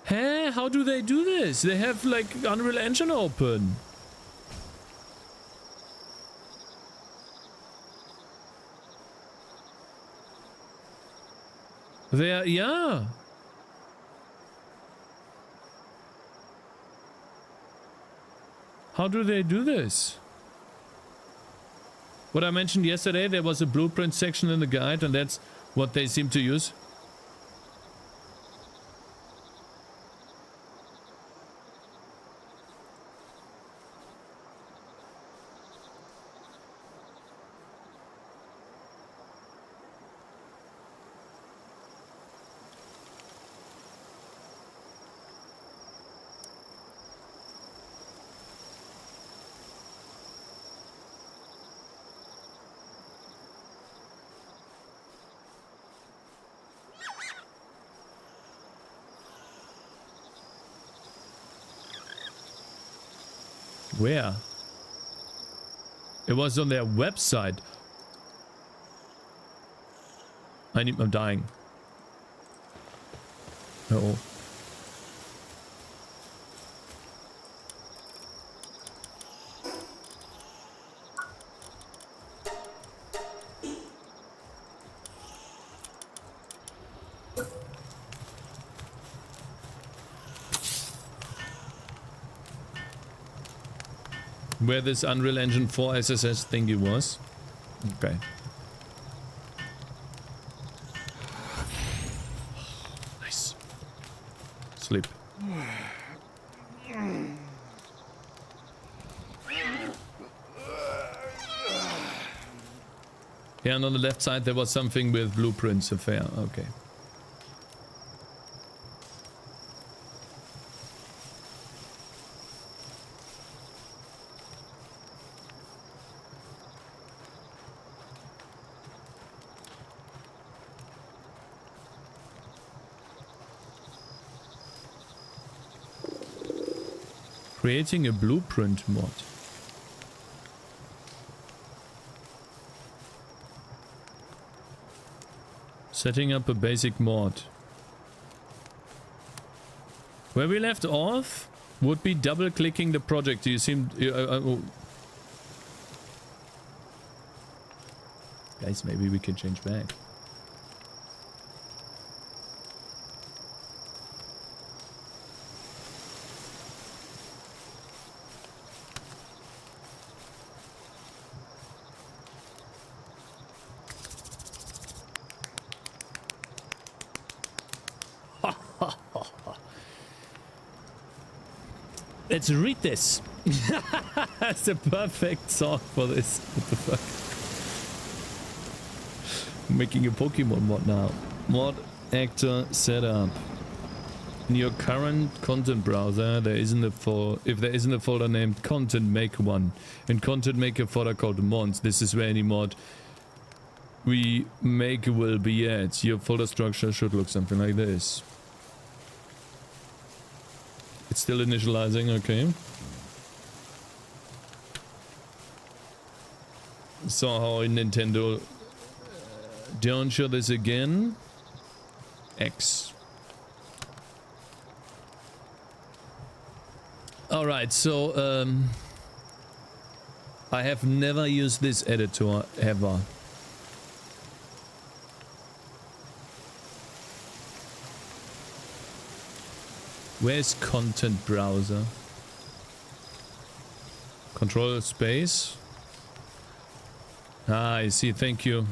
Huh? How do they do this? They have like Unreal Engine open. They are... Yeah. How do they do this? What I mentioned yesterday, there was a blueprint section in the guide, and that's what they seem to use. Where? It was on their website. I'm dying. Uh-oh. Where this Unreal Engine 4 SSS thingy was. Okay. Nice. Sleep. Yeah, and on the left side there was something with blueprints affair. Okay. Creating a blueprint mod. Setting up a basic mod. Where we left off would be double clicking the project. You seem... Guys, maybe we can change back. Let's read this. That's the perfect song for this. What the fuck? I'm making a Pokemon mod now. Mod actor setup. In your current content browser, there isn't a if there isn't a folder named content, make one. In content, make a folder called mods. This is where any mod we make will be at. Your folder structure should look something like this. It's still initializing, okay. So how in Nintendo don't show this again. X. Alright, so I have never used this editor ever. Where's content browser? Control space. Ah, I see, thank you.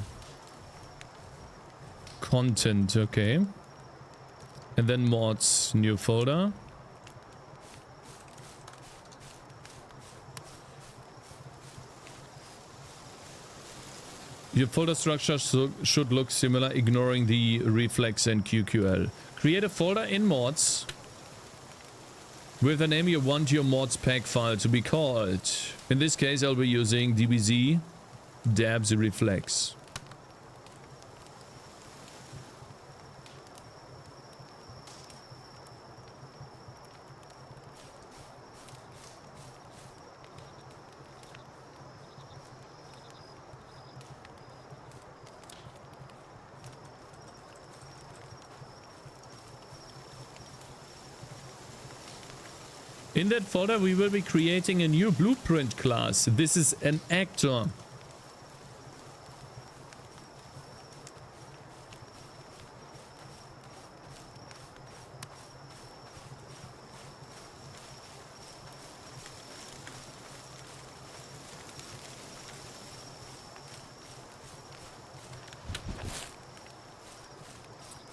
Content, okay. And then mods, new folder. Your folder structure should look similar, ignoring the reflex and QQL. Create a folder in mods with the name you want your mods pack file to be called. In this case, I'll be using dbz dabs reflex. In that folder, we will be creating a new blueprint class. This is an actor.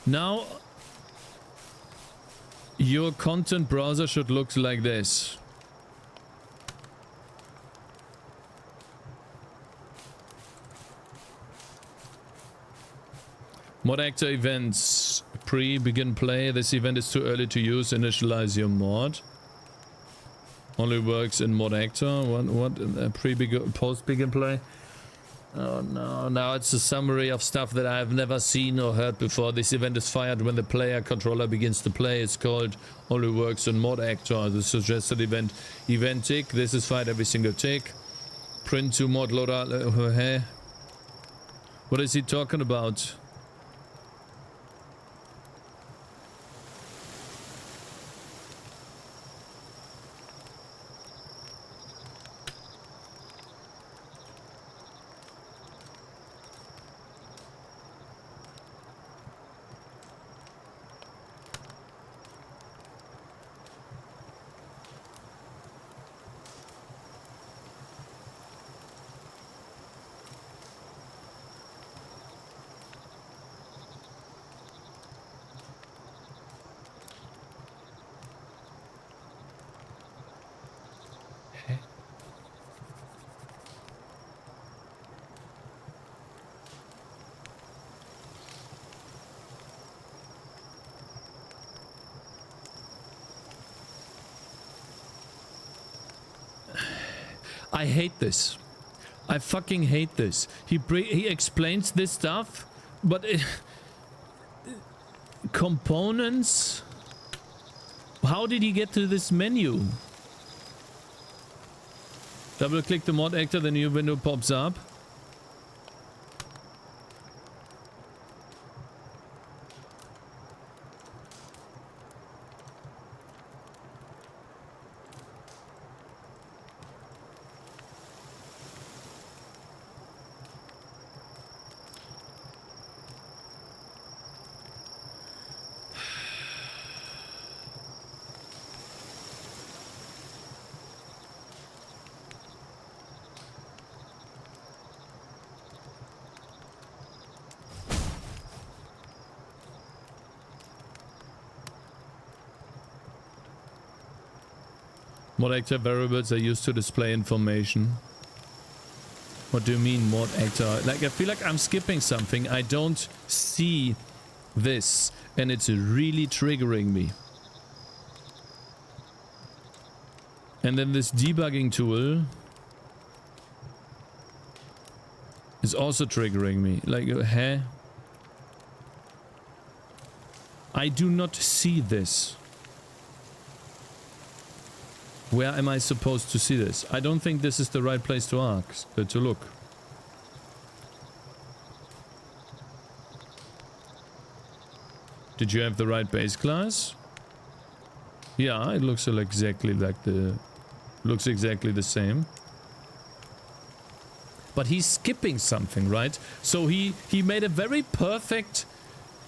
Now, your content browser should look like this. Mod actor events. Pre-begin play. This event is too early to use. Initialize your mod. Only works in mod actor. What? Pre-begin, post-begin play? Oh no, now it's a summary of stuff that I've never seen or heard before. This event is fired when the player controller begins to play. It's called only works in mod actor. The suggested event tick. This is fired every single tick. Print to mod loader. What is he talking about? I hate this. I fucking hate this. He explains this stuff, but components. How did he get to this menu? Double click the mod actor, the new window pops up. Mod actor variables are used to display information. What do you mean, mod actor? Like, I feel like I'm skipping something. I don't see this, and it's really triggering me. And then this debugging tool is also triggering me. Like, huh? I do not see this. Where am I supposed to see this? I don't think this is the right place to ask, to look. Did you have the right base class? Yeah, it looks exactly like the... Looks exactly the same. But he's skipping something, right? So he made a very perfect...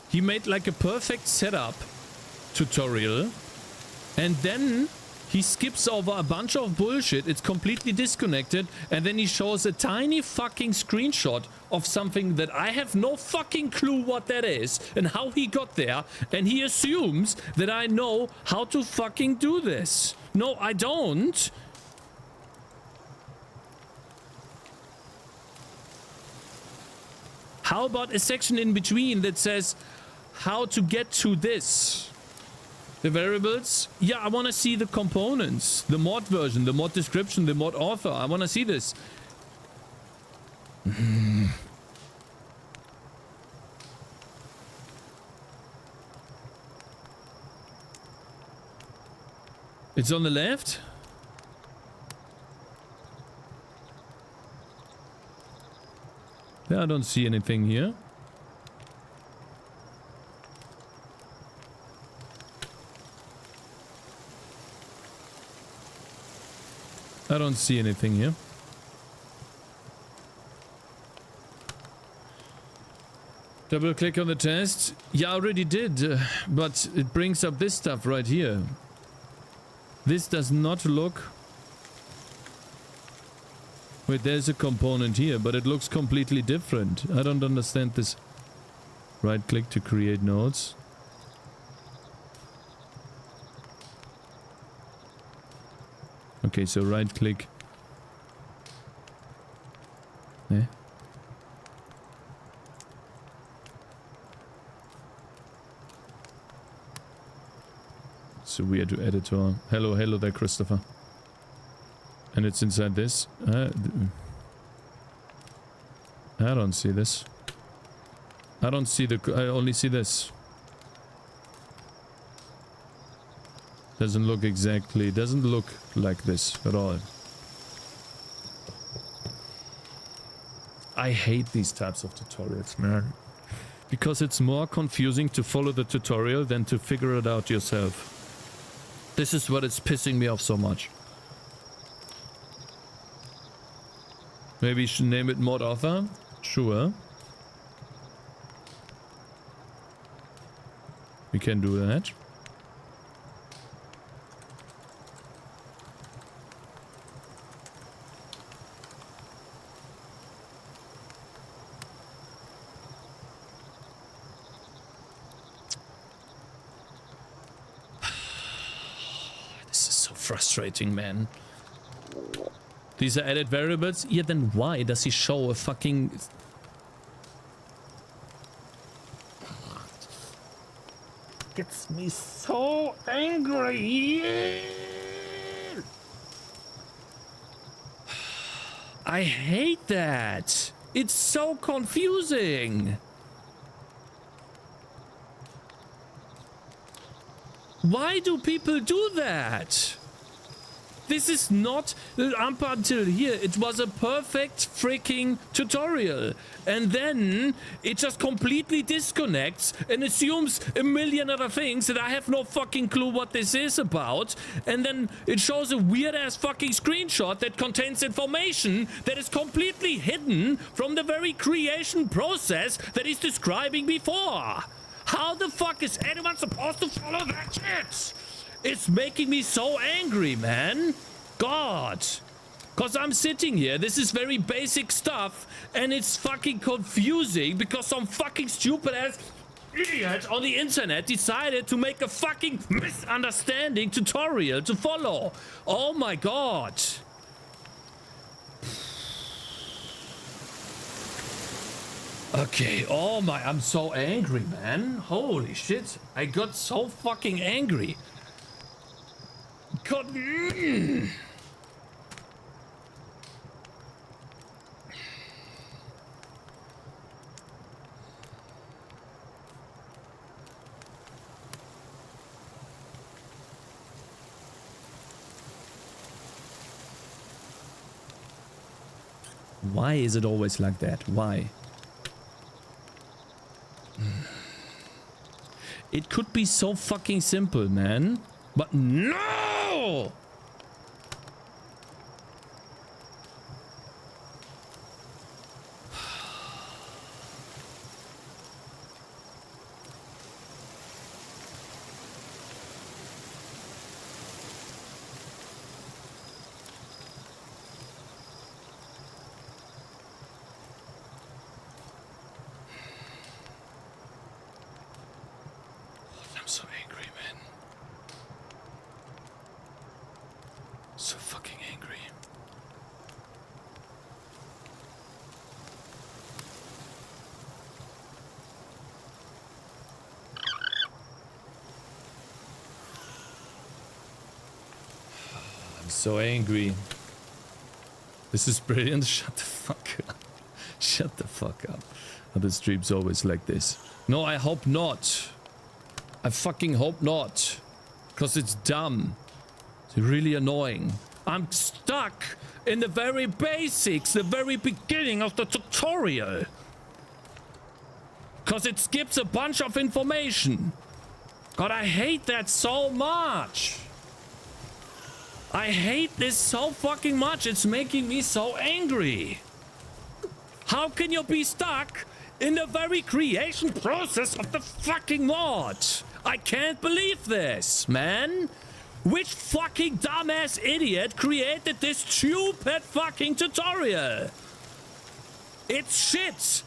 He made like a perfect setup tutorial. And then... he skips over a bunch of bullshit, it's completely disconnected, and then he shows a tiny fucking screenshot of something that I have no fucking clue what that is and how he got there, and he assumes that I know how to fucking do this. No, I don't. How about a section in between that says how to get to this? The variables? Yeah, I want to see the components. The mod version, the mod description, the mod author. I want to see this. It's on the left? Yeah, I don't see anything here. I don't see anything here. Double click on the test. Yeah, I already did, but it brings up this stuff right here. This does not look... Wait, there's a component here, but it looks completely different. I don't understand this Right click to create nodes. Okay, so right click. Eh? It's a weird editor. Hello, hello there, Christopher. And it's inside this. I don't see this. I don't see the... I only see this. Doesn't look exactly... Doesn't look like this at all. I hate these types of tutorials, man. Because it's more confusing to follow the tutorial than to figure it out yourself. This is what is pissing me off so much. Maybe you should name it mod author? Sure. We can do that. This is so frustrating, man. These are added variables? Yeah, then why does he show a fucking... Gets me so angry. I hate that. It's so confusing. Why do people do that? This is not, up until here, it was a perfect freaking tutorial. And then it just completely disconnects and assumes a million other things that I have no fucking clue what this is about. And then it shows a weird ass fucking screenshot that contains information that is completely hidden from the very creation process that he's describing before. How the fuck is anyone supposed to follow that shit? It's making me so angry, man. God. Because I'm sitting here, this is very basic stuff, and it's fucking confusing because some fucking stupid ass idiot on the internet decided to make a fucking misunderstanding tutorial to follow. Oh my God. Okay, oh my, I'm so angry, man. Holy shit. I got so fucking angry. God. Why is it always like that? Why? It could be so fucking simple, man. But no! I'm so angry, man. So fucking angry. I'm so angry. This is brilliant. Shut the fuck up. Shut the fuck up. Oh, the stream's always like this. No, I hope not. I fucking hope not. Because it's dumb. It's really annoying. I'm stuck in the very basics, the very beginning of the tutorial. Because it skips a bunch of information. God, I hate that so much. I hate this so fucking much. It's making me so angry. How can you be stuck in the very creation process of the fucking mod? I can't believe this, man. Which fucking dumbass idiot created this stupid fucking tutorial? It's shit.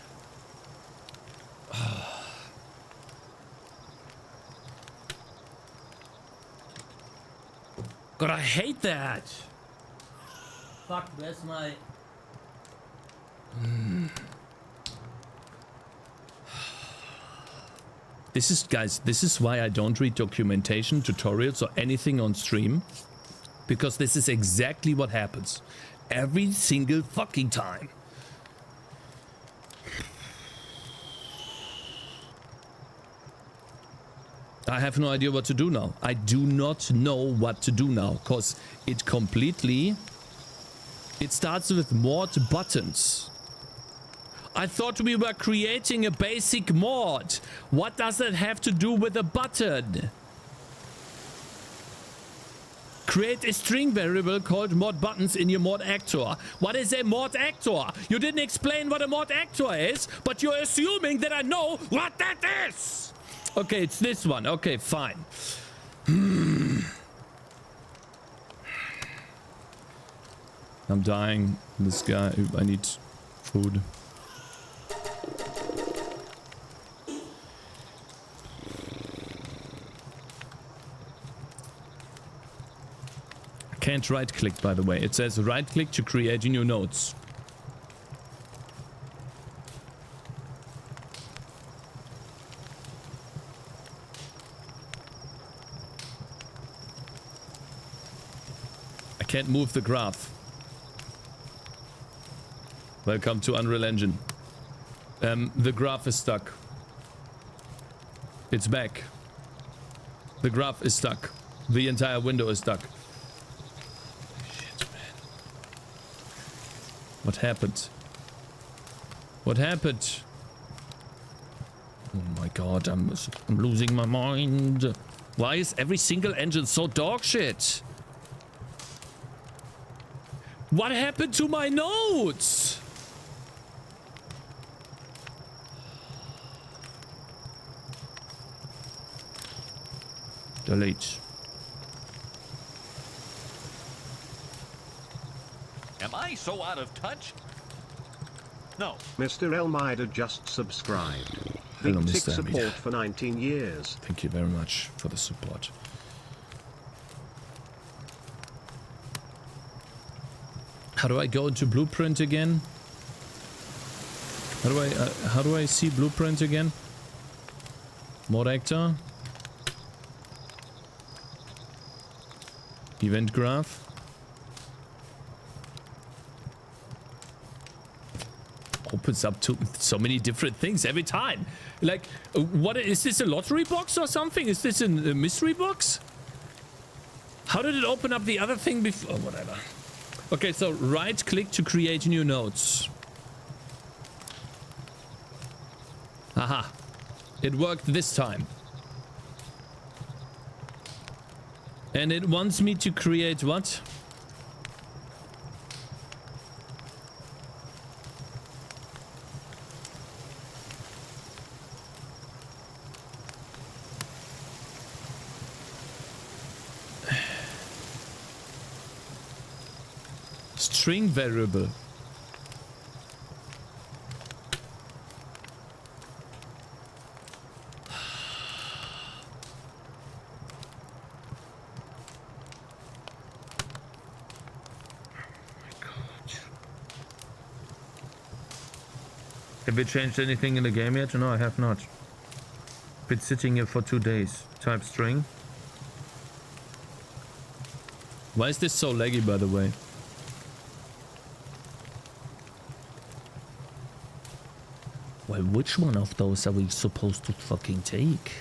God, I hate that. Fuck, where's my... This is, guys, this is why I don't read documentation, tutorials, or anything on stream. Because this is exactly what happens. Every single fucking time. I have no idea what to do now. I do not know what to do now, because it completely... It starts with mod buttons. I thought we were creating a basic mod. What does that have to do with a button? Create a string variable called mod buttons in your mod actor. What is a mod actor? You didn't explain what a mod actor is, but you're assuming that I know what that is. Okay, it's this one. Okay, fine. I'm dying. This guy, I need food. Can't right click, by the way. It says right click to create new nodes. I can't move the graph. Welcome to Unreal Engine. The graph is stuck. It's back. The graph is stuck. The entire window is stuck. What happened? What happened? Oh my god, I'm losing my mind. Why is every single engine so dog shit? What happened to my notes? Delete. Am I so out of touch? No. Mr. Elmida just subscribed. Hello, Big tick Mr. support Elmida. for 19 years. Thank you very much for the support. How do I go into Blueprint again? How do I see Blueprint again? Mod actor. Event graph. Opens up to so many different things every time. Like, what is this, a lottery box or something? Is this a mystery box? How did it open up the other thing before? Oh, whatever. Okay, so right click to create new nodes. Aha. It worked this time. And it wants me to create what? String variable. Have we changed anything in the game yet? No, I have not. Been sitting here for 2 days. Type string. Why is this so laggy, by the way? Well, which one of those are we supposed to fucking take?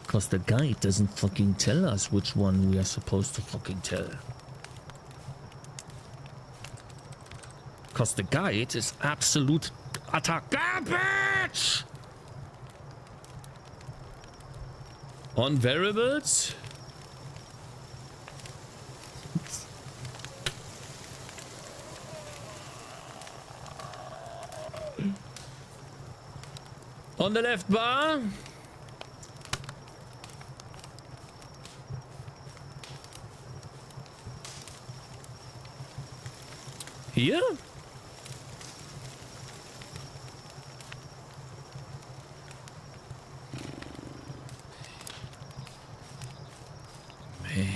Because the guide doesn't fucking tell us which one we are supposed to fucking tell. Because the guide is absolute utter garbage! On variables? On the left bar. Here? Man.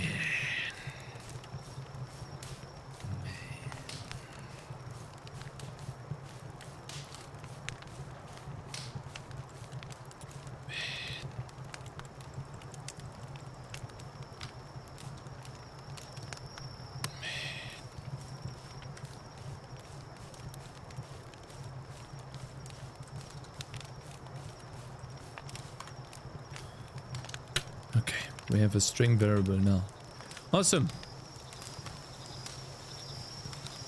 We have a string variable now. Awesome.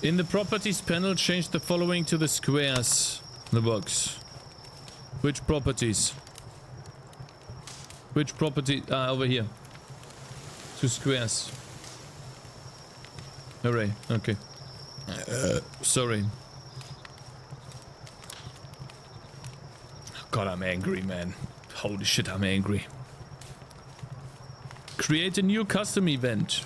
In the properties panel, change the following to the squares in the box. Which properties? Which property? Ah, over here. To squares. Array. Okay. Sorry. God, I'm angry, man. Holy shit, I'm angry. Create a new custom event.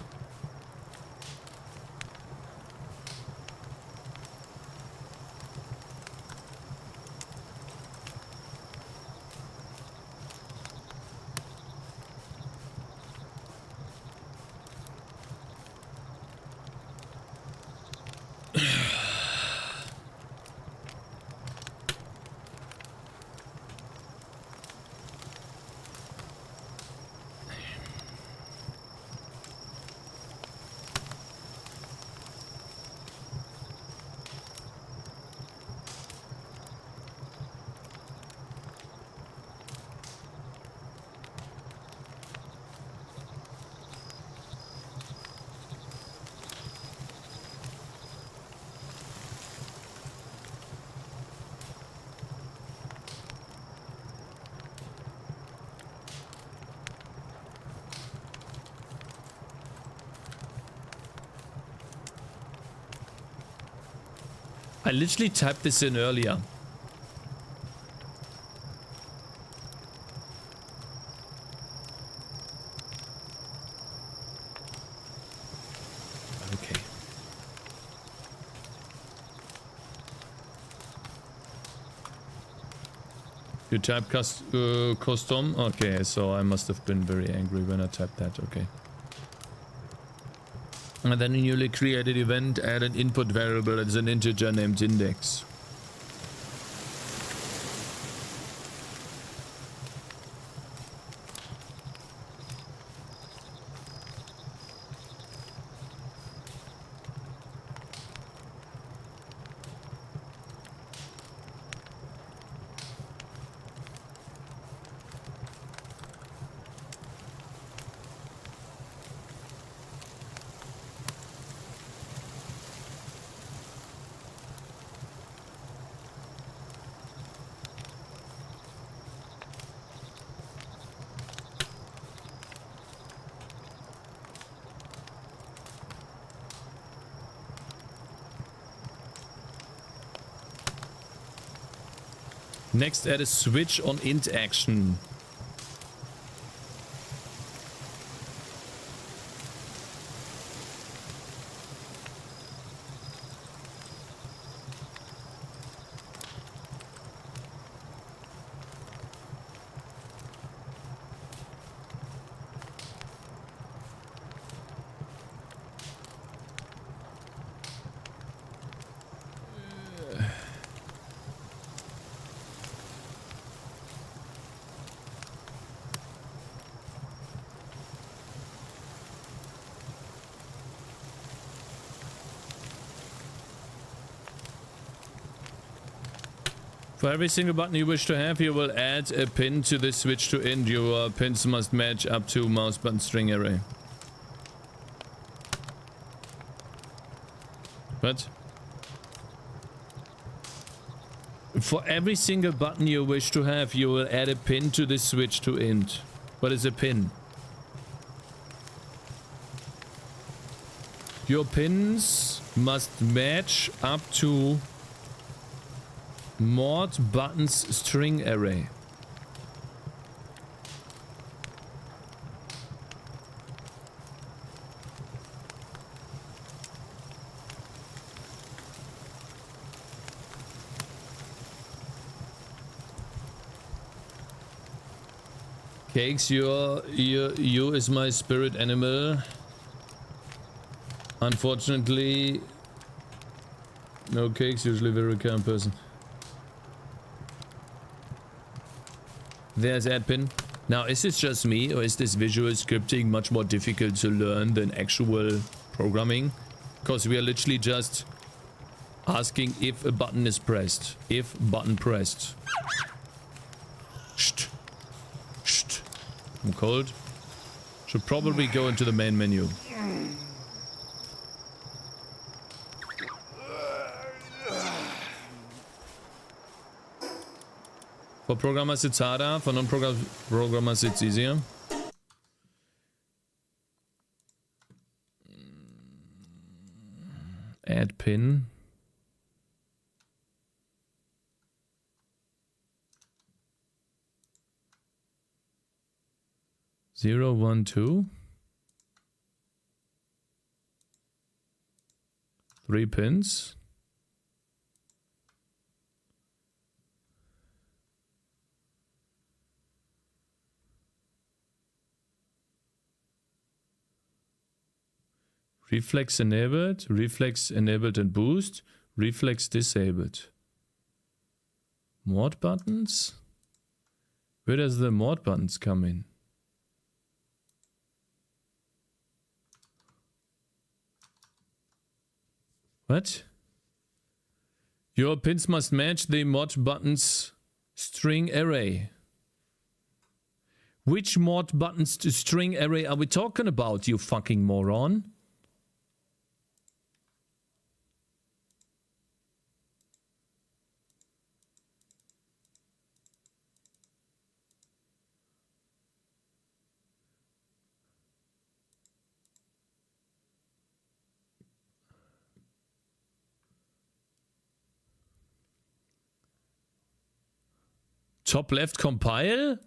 I literally typed this in earlier. Okay. You type custom? Okay, so I must have been very angry when I typed that. Okay. And then a newly created event, add an input variable as an integer named index. Next, add a switch on int action. For every single button you wish to have, you will add a pin to the switch to int. Your pins must match up to mouse button string array. What? For every single button you wish to have, you will add a pin to the switch to int. What is a pin? Your pins must match up to mod buttons string array. Cakes, you is my spirit animal. Unfortunately, no, Cakes usually a very calm person. There's adpin. Now, is this just me, or is this visual scripting much more difficult to learn than actual programming? Because we are literally just asking if a button is pressed. If button pressed. Shh. Shh. I'm cold. Should probably go into the main menu. For programmers it's harder, for non-programmers it's easier. Add pin. Zero, 1, 2. 3 pins. Reflex enabled and boost, reflex disabled. Mod buttons? Where does the mod buttons come in? What? Your pins must match the mod buttons string array. Which mod buttons to string array are we talking about, you fucking moron? Top left compile?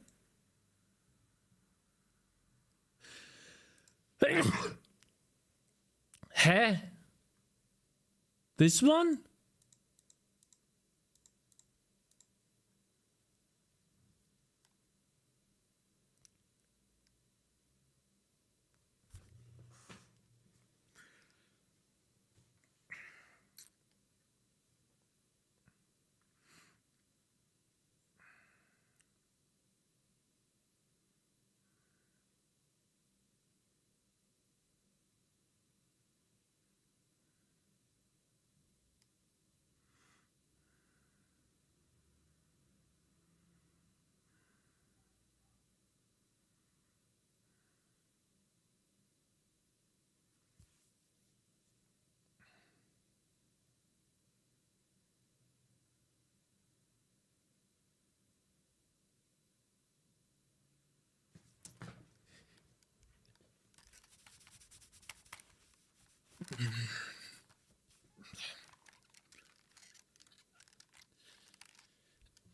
Hä? This one?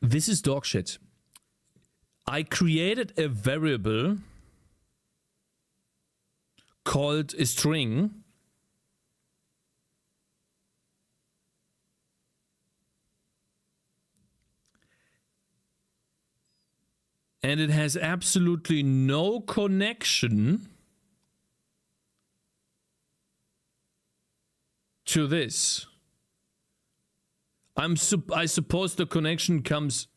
This is dog shit. I created a variable called a string. And it has absolutely no connection to this. I suppose the connection comes.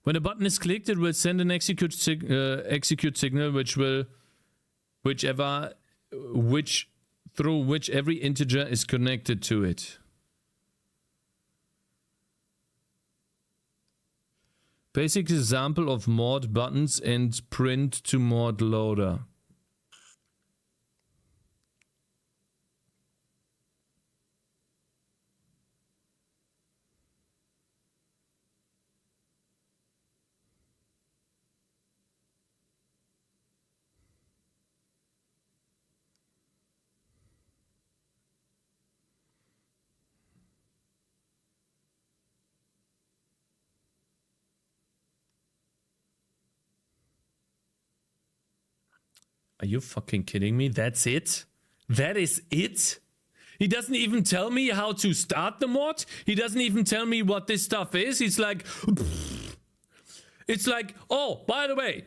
When a button is clicked, it will send an execute signal, through which every integer is connected to it. Basic example of mod buttons and print to mod loader. Are you fucking kidding me? That's it? That is it? He doesn't even tell me how to start the mod. He doesn't even tell me what this stuff is. He's like, it's like, oh, by the way,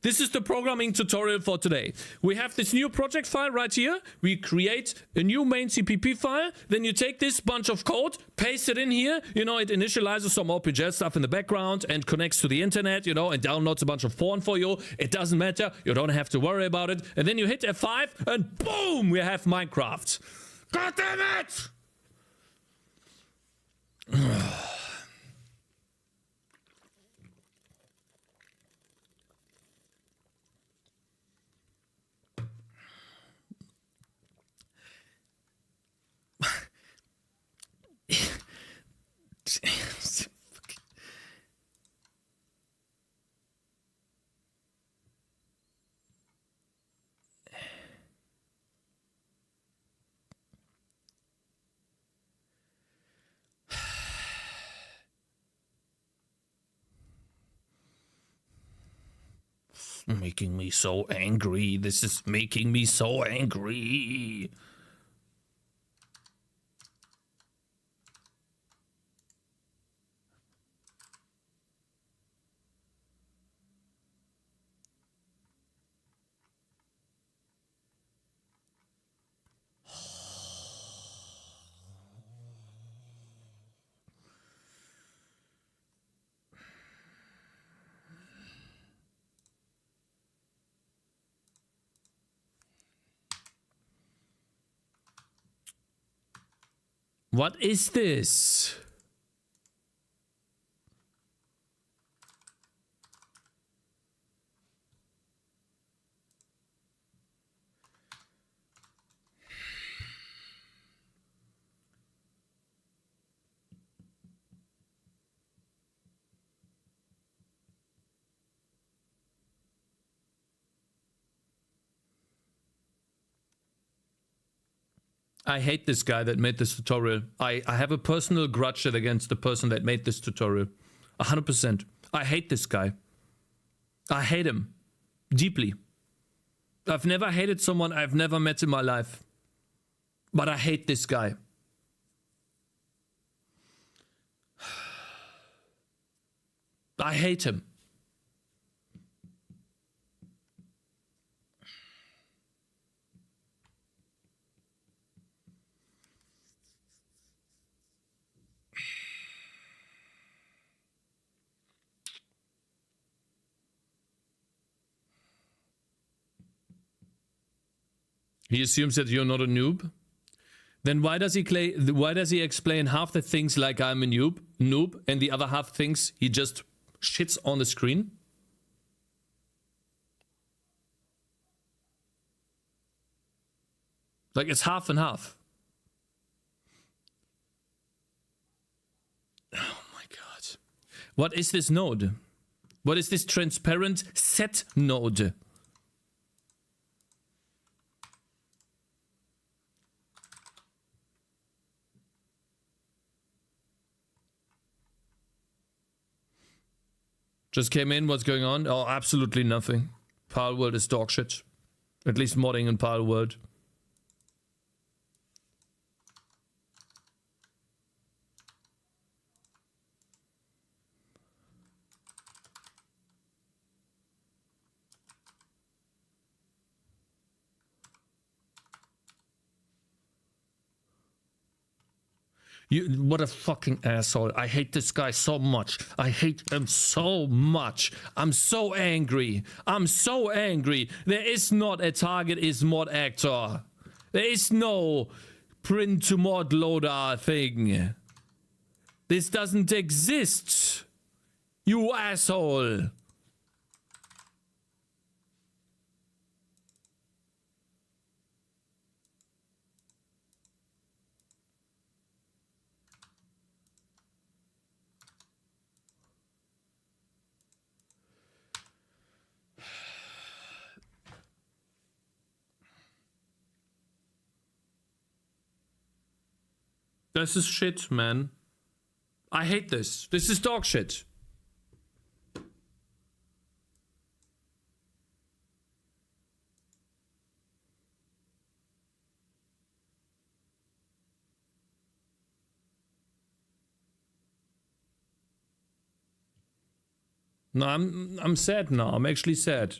This is the programming tutorial for today. We have this new project file right here. We create a new main CPP file. Then you take this bunch of code, paste it in here. You know, it initializes some OpenGL stuff in the background and connects to the internet, you know, and downloads a bunch of porn for you. It doesn't matter. You don't have to worry about it. And then you hit F5 and boom, we have Minecraft. God damn it! Making me so angry. This is making me so angry. What is this? I hate this guy that made this tutorial. I have a personal grudge against the person that made this tutorial. 100%. I hate this guy. I hate him. Deeply. I've never hated someone I've never met in my life. But I hate this guy. I hate him. He assumes that you're not a noob. Then why does he explain half the things like I'm a noob, and the other half things he just shits on the screen? Like it's half and half. Oh my god. What is this node? What is this transparent set node? Just came in, what's going on? Oh, absolutely nothing. Palworld is dog shit. At least modding in Palworld. What a fucking asshole. I hate this guy so much. I hate him so much. I'm so angry. I'm so angry. There is not a target is mod actor. There is no print to mod loader thing. This doesn't exist. You asshole. This is shit, man. I hate this. This is dog shit. No, I'm sad now. I'm actually sad.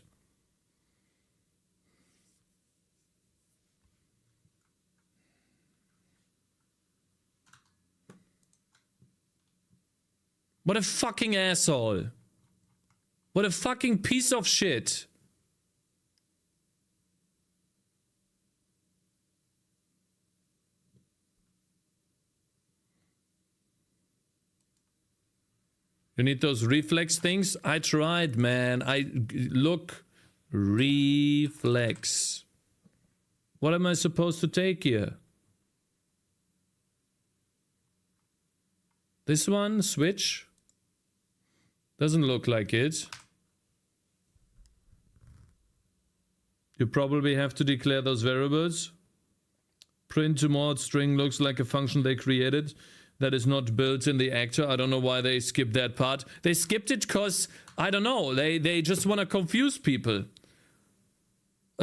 What a fucking asshole. What a fucking piece of shit. You need those reflex things? I tried, man. Look. Reflex. What am I supposed to take here? This one? Switch? Doesn't look like it. You probably have to declare those variables. Print to mod string looks like a function they created that is not built in the actor. I don't know why they skipped that part. They skipped it because, I don't know, they just want to confuse people.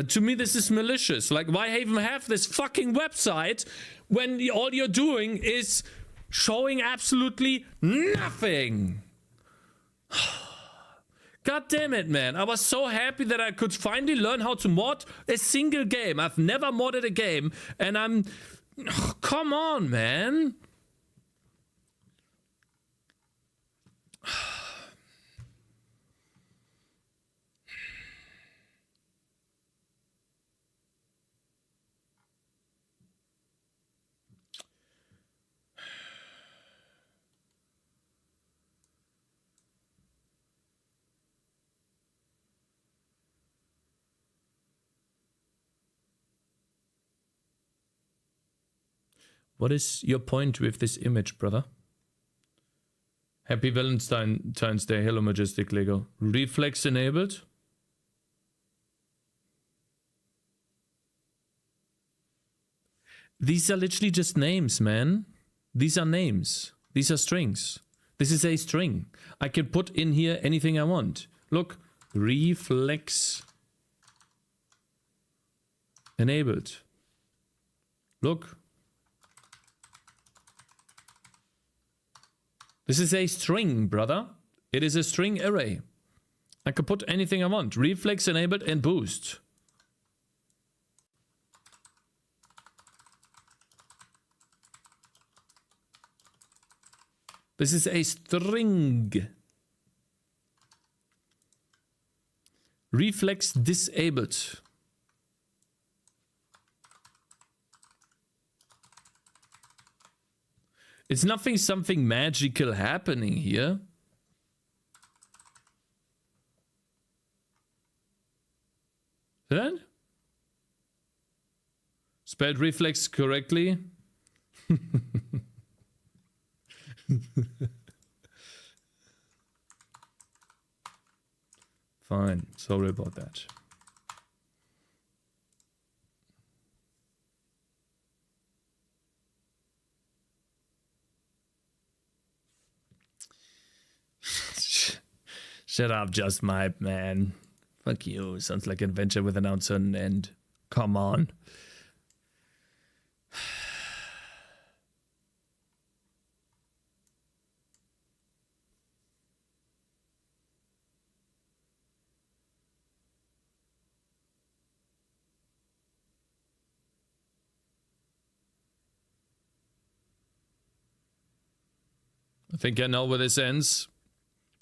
To me, this is malicious. Like, why even have this fucking website when all you're doing is showing absolutely nothing? God damn it, man. I was so happy that I could finally learn how to mod a single game. I've never modded a game, and I'm... Oh, come on, man. What is your point with this image, brother? Happy Valentine's Day. Hello, Majestic Lego. Reflex enabled? These are literally just names, man. These are names. These are strings. This is a string. I can put in here anything I want. Look. Reflex enabled. Look. This is a string, brother. It is a string array. I can put anything I want. Reflex enabled and boost. This is a string. Reflex disabled. It's something magical happening here. That? Spelled reflex correctly. Fine. Sorry about that. Shut up, Just Mipe, man. Fuck you. Sounds like an adventure with an uncertain end. Come on. I think I know where this ends.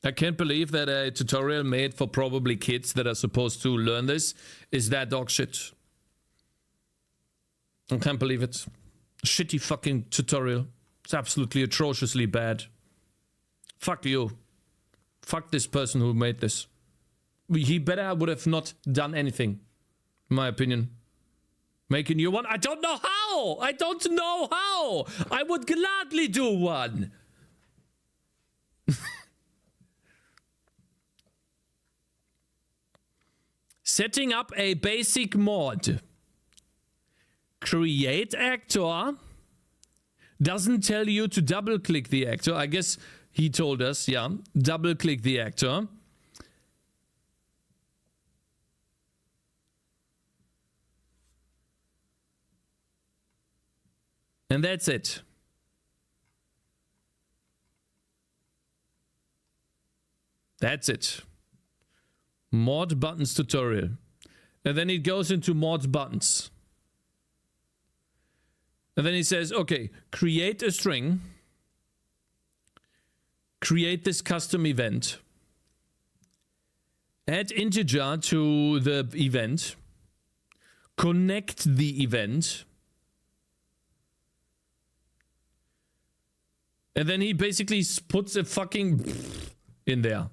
I can't believe that a tutorial made for probably kids that are supposed to learn this is that dog shit. I can't believe it. Shitty fucking tutorial. It's absolutely atrociously bad. Fuck you. Fuck this person who made this. He better would have not done anything, in my opinion. Make a new one? I don't know how! I don't know how! I would gladly do one! Setting up a basic mod. Create actor. Doesn't tell you to double click the actor. I guess he told us, yeah. Double click the actor. And that's it. That's it. Mod buttons tutorial. And then it goes into mod buttons. And then he says, okay, create a string. create this custom event, add integer to the event, connect the event, and then he basically puts a fucking in there.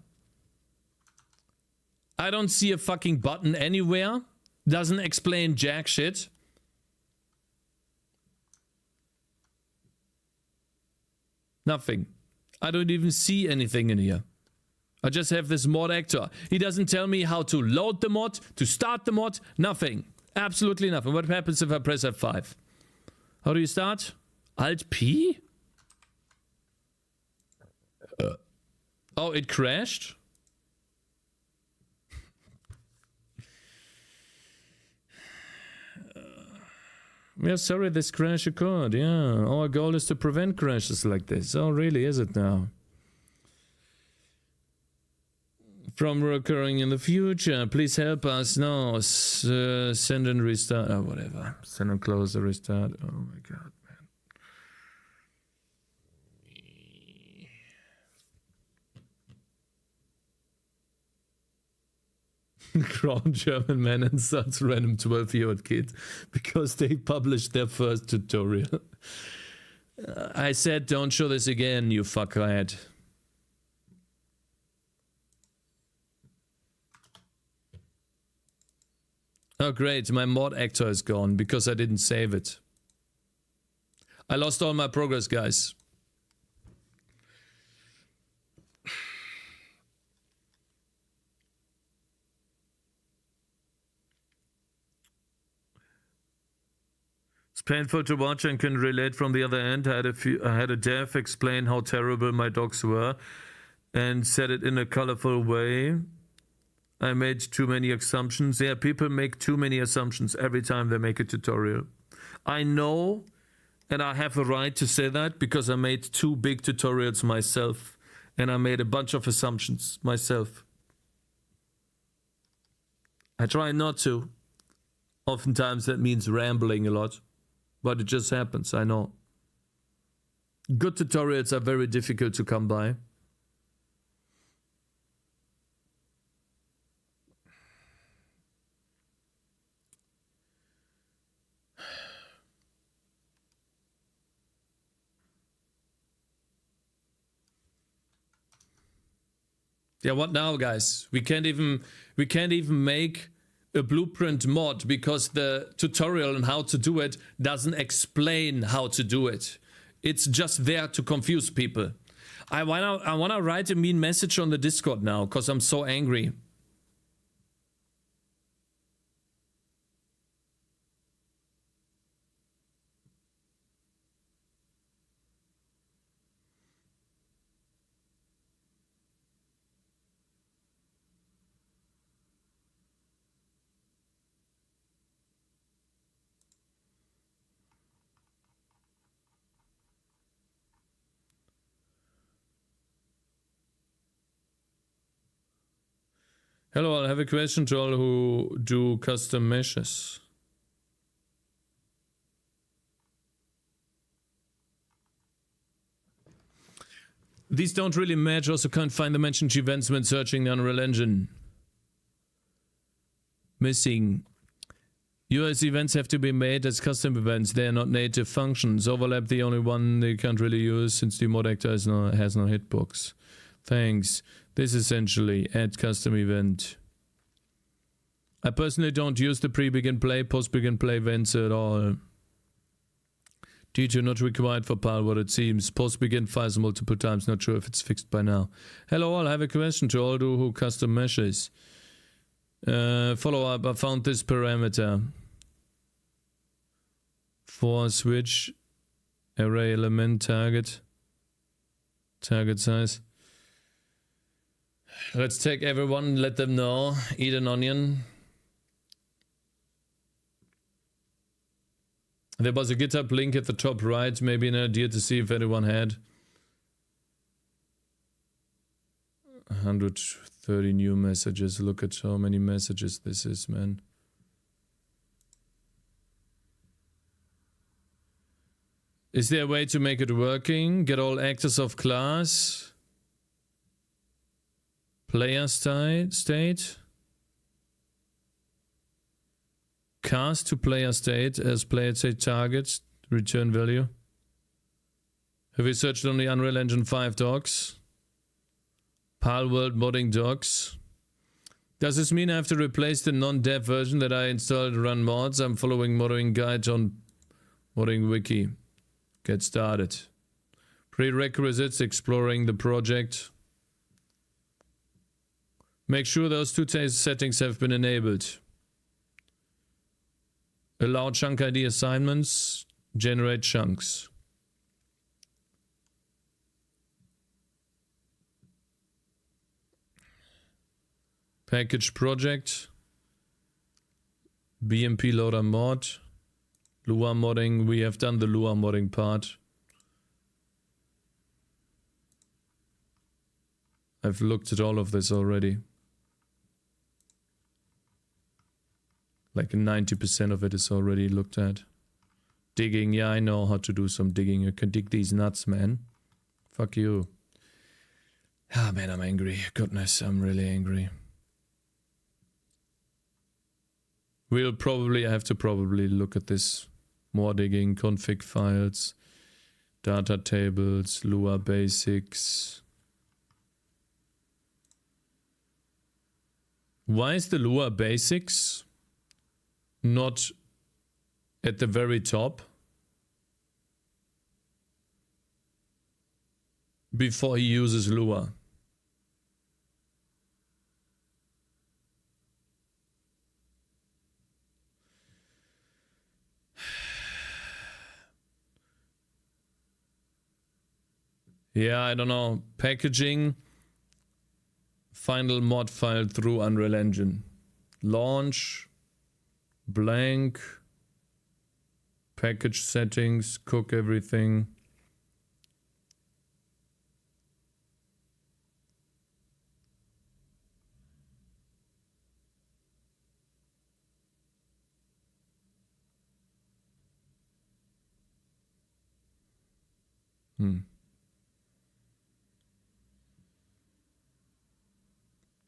I don't see a fucking button anywhere. Doesn't explain jack shit. Nothing. I don't even see anything in here. I just have this mod actor. He doesn't tell me how to load the mod, to start the mod, nothing. Absolutely nothing. What happens if I press F5? How do you start? Alt P? Oh, it crashed? We are sorry this crash occurred. Yeah, our goal is to prevent crashes like this. Oh, really, is it now? From recurring in the future, please help us. No, send and restart. Oh, whatever. Send and close the restart. Oh my god, man. Ground German man insults random 12-year-old kid because they published their first tutorial. I said, don't show this again, you fuckhead. Oh great, my mod actor is gone because I didn't save it. I lost all my progress, guys. It's painful to watch and can relate from the other end. I had a dev explain how terrible my dogs were and said it in a colorful way. I made too many assumptions. Yeah, people make too many assumptions every time they make a tutorial. I know, and I have a right to say that because I made 2 big tutorials myself and I made a bunch of assumptions myself. I try not to. Oftentimes that means rambling a lot, but it just happens, I know. Good tutorials are very difficult to come by. Yeah, what now, guys? We can't even make a blueprint mod because the tutorial on how to do it doesn't explain how to do it. It's just there to confuse people. I wanna write a mean message on the Discord now because I'm so angry. Hello, I have a question to all who do custom meshes. These don't really match, also can't find the mentioned events when searching the Unreal Engine. Missing. US events have to be made as custom events, they are not native functions. Overlap the only one they can't really use since the mod actor has no hitbox. Thanks. This essentially add custom event. I personally don't use the pre-begin play, post-begin play events at all. Due to not required for Palworld, it seems. Post-begin files multiple times, not sure if it's fixed by now. Hello all, I have a question to all who custom meshes. Follow up, I found this parameter. For switch array element target size. Let's take everyone, let them know. Eat an onion. There was a GitHub link at the top right, maybe an idea to see if anyone had. 130 new messages. Look at how many messages this is, man. Is there a way to make it working? Get all actors of class? Player state. Cast to player state as player state targets. Return value. Have you searched on the Unreal Engine 5 docs? Palworld modding docs. Does this mean I have to replace the non-dev version that I installed to run mods? I'm following modding guide on modding wiki. Get started. Prerequisites, exploring the project. Make sure those two settings have been enabled. Allow chunk ID assignments. Generate chunks. Package project. BMP loader mod. Lua modding. We have done the Lua modding part. I've looked at all of this already. Like 90% of it is already looked at. Digging. Yeah, I know how to do some digging. You can dig these nuts, man. Fuck you. Ah, man, I'm angry. Goodness, I'm really angry. We'll probably have to look at this. More digging, config files, data tables, Lua basics. Why is the Lua basics not at the very top? Before he uses Lua. Yeah, I don't know. Packaging. Final mod file through Unreal Engine. Launch. Blank. Package settings. Cook everything.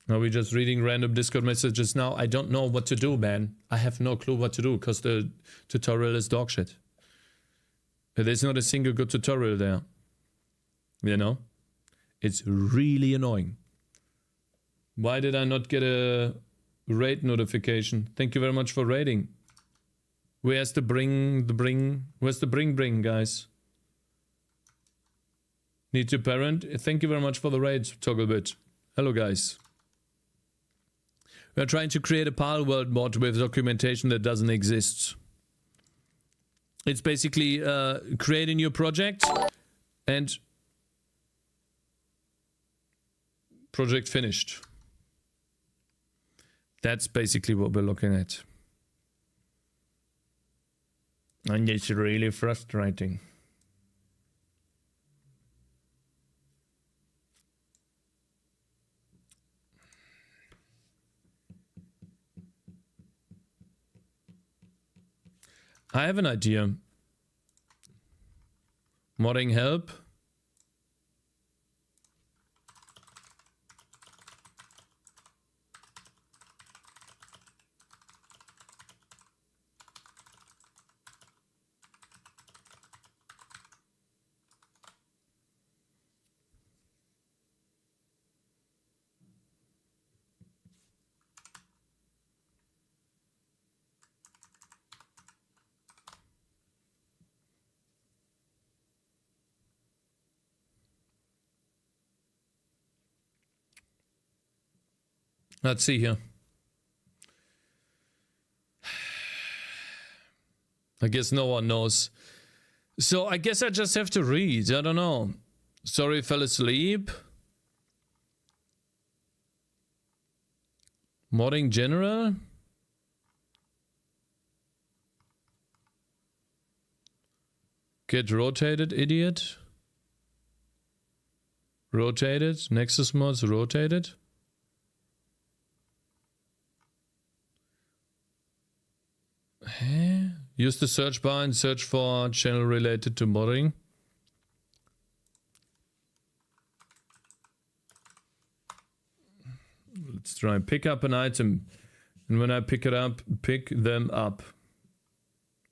Are we just reading random Discord messages now? I don't know what to do, man. I have no clue what to do because the tutorial is dog shit. There's not a single good tutorial there. You know? It's really annoying. Why did I not get a raid notification? Thank you very much for raiding. Where's the where's the bring, guys? Need to parent? Thank you very much for the raid, Togglebit. Hello, guys. We're trying to create a Palworld mod with documentation that doesn't exist. It's basically create a new project and project finished. That's basically what we're looking at. And it's really frustrating. I have an idea. Modding help. Let's see here. I guess no one knows. So I guess I just have to read. I don't know. Sorry, fell asleep. Modding general. Get rotated, idiot. Rotated. Nexus mods rotated. Use the search bar and search for channel related to modding. Let's try pick up an item. And when I pick it up, pick them up.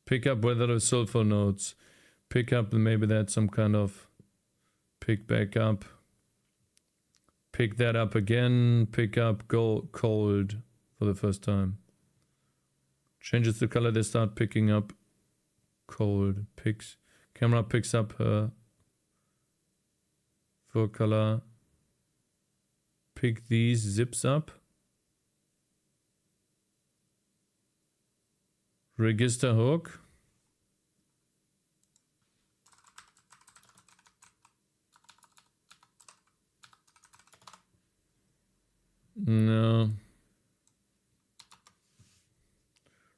Pick up whether the sulfur nodes. Pick up, maybe that's some kind of pick back up. Pick that up again. Pick up, go cold for the first time. Changes the color, they start picking up cold. Picks, camera picks up her for color. Pick these, zips up. Register hook. No.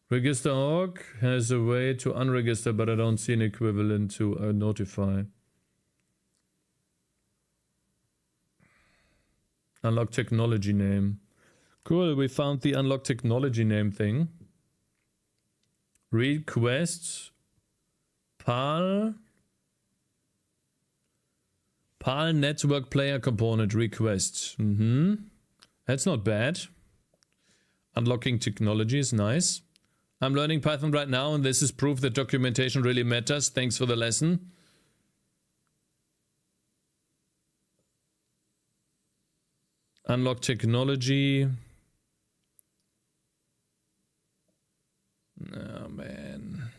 Register hook has a way to unregister, but I don't see an equivalent to notify. Unlock technology name. Cool, we found the unlock technology name thing. Requests. PAL network player component requests. That's not bad. Unlocking technology is nice. I'm learning Python right now, and this is proof that documentation really matters. Thanks for the lesson. Unlock technology. Oh, man.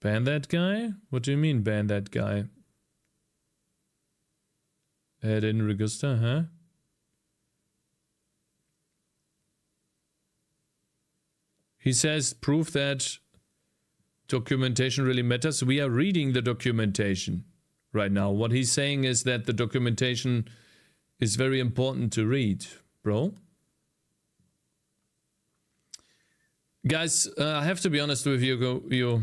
Ban that guy? What do you mean ban that guy? Add in register, huh? He says proof that documentation really matters. We are reading the documentation right now. What he's saying is that the documentation is very important to read, bro. Guys, I have to be honest with you.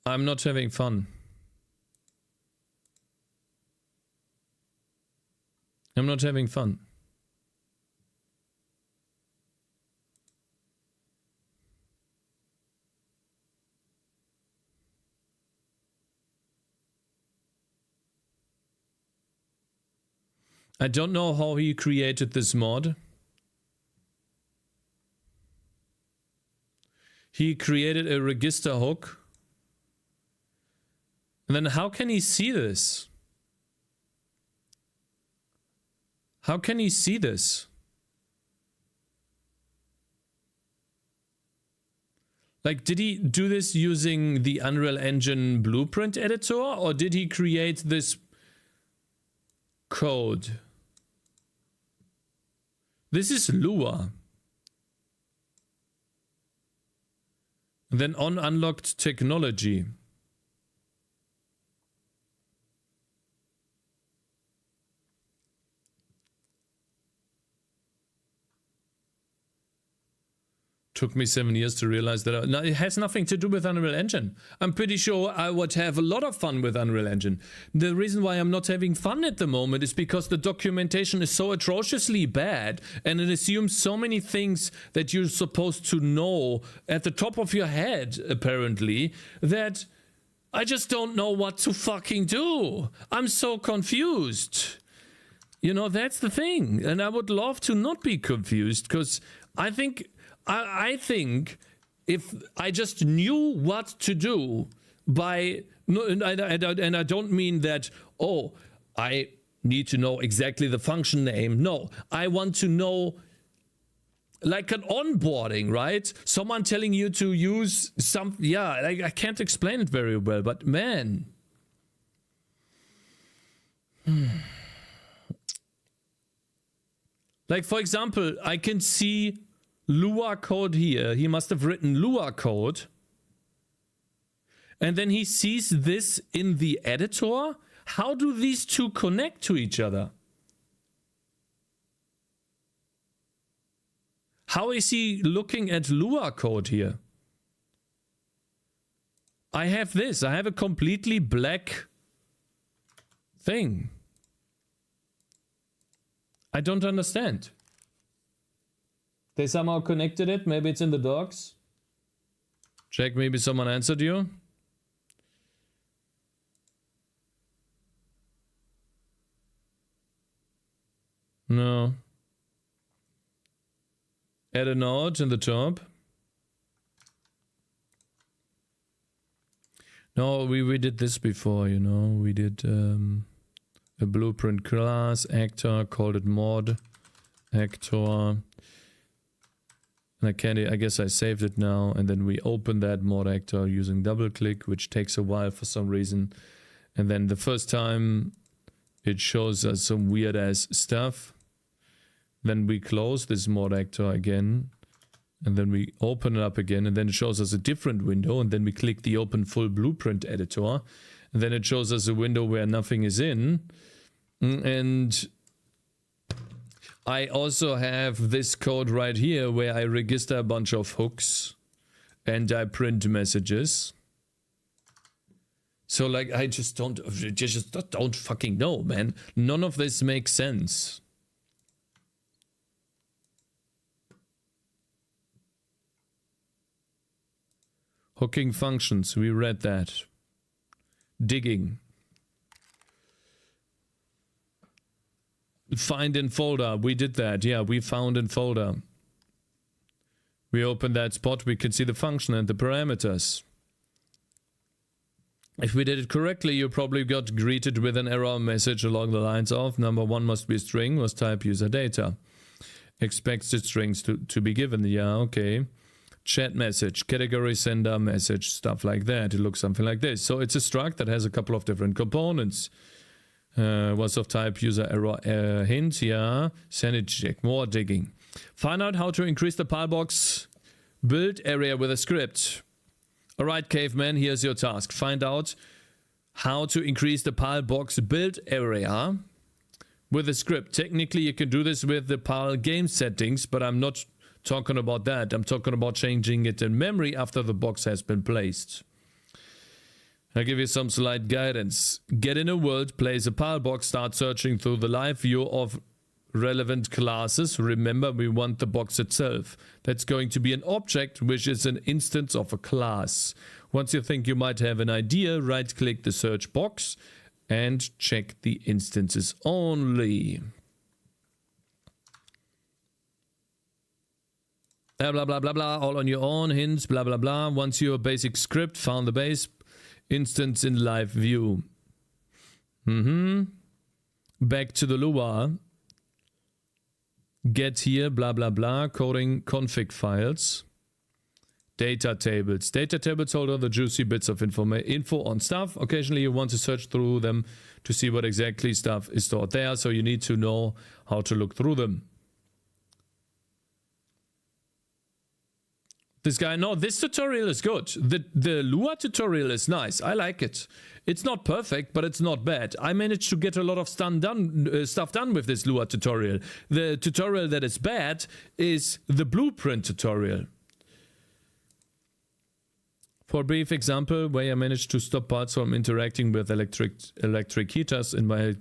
I'm not having fun. I'm not having fun. I don't know how he created this mod. He created a register hook. And then how can he see this? How can he see this? Like, did he do this using the Unreal Engine blueprint editor, or did he create this code? This is Lua. Then on unlocked technology. Took me 7 years to realize that. No, it has nothing to do with Unreal Engine. I'm pretty sure I would have a lot of fun with Unreal Engine. The reason why I'm not having fun at the moment is because the documentation is so atrociously bad, and it assumes so many things that you're supposed to know at the top of your head, apparently, that I just don't know what to fucking do. I'm so confused. You know, that's the thing. And I would love to not be confused, because I think if I just knew what to do by, and I don't mean that, oh, I need to know exactly the function name. No, I want to know, like an onboarding, right? Someone telling you to use some, yeah, I can't explain it very well, but man. Like, for example, I can see Lua code here. He must have written Lua code. And then he sees this in the editor. How do these two connect to each other? How is he looking at Lua code here? I have this. I have a completely black thing? I don't understand. They somehow connected it. Maybe it's in the docs. Check, maybe someone answered you. No. Add a node in the top. No, we did this before, you know. We did a blueprint class, actor, called it mod, actor. And I guess I saved it now, and then we open that mod actor using double click, which takes a while for some reason. And then the first time it shows us some weird ass stuff. Then we close this mod actor again, and then we open it up again, and then it shows us a different window, and then we click the open full blueprint editor, and then it shows us a window where nothing is in. And I also have this code right here where I register a bunch of hooks and I print messages. So like I just don't fucking know, man. None of this makes sense. Hooking functions, we read that. Digging. Find in folder, we did that. Yeah, we found in folder. We open that spot, we can see the function and the parameters. If we did it correctly, you probably got greeted with an error message along the lines of number 1 must be a string, was type user data. Expects the strings to be given. Yeah, okay. Chat message, category sender message, stuff like that. It looks something like this. So it's a struct that has a couple of different components. Was of type user error hint, yeah. Sanity check, more digging. Find out how to increase the Palbox build area with a script. Alright, caveman, here's your task. Find out how to increase the Palbox build area with a script. Technically, you can do this with the Pal game settings, but I'm not talking about that. I'm talking about changing it in memory after the box has been placed. I'll give you some slight guidance. Get in a world, place a Palbox, start searching through the live view of relevant classes. Remember, we want the box itself. That's going to be an object, which is an instance of a class. Once you think you might have an idea, right-click the search box and check the instances only. Blah, blah, blah, blah, blah, all on your own, hints, blah, blah, blah. Once your basic script found the base instance in live view. Back to the Lua. Get here, blah, blah, blah, coding config files. Data tables. Data tables hold all the juicy bits of info on stuff. Occasionally you want to search through them to see what exactly stuff is stored there, so you need to know how to look through them. This guy, no, this tutorial is good. The Lua tutorial is nice. I like it. It's not perfect, but it's not bad. I managed to get a lot of stuff done with this Lua tutorial. The tutorial that is bad is the blueprint tutorial. For a brief example, where I managed to stop parts from interacting with electric heaters in my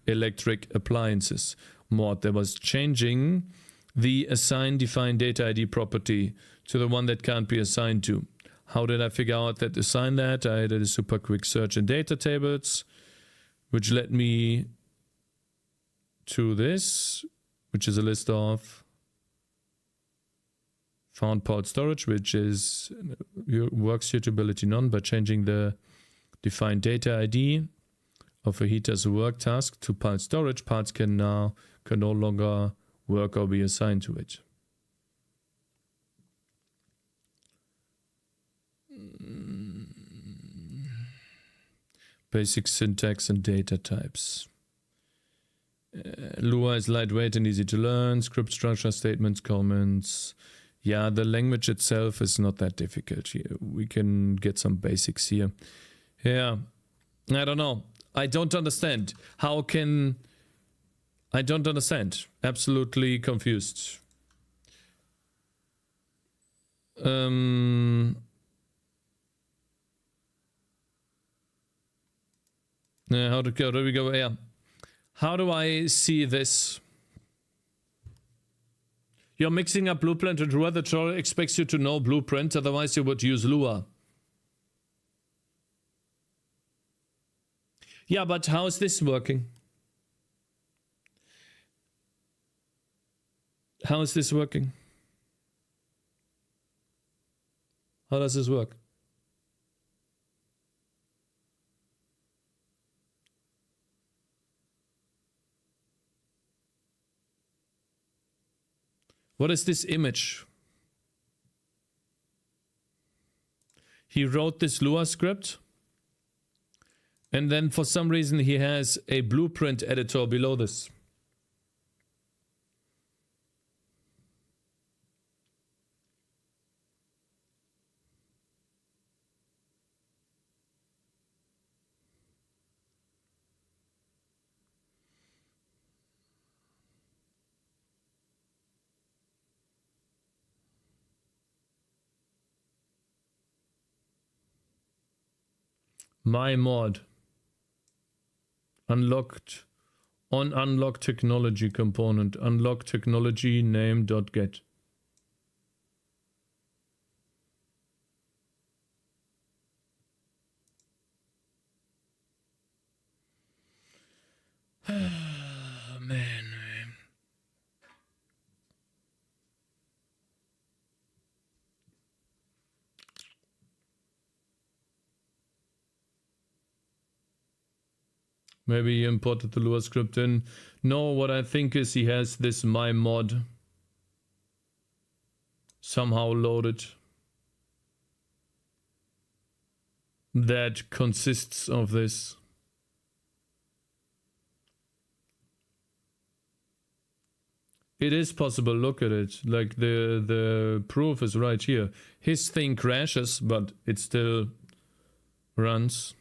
electric appliances mod. There was changing the assign define data ID property to the one that can't be assigned to. How did I figure out that assign that? I did a super quick search in data tables, which led me to this, which is a list of found part storage, which is work suitability none, by changing the define data ID of a heater's work task to part storage. Parts can no longer work or be assigned to it. Basic syntax and data types. Lua is lightweight and easy to learn. Script structure, statements, comments. Yeah, the language itself is not that difficult here. We can get some basics here. Yeah, I don't know. I don't understand. How can... I don't understand. Absolutely confused. How do we go? Yeah. How do I see this? You're mixing up Blueprint and Lua. The troll expects you to know Blueprint, otherwise you would use Lua. Yeah, but how is this working? How is this working? How does this work? What is this image? He wrote this Lua script, and then for some reason he has a blueprint editor below this. My mod. Unlocked. On unlock technology component. Unlock technology name.get. Man. Maybe he imported the Lua script in. No, what I think is he has this my mod somehow loaded that consists of this. It is possible, look at it. Like the proof is right here. His thing crashes, but it still runs.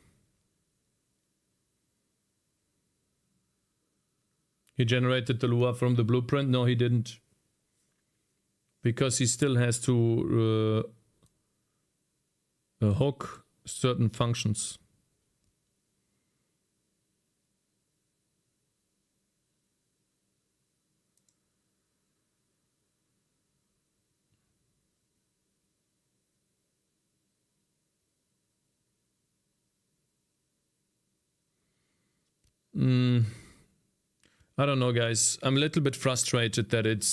He generated the Lua from the blueprint? No, he didn't. Because he still has to hook certain functions. I don't know, guys. I'm a little bit frustrated that it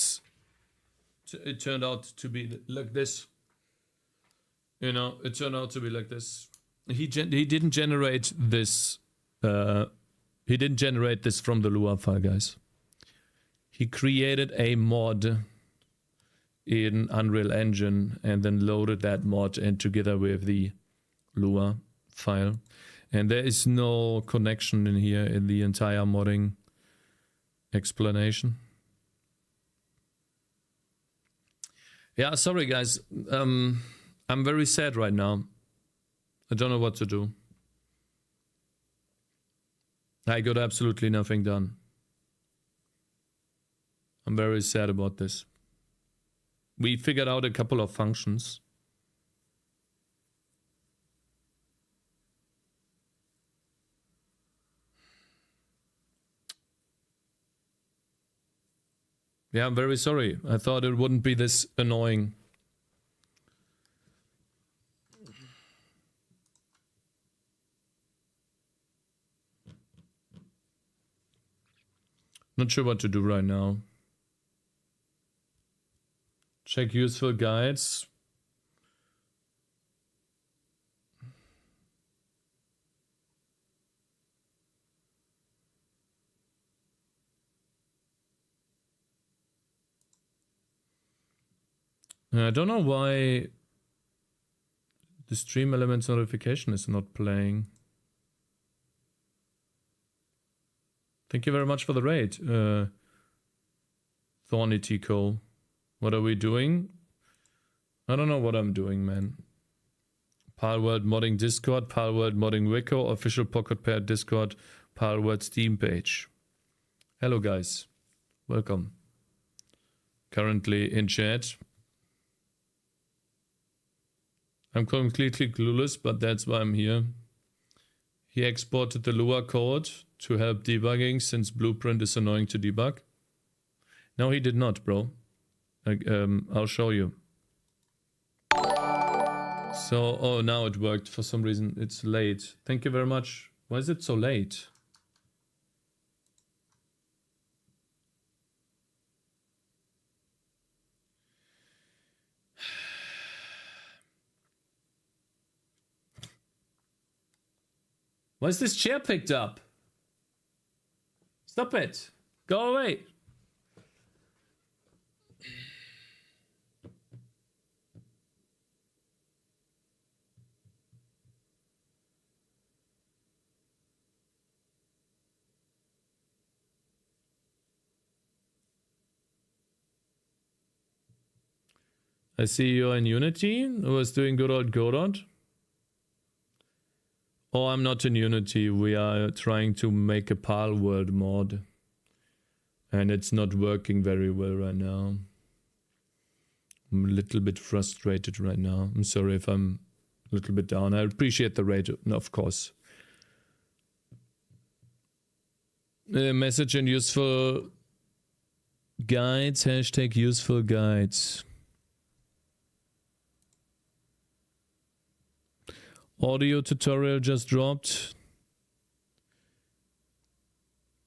turned out to be like this. You know, it turned out to be like this. He didn't generate this. He didn't generate this from the Lua file, guys. He created a mod in Unreal Engine and then loaded that mod in together with the Lua file. And there is no connection in here in the entire modding explanation. Yeah, sorry guys. I'm very sad right now. I don't know what to do. I got absolutely nothing done. I'm very sad about this. We figured out a couple of functions. Yeah, I'm very sorry. I thought it wouldn't be this annoying. Not sure what to do right now. Check useful guides. I don't know why the stream elements notification is not playing. Thank you very much for the raid, Thorny Tico. What are we doing? I don't know what I'm doing, man. Palworld modding Discord, Palworld modding Wiko, official Pocket Pair Discord, Palworld Steam page. Hello guys, welcome. Currently in chat. I'm completely clueless, but that's why I'm here. He exported the Lua code to help debugging since Blueprint is annoying to debug. No, he did not, bro. I'll show you. So, oh, now it worked. For some reason, it's late. Thank you very much. Why is it so late? Why is this chair picked up? Stop it. Go away. I see you're in Unity. Who is doing good old Godot? Oh, I'm not in Unity. We are trying to make a Palworld mod. And it's not working very well right now. I'm a little bit frustrated right now. I'm sorry if I'm a little bit down. I appreciate the rate, of course. Message and useful guides. Hashtag useful guides. Audio tutorial just dropped.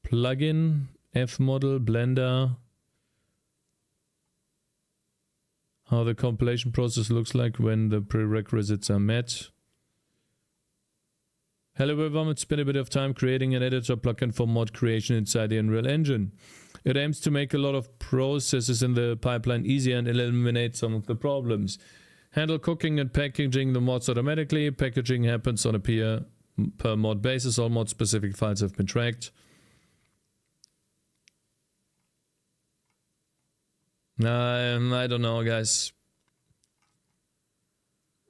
Plugin, F-model, Blender. How the compilation process looks like when the prerequisites are met. Hello everyone, it's been a bit of time creating an editor plugin for mod creation inside the Unreal Engine. It aims to make a lot of processes in the pipeline easier and eliminate some of the problems. Handle cooking and packaging the mods automatically. Packaging happens on a per mod basis. All mod specific files have been tracked. I don't know, guys.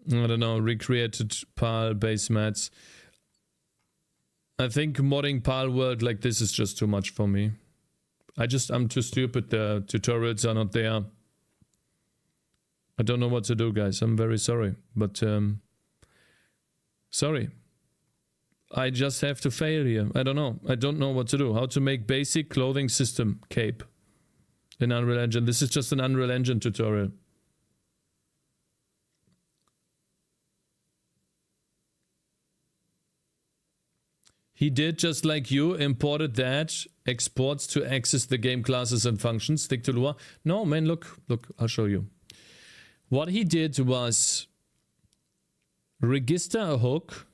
I don't know. Recreated PAL base mats. I think modding Palworld like this is just too much for me. I'm too stupid. The tutorials are not there. I don't know what to do, guys. I'm very sorry. But, sorry. I just have to fail here. I don't know. I don't know what to do. How to make basic clothing system cape in Unreal Engine. This is just an Unreal Engine tutorial. He did just like you, imported that, exports to access the game classes and functions, stick to Lua. No, man, look, I'll show you. What he did was register a hook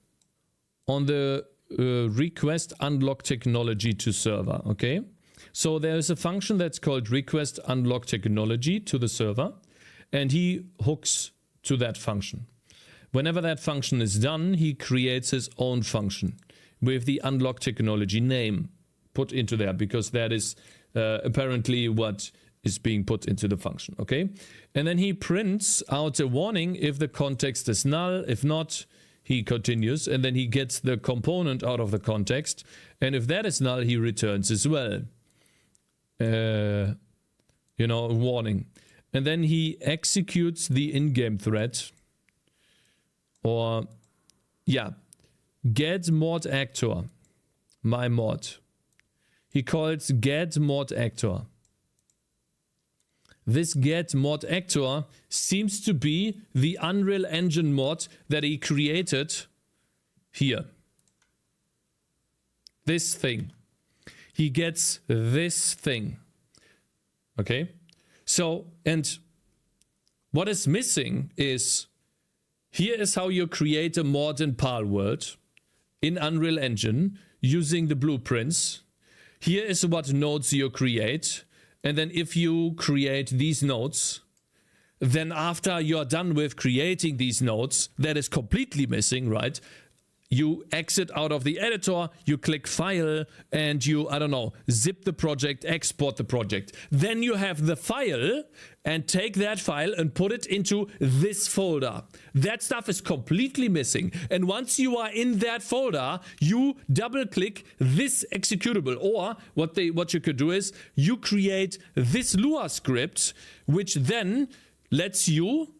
on the request unlock technology to server, okay? So there's a function that's called request unlock technology to the server, and he hooks to that function. Whenever that function is done, he creates his own function with the unlock technology name put into there, because that is apparently what is being put into the function, okay? And then he prints out a warning if the context is null. If not, he continues, and then he gets the component out of the context, and if that is null, he returns as well. You know, a warning. And then he executes the in-game thread, or, yeah, get mod actor, my mod. He calls get mod actor. This get mod actor seems to be the Unreal Engine mod that he created here. This thing. He gets this thing. Okay? So, and what is missing is, here is how you create a mod in Palworld in Unreal Engine using the blueprints. Here is what nodes you create. And then if you create these nodes, then after you're done with creating these nodes, that is completely missing, right? You exit out of the editor, you click file, and you, I don't know, zip the project, export the project. Then you have the file, and take that file and put it into this folder. That stuff is completely missing. And once you are in that folder, you double click this executable. Or what you could do is, you create this Lua script, which then lets you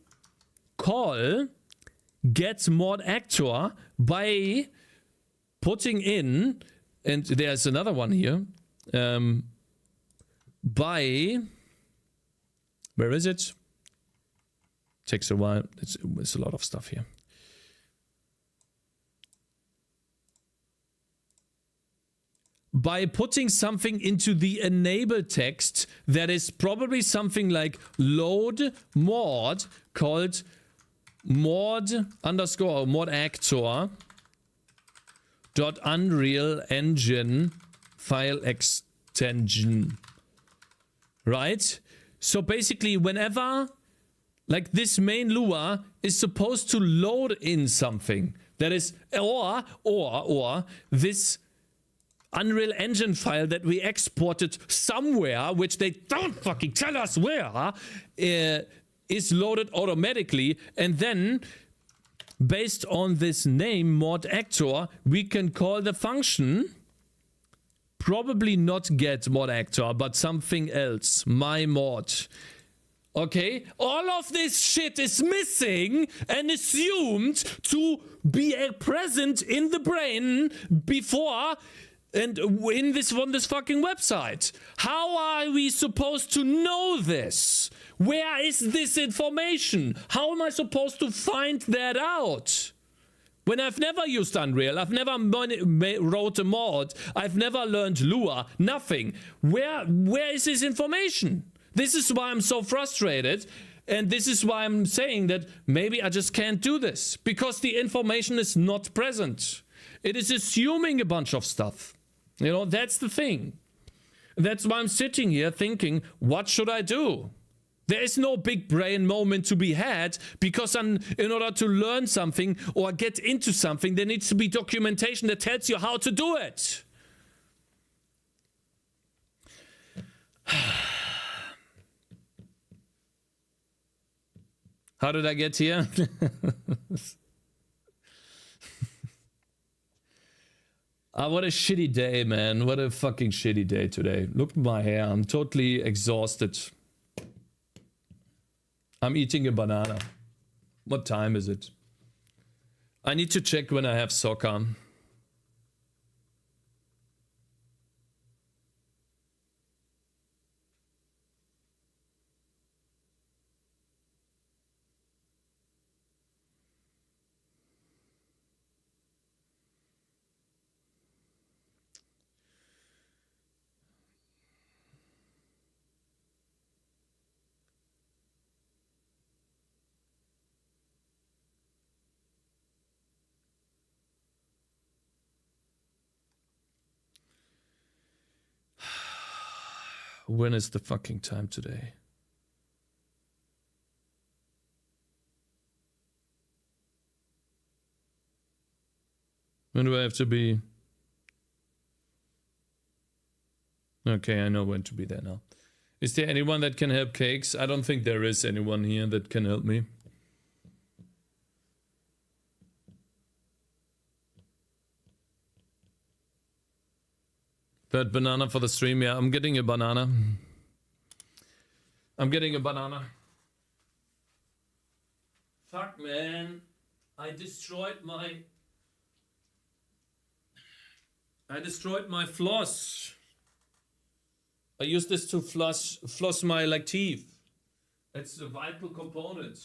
call get mod actor by putting in, and there's another one here, by, where is it? Takes a while. It's a lot of stuff here. By putting something into the enable text that is probably something like load mod called mod underscore mod actor dot Unreal Engine file extension. Right? So basically whenever like this main Lua is supposed to load in something that is or this Unreal Engine file that we exported somewhere, which they don't fucking tell us where, is loaded automatically, and then based on this name mod actor we can call the function probably not get mod actor but something else, my mod. Okay, all of this shit is missing and assumed to be present in the brain before and in this on this fucking website. How are we supposed to know this? Where is this information? How am I supposed to find that out? When I've never used Unreal, I've never wrote a mod, I've never learned Lua, nothing. Where is this information? This is why I'm so frustrated, and this is why I'm saying that maybe I just can't do this, because the information is not present. It is assuming a bunch of stuff. You know, that's the thing. That's why I'm sitting here thinking, what should I do? There is no big brain moment to be had, because in order to learn something or get into something, there needs to be documentation that tells you how to do it. How did I get here? What a shitty day, man. What a fucking shitty day today. Look at my hair. I'm totally exhausted. I'm eating a banana. What time is it? I need to check when I have soccer. When is the fucking time today? When do I have to be? Okay, I know when to be there now. Is there anyone that can help Cakes? I don't think there is anyone here that can help me. Third banana for the stream. Yeah, I'm getting a banana. I'm getting a banana. Fuck, man. I destroyed my floss. I use this to floss my like teeth. It's a vital component.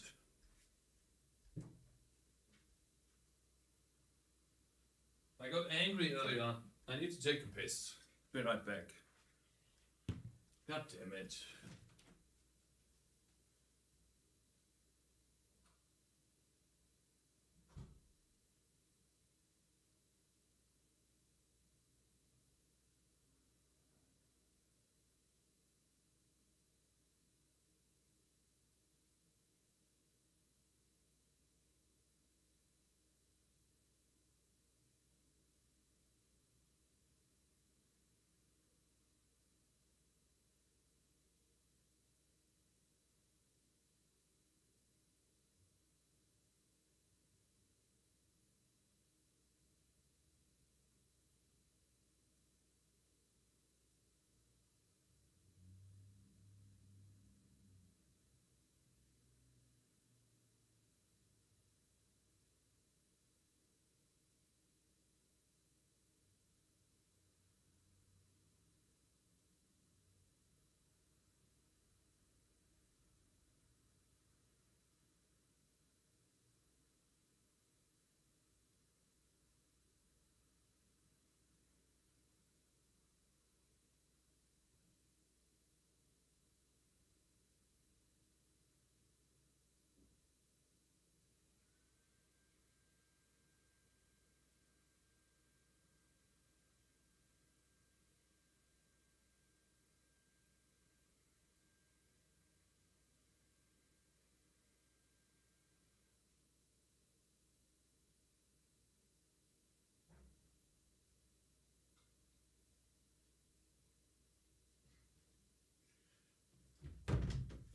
I got angry earlier. I need to take a piss. Be right back. God damn it.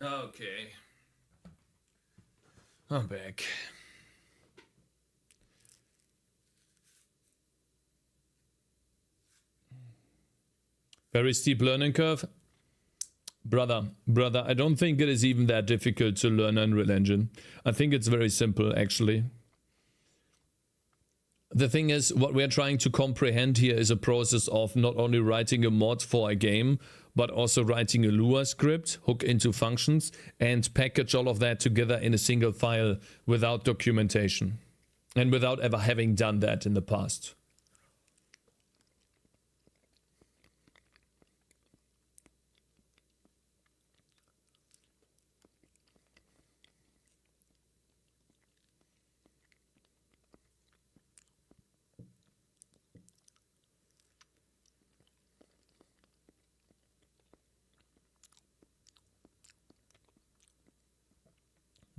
Okay. I'm back. Very steep learning curve. Brother, I don't think it is even that difficult to learn Unreal Engine. I think it's very simple, actually. The thing is, what we're trying to comprehend here is a process of not only writing a mod for a game, but also writing a Lua script, hook into functions, and package all of that together in a single file without documentation. And without ever having done that in the past.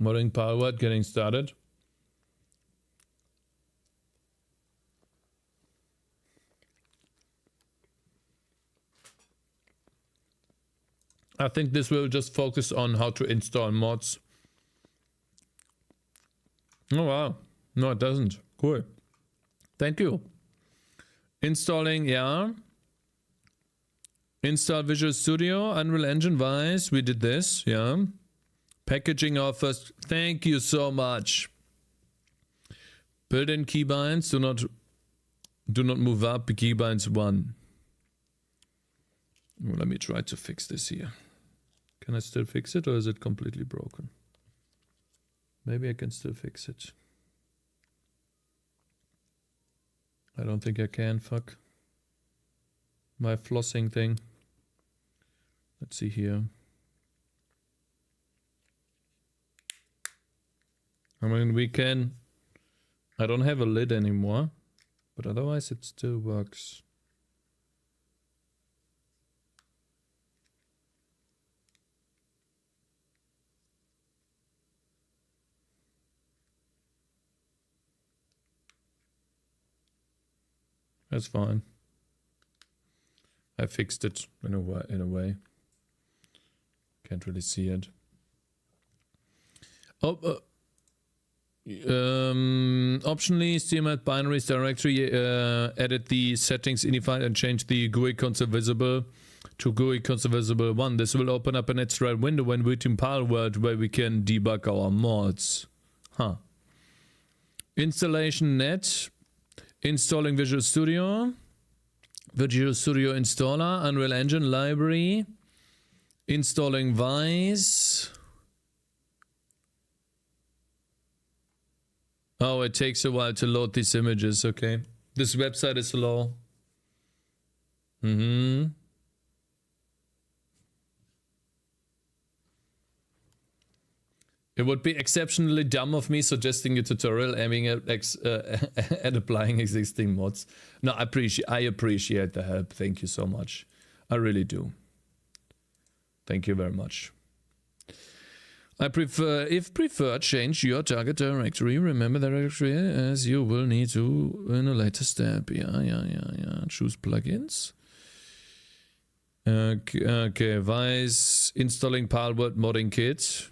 Modding Palworld getting started. I think this will just focus on how to install mods. Oh wow. No, it doesn't. Cool. Thank you. Installing, yeah. Install Visual Studio, Unreal Engine wise. We did this, yeah. Packaging our first. Thank you so much. Built-in keybinds. Do not move up. Keybinds 1. Well, let me try to fix this here. Can I still fix it, or is it completely broken? Maybe I can still fix it. I don't think I can. Fuck. My flossing thing. Let's see here. I mean, we can... I don't have a lid anymore, but otherwise it still works. That's fine. I fixed it in a way. Can't really see it. Oh, optionally, CMAT binaries directory edit the settings unified and change the GUI console visible to GUI console visible 1. This will open up an extra window when booting Palworld where we can debug our mods. Huh. Installation net. Installing Visual Studio. Visual Studio installer. Unreal Engine library. Installing Vice. Oh, it takes a while to load these images, okay. This website is slow. It would be exceptionally dumb of me suggesting a tutorial aiming at, at applying existing mods. No, I appreciate the help. Thank you so much. I really do. Thank you very much. If preferred, change your target directory. Remember the directory as you will need to in a later step. Yeah. Choose plugins. Okay, Vice, installing Palworld modding kit.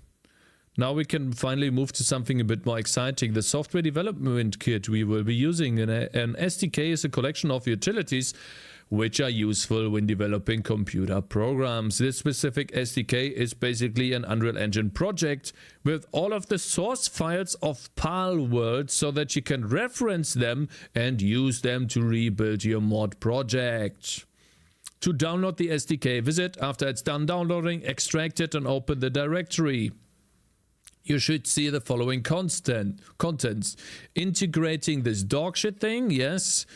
Now we can finally move to something a bit more exciting. The software development kit we will be using. An SDK is a collection of utilities which are useful when developing computer programs. This specific SDK is basically an Unreal Engine project with all of the source files of Palworld so that you can reference them and use them to rebuild your mod project. To download the SDK, visit after it's done downloading, extract it and open the directory. You should see the following contents. Integrating this dog shit thing, yes.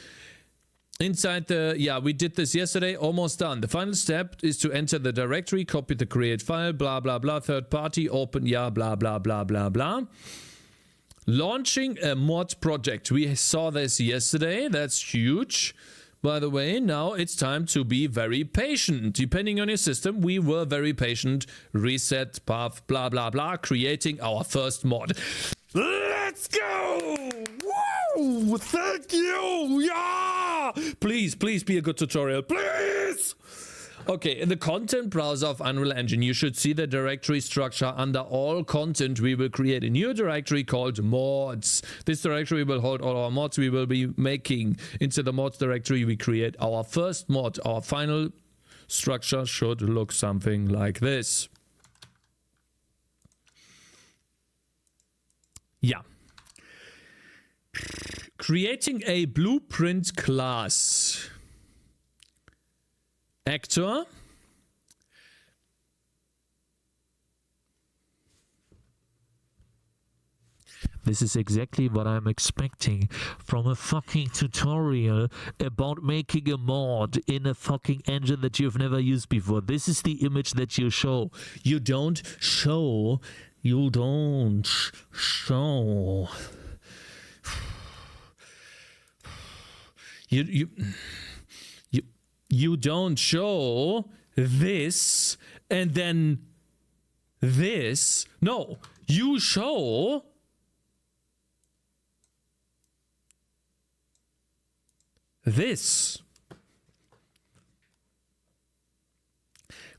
Inside the, yeah, we did this yesterday, almost done. The final step is to enter the directory, copy the create file, blah, blah, blah, third party, open, yeah, blah, blah, blah, blah, blah. Launching a mod project. We saw this yesterday. That's huge. By the way, now it's time to be very patient. Depending on your system, we were very patient. Reset, path, blah, blah, blah, creating our first mod. Let's go! Woo! Thank you! Yeah! Please be a good tutorial. Please! Okay, in the content browser of Unreal Engine, you should see the directory structure. Under all content, we will create a new directory called mods. This directory will hold all our mods we will be making. Into the mods directory, we create our first mod. Our final structure should look something like this. Yeah. Creating a blueprint class. Actor. This is exactly what I'm expecting from a fucking tutorial about making a mod in a fucking engine that you've never used before. This is the image that you show. You don't show. You don't show. You don't show this and then this. No, you show this.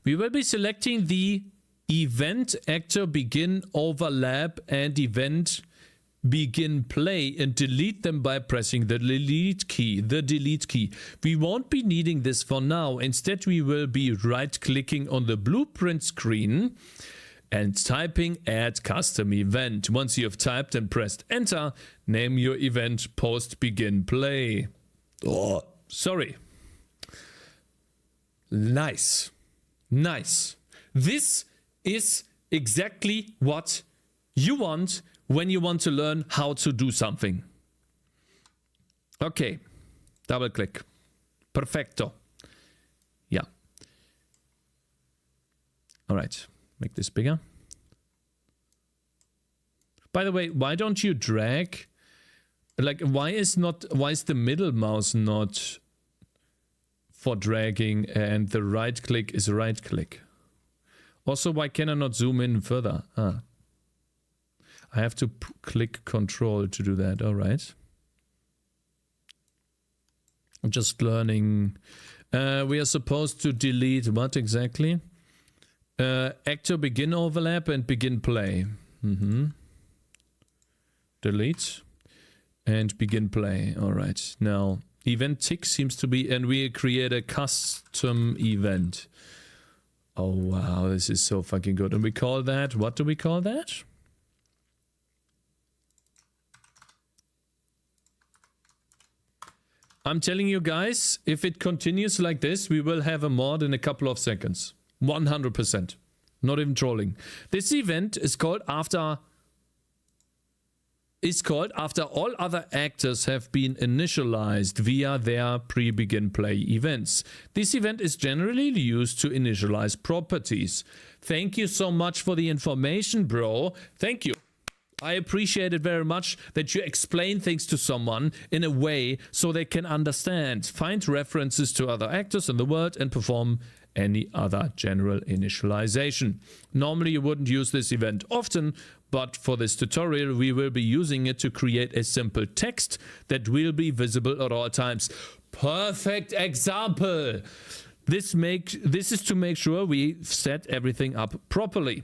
We will be selecting the event actor begin overlap and event begin play and delete them by pressing the delete key. We won't be needing this for now. Instead, we will be right-clicking on the blueprint screen and typing add custom event. Once you have typed and pressed enter, name your event post begin play. Oh, sorry. Nice. This is exactly what you want when you want to learn how to do something. Okay, double click. Perfecto. Yeah. All right, make this bigger. By the way, why don't you drag? Like, why is the middle mouse not for dragging and the right click is right click? Also, why can I not zoom in further? I have to click control to do that. All right. I'm just learning. We are supposed to delete what exactly? Actor begin overlap and begin play. Delete and begin play. All right. Now, event tick seems to be, and we create a custom event. Oh, wow. This is so fucking good. And we call that, what do we call that? I'm telling you guys, if it continues like this, we will have a mod in a couple of seconds. 100%. Not even trolling. This event is called after all other actors have been initialized via their pre-begin play events. This event is generally used to initialize properties. Thank you so much for the information, bro. Thank you. I appreciate it very much that you explain things to someone in a way so they can understand. Find references to other actors in the world and perform any other general initialization. Normally you wouldn't use this event often, but for this tutorial we will be using it to create a simple text that will be visible at all times. Perfect example! This is to make sure we set everything up properly.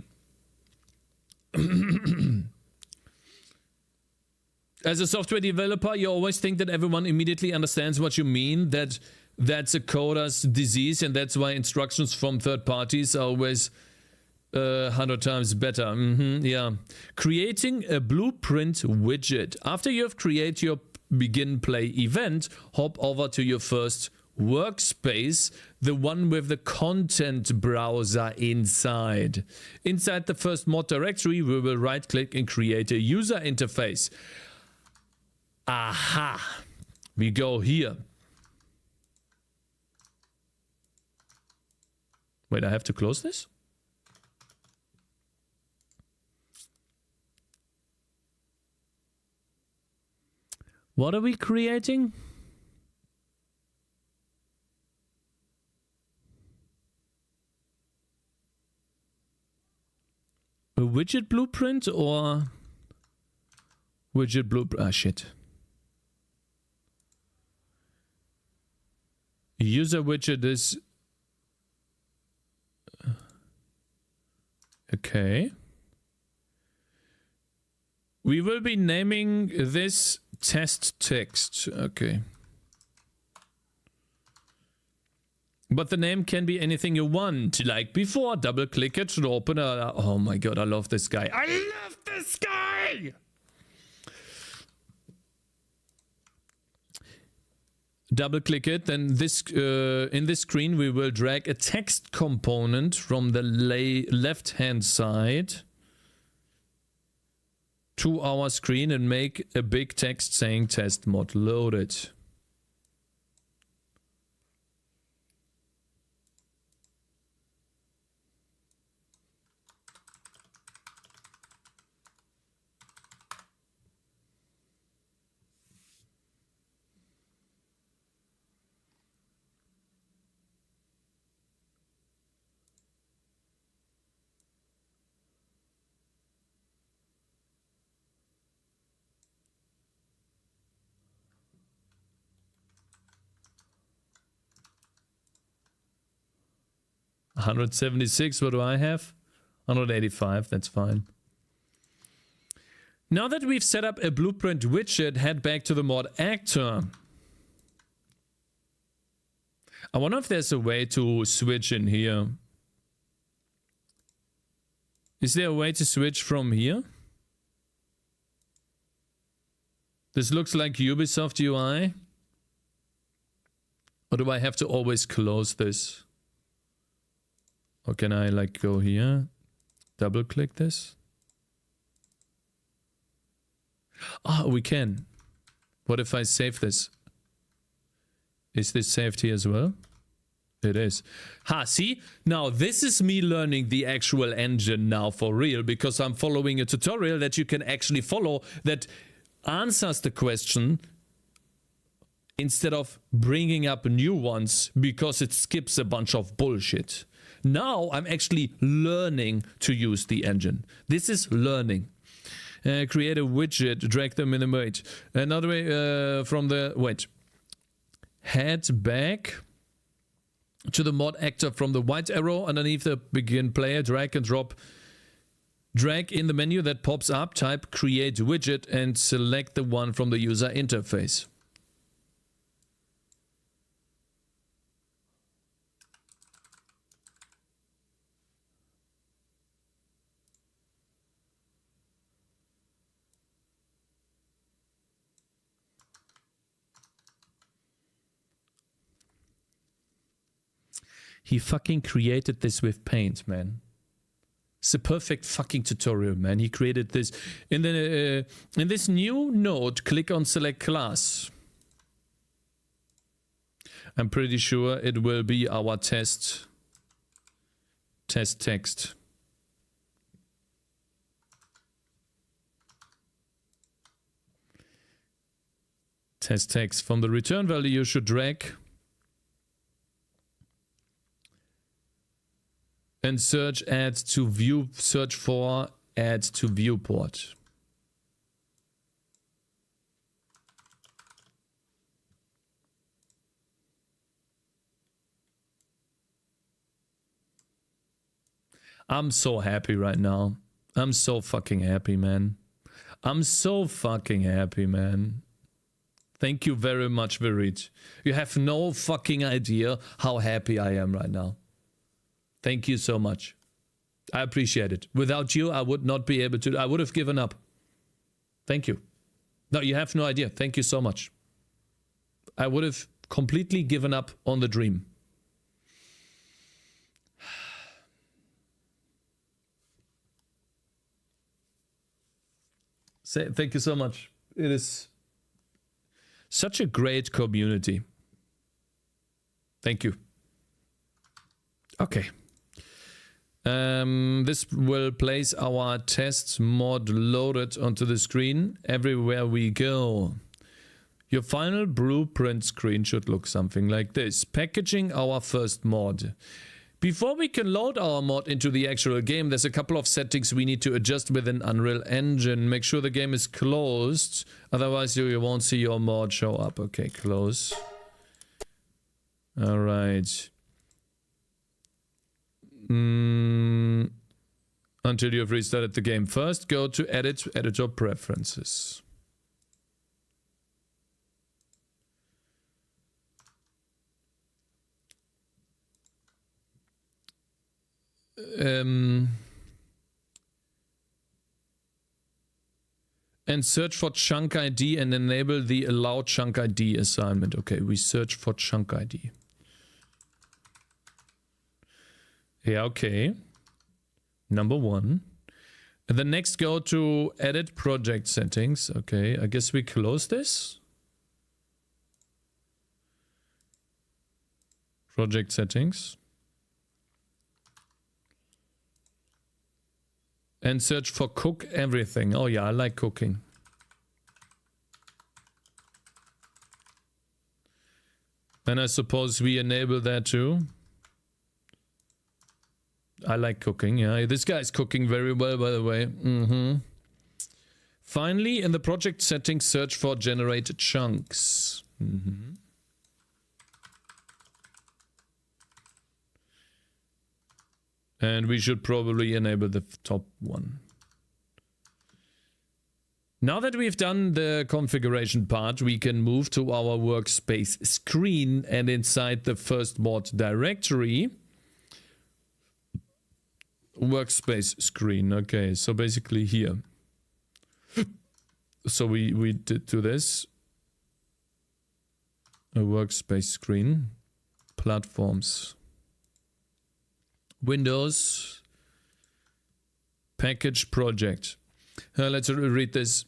As a software developer, you always think that everyone immediately understands what you mean, that that's a coder's disease, and that's why instructions from third parties are always 100 times better. Yeah. Creating a blueprint widget. After you have created your begin play event, hop over to your first workspace, the one with the content browser inside. Inside the first mod directory, we will right click and create a user interface. Aha! We go here. Wait, I have to close this? What are we creating? A widget blueprint or widget blueprint? Ah, shit. User widget is Okay. We will be naming this test text. Okay. But the name can be anything you want. Like before, double click it to open a... Oh my god, I love this guy. I love this guy! Double click it, then this in this screen we will drag a text component from the left hand side to our screen and make a big text saying test mod loaded. $176, what do I have? 185, that's fine. Now that we've set up a blueprint widget, head back to the mod actor. I wonder if there's a way to switch in here. Is there a way to switch from here? This looks like Ubisoft UI. Or do I have to always close this? Or can I like go here, double click this? Ah, we can. What if I save this? Is this saved here as well? It is. Ha, see? Now this is me learning the actual engine now for real, because I'm following a tutorial that you can actually follow that answers the question instead of bringing up new ones because it skips a bunch of bullshit. Now I'm actually learning to use the engine. This is learning. Create a widget, drag them in the wait. Another way from the wait. Head back to the mod actor from the white arrow underneath the begin player. Drag and drop. Drag in the menu that pops up. Type create widget and select the one from the user interface. He fucking created this with paint, man. It's a perfect fucking tutorial, man. He created this. In this new node, click on select class. I'm pretty sure it will be our test text. Test text. From the return value, you should drag and search add to view, search for add to viewport. I'm so happy right now. I'm so fucking happy, man. I'm so fucking happy, man. Thank you very much, Virit. You have no fucking idea how happy I am right now. Thank you so much. I appreciate it. Without you, I would not be able to. I would have given up. Thank you. No, you have no idea. Thank you so much. I would have completely given up on the dream. Thank you so much. It is such a great community. Thank you. Okay. This will place our test mod loaded onto the screen everywhere we go. Your final blueprint screen should look something like this. Packaging our first mod. Before we can load our mod into the actual game, there's a couple of settings we need to adjust within Unreal Engine. Make sure the game is closed, otherwise you won't see your mod show up. Okay, close. Alright. until you have restarted the game. First, go to Edit, Editor Preferences. And search for chunk ID and enable the allow chunk ID assignment. Okay, we search for chunk ID. Yeah, okay. Number 1. And then next go to edit project settings. Okay, I guess we close this. Project settings. And search for cook everything. Oh yeah, I like cooking. And I suppose we enable that too. I like cooking, yeah. This guy's cooking very well, by the way. Finally, in the project settings, search for generate chunks. And we should probably enable the top one. Now that we've done the configuration part, we can move to our workspace screen, and inside the first mod directory, workspace screen. Okay, so basically here. So we did do this. A workspace screen. Platforms. Windows. Package project. Let's read this.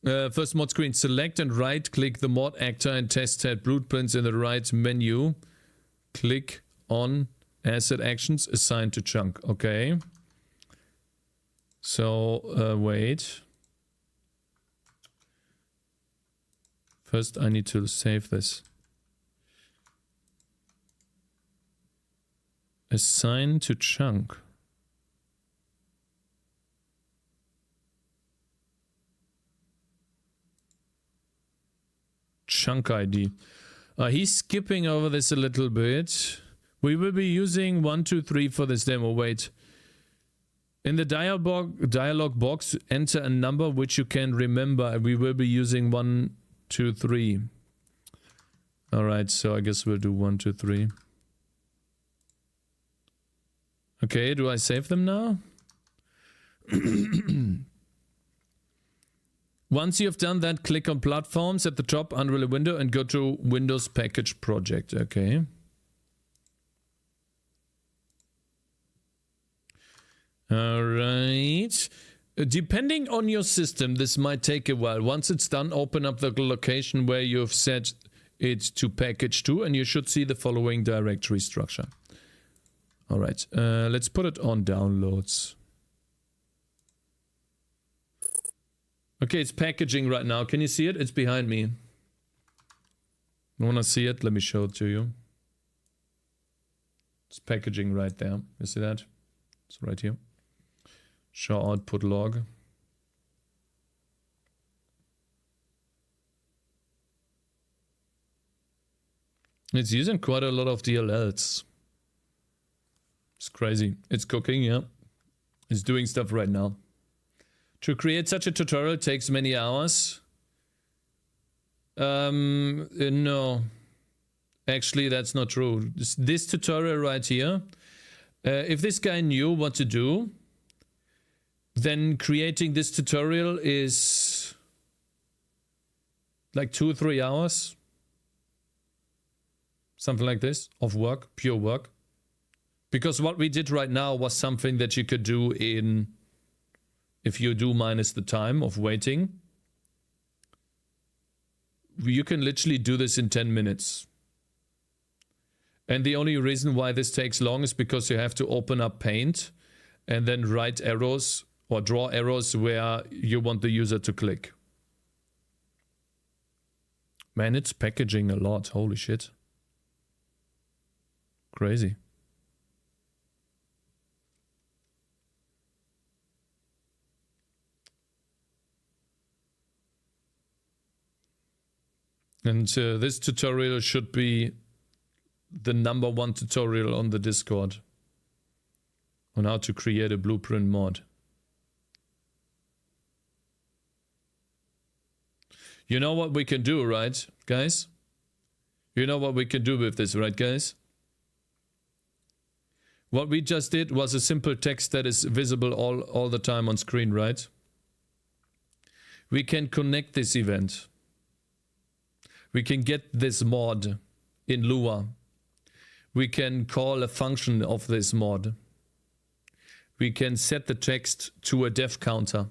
First mod screen. Select and right click the mod actor and test set blueprints in the right menu. Click on asset actions assigned to chunk. Okay. So, wait. First, I need to save this. Assign to chunk. Chunk ID. He's skipping over this a little bit. We will be using 1, 2, 3 for this demo. Wait. In the dialog box, enter a number which you can remember. We will be using 1, 2, 3. Alright, so I guess we'll do 1, 2, 3. Okay, do I save them now? Once you have done that, click on platforms at the top, unroll a window, and go to Windows Package Project. Okay. Alright. Depending on your system, this might take a while. Once it's done, open up the location where you've set it to package to, and you should see the following directory structure. Alright, let's put it on downloads. Okay, it's packaging right now. Can you see it? It's behind me. You wanna see it? Let me show it to you. It's packaging right there. You see that? It's right here. Show output log. It's using quite a lot of DLLs. It's crazy. It's cooking, yeah. It's doing stuff right now. To create such a tutorial takes many hours. No. Actually, that's not true. This tutorial right here, if this guy knew what to do, then creating this tutorial is like 2 or 3 hours. Something like this of work, pure work. Because what we did right now was something that you could do in, if you do minus the time of waiting, you can literally do this in 10 minutes. And the only reason why this takes long is because you have to open up Paint and then write arrows or draw arrows where you want the user to click. Man, it's packaging a lot. Holy shit. Crazy. And this tutorial should be the #1 tutorial on the Discord. on how to create a blueprint mod. You know what we can do, right, guys? You know what we can do with this, right, guys? What we just did was a simple text that is visible all the time on screen, right? We can connect this event. We can get this mod in Lua. We can call a function of this mod. We can set the text to a dev counter.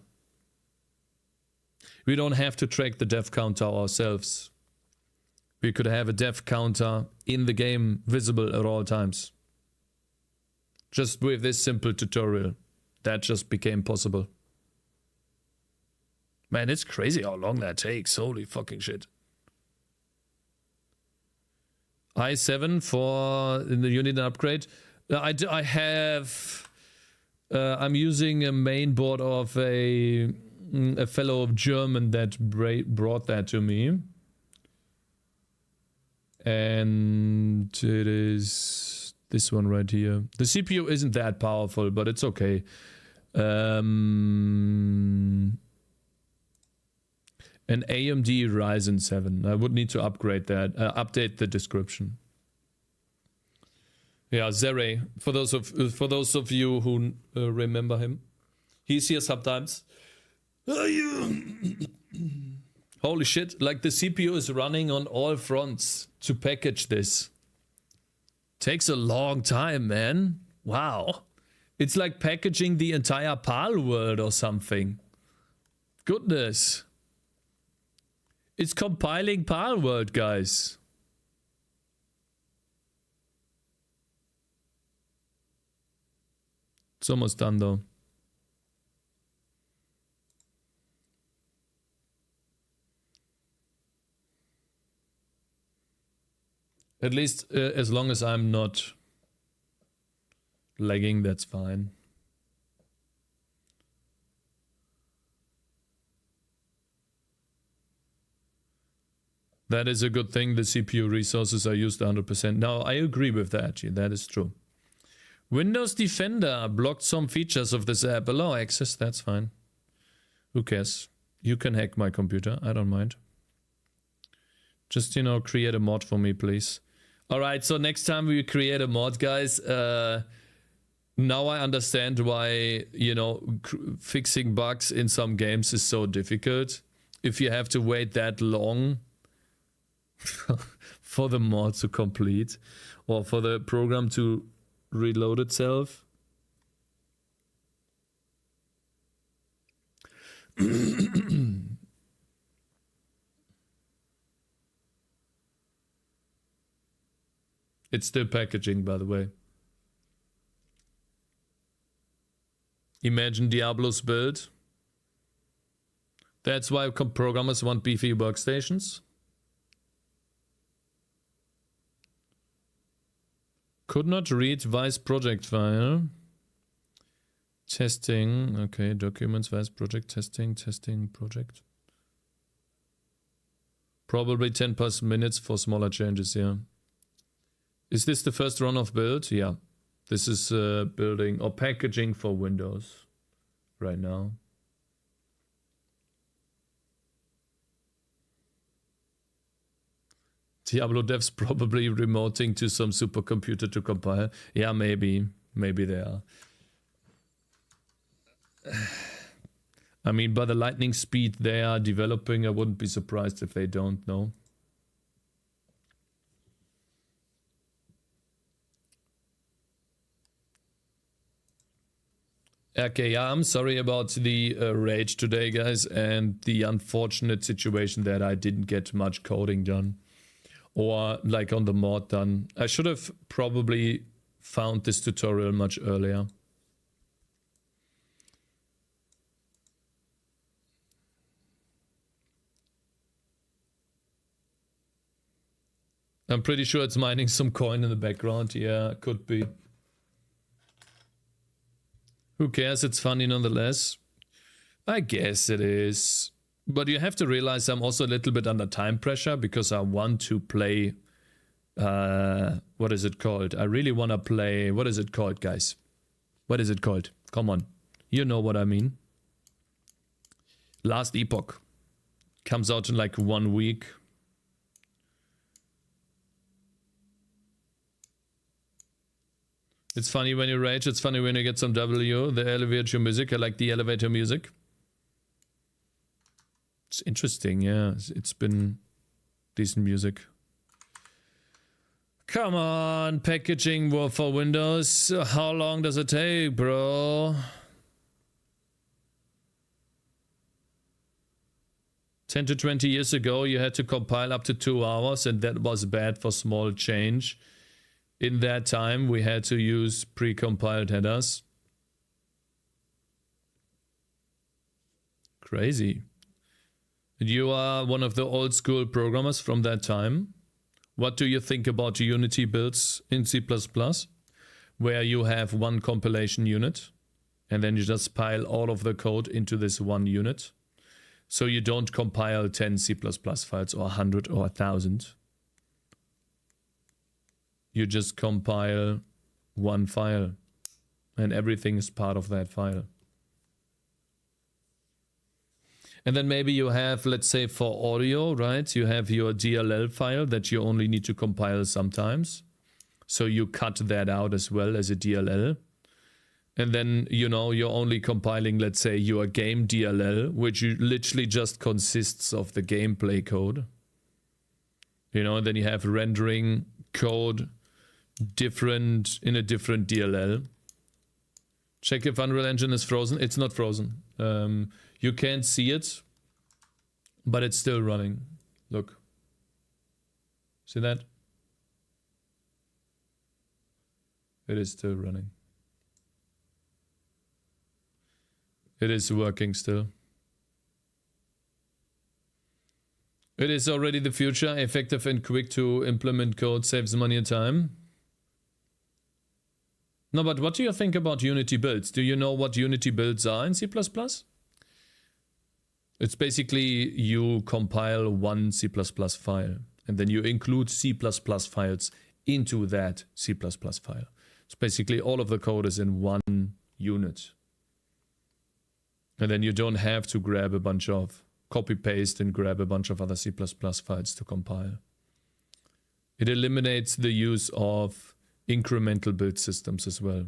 We don't have to track the dev counter ourselves. We could have a dev counter in the game visible at all times. Just with this simple tutorial, that just became possible. Man, it's crazy how long that takes. Holy fucking shit. i7 for the unit upgrade. I have... I'm using a main board of a fellow German that brought that to me. And it is this one right here. The CPU isn't that powerful, but it's okay. An AMD Ryzen 7. I would need to upgrade that. Update the description. Yeah, Zere. For those of you who remember him, he's here sometimes. Holy shit! Like the CPU is running on all fronts to package this. Takes a long time, man. Wow, it's like packaging the entire Palworld or something. Goodness. It's compiling Palworld, guys. It's almost done though. At least as long as I'm not lagging, that's fine. That is a good thing. The CPU resources are used 100%. Now, I agree with that. Yeah, that is true. Windows Defender blocked some features of this app. Allow access, that's fine. Who cares? You can hack my computer. I don't mind. Just, you know, create a mod for me, please. Alright, so next time we create a mod, guys, now I understand why, you know, fixing bugs in some games is so difficult. If you have to wait that long for the mod to complete or for the program to reload itself. It's still packaging, by the way. Imagine Diablo's build. That's why programmers want beefy workstations. Could not read Vice project file. Testing. Okay, documents, Vice project, testing project. Probably 10 plus minutes for smaller changes, yeah. Is this the first run of build? Yeah. This is building or packaging for Windows right now. Diablo devs probably remoting to some supercomputer to compile. Yeah, maybe. Maybe they are. I mean, by the lightning speed they are developing, I wouldn't be surprised if they don't know. Okay, yeah, I'm sorry about the rage today, guys, and the unfortunate situation that I didn't get much coding done. Or like on the mod done. I should have probably found this tutorial much earlier. I'm pretty sure it's mining some coin in the background. Yeah, could be. Who cares? It's funny nonetheless. I guess it is. But you have to realize I'm also a little bit under time pressure because I want to play... what is it called? I really want to play... What is it called, guys? What is it called? Come on. You know what I mean. Last Epoch. Comes out in like 1 week. It's funny when you rage, it's funny when you get some W. The elevator music, I like the elevator music. It's interesting, yeah. It's been decent music. Come on, packaging for Windows. How long does it take, bro? 10 to 20 years ago, you had to compile up to 2 hours, and that was bad for small change. In that time, we had to use pre-compiled headers. Crazy. You are one of the old school programmers from that time. What do you think about Unity builds in C++, where you have one compilation unit, and then you just pile all of the code into this one unit? So you don't compile 10 C++ files or 100 or 1,000. You just compile one file, and everything is part of that file. And then maybe you have, let's say for audio, right? You have your DLL file that you only need to compile sometimes. So you cut that out as well as a DLL. And then, you know, you're only compiling, let's say, your game DLL, which literally just consists of the gameplay code. You know, and then you have rendering code different in a different DLL. Check if Unreal Engine is frozen. It's not frozen. You can't see it, but it's still running. Look. See that? It is still running. It is working still. It is already the future, effective and quick to implement code, saves money and time. No, but what do you think about Unity builds? Do you know what Unity builds are in C++? It's basically you compile one C++ file, and then you include C++ files into that C++ file. So basically all of the code is in one unit. And then you don't have to grab a bunch of copy-paste and grab a bunch of other C++ files to compile. It eliminates the use of incremental build systems as well.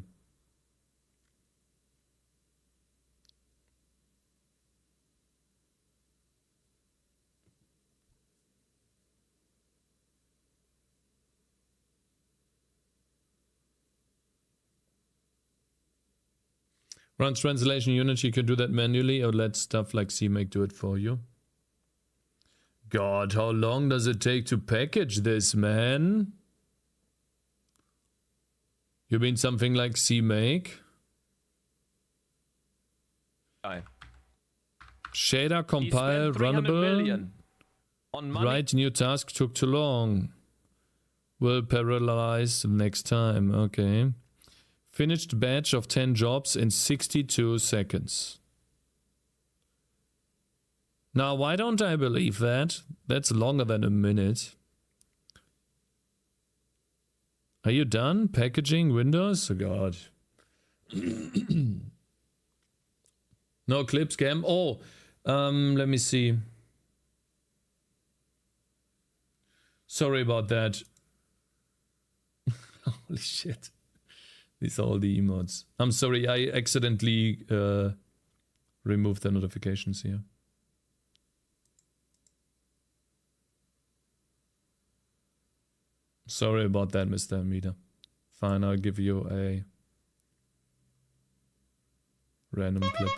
Run translation unit, you can do that manually or let stuff like CMake do it for you. God, how long does it take to package this, man? You mean something like CMake? Shader, compile, runnable. Write new task took too long. Will parallelize next time. Okay. Finished batch of 10 jobs in 62 seconds. Now, why don't I believe that? That's longer than a minute. Are you done? Packaging Windows? Oh god. No clip scam. Oh, let me see. Sorry about that. Holy shit. These are all the emotes. I'm sorry, I accidentally removed the notifications here. Sorry about that, Mr. Amida. Fine, I'll give you a random clip.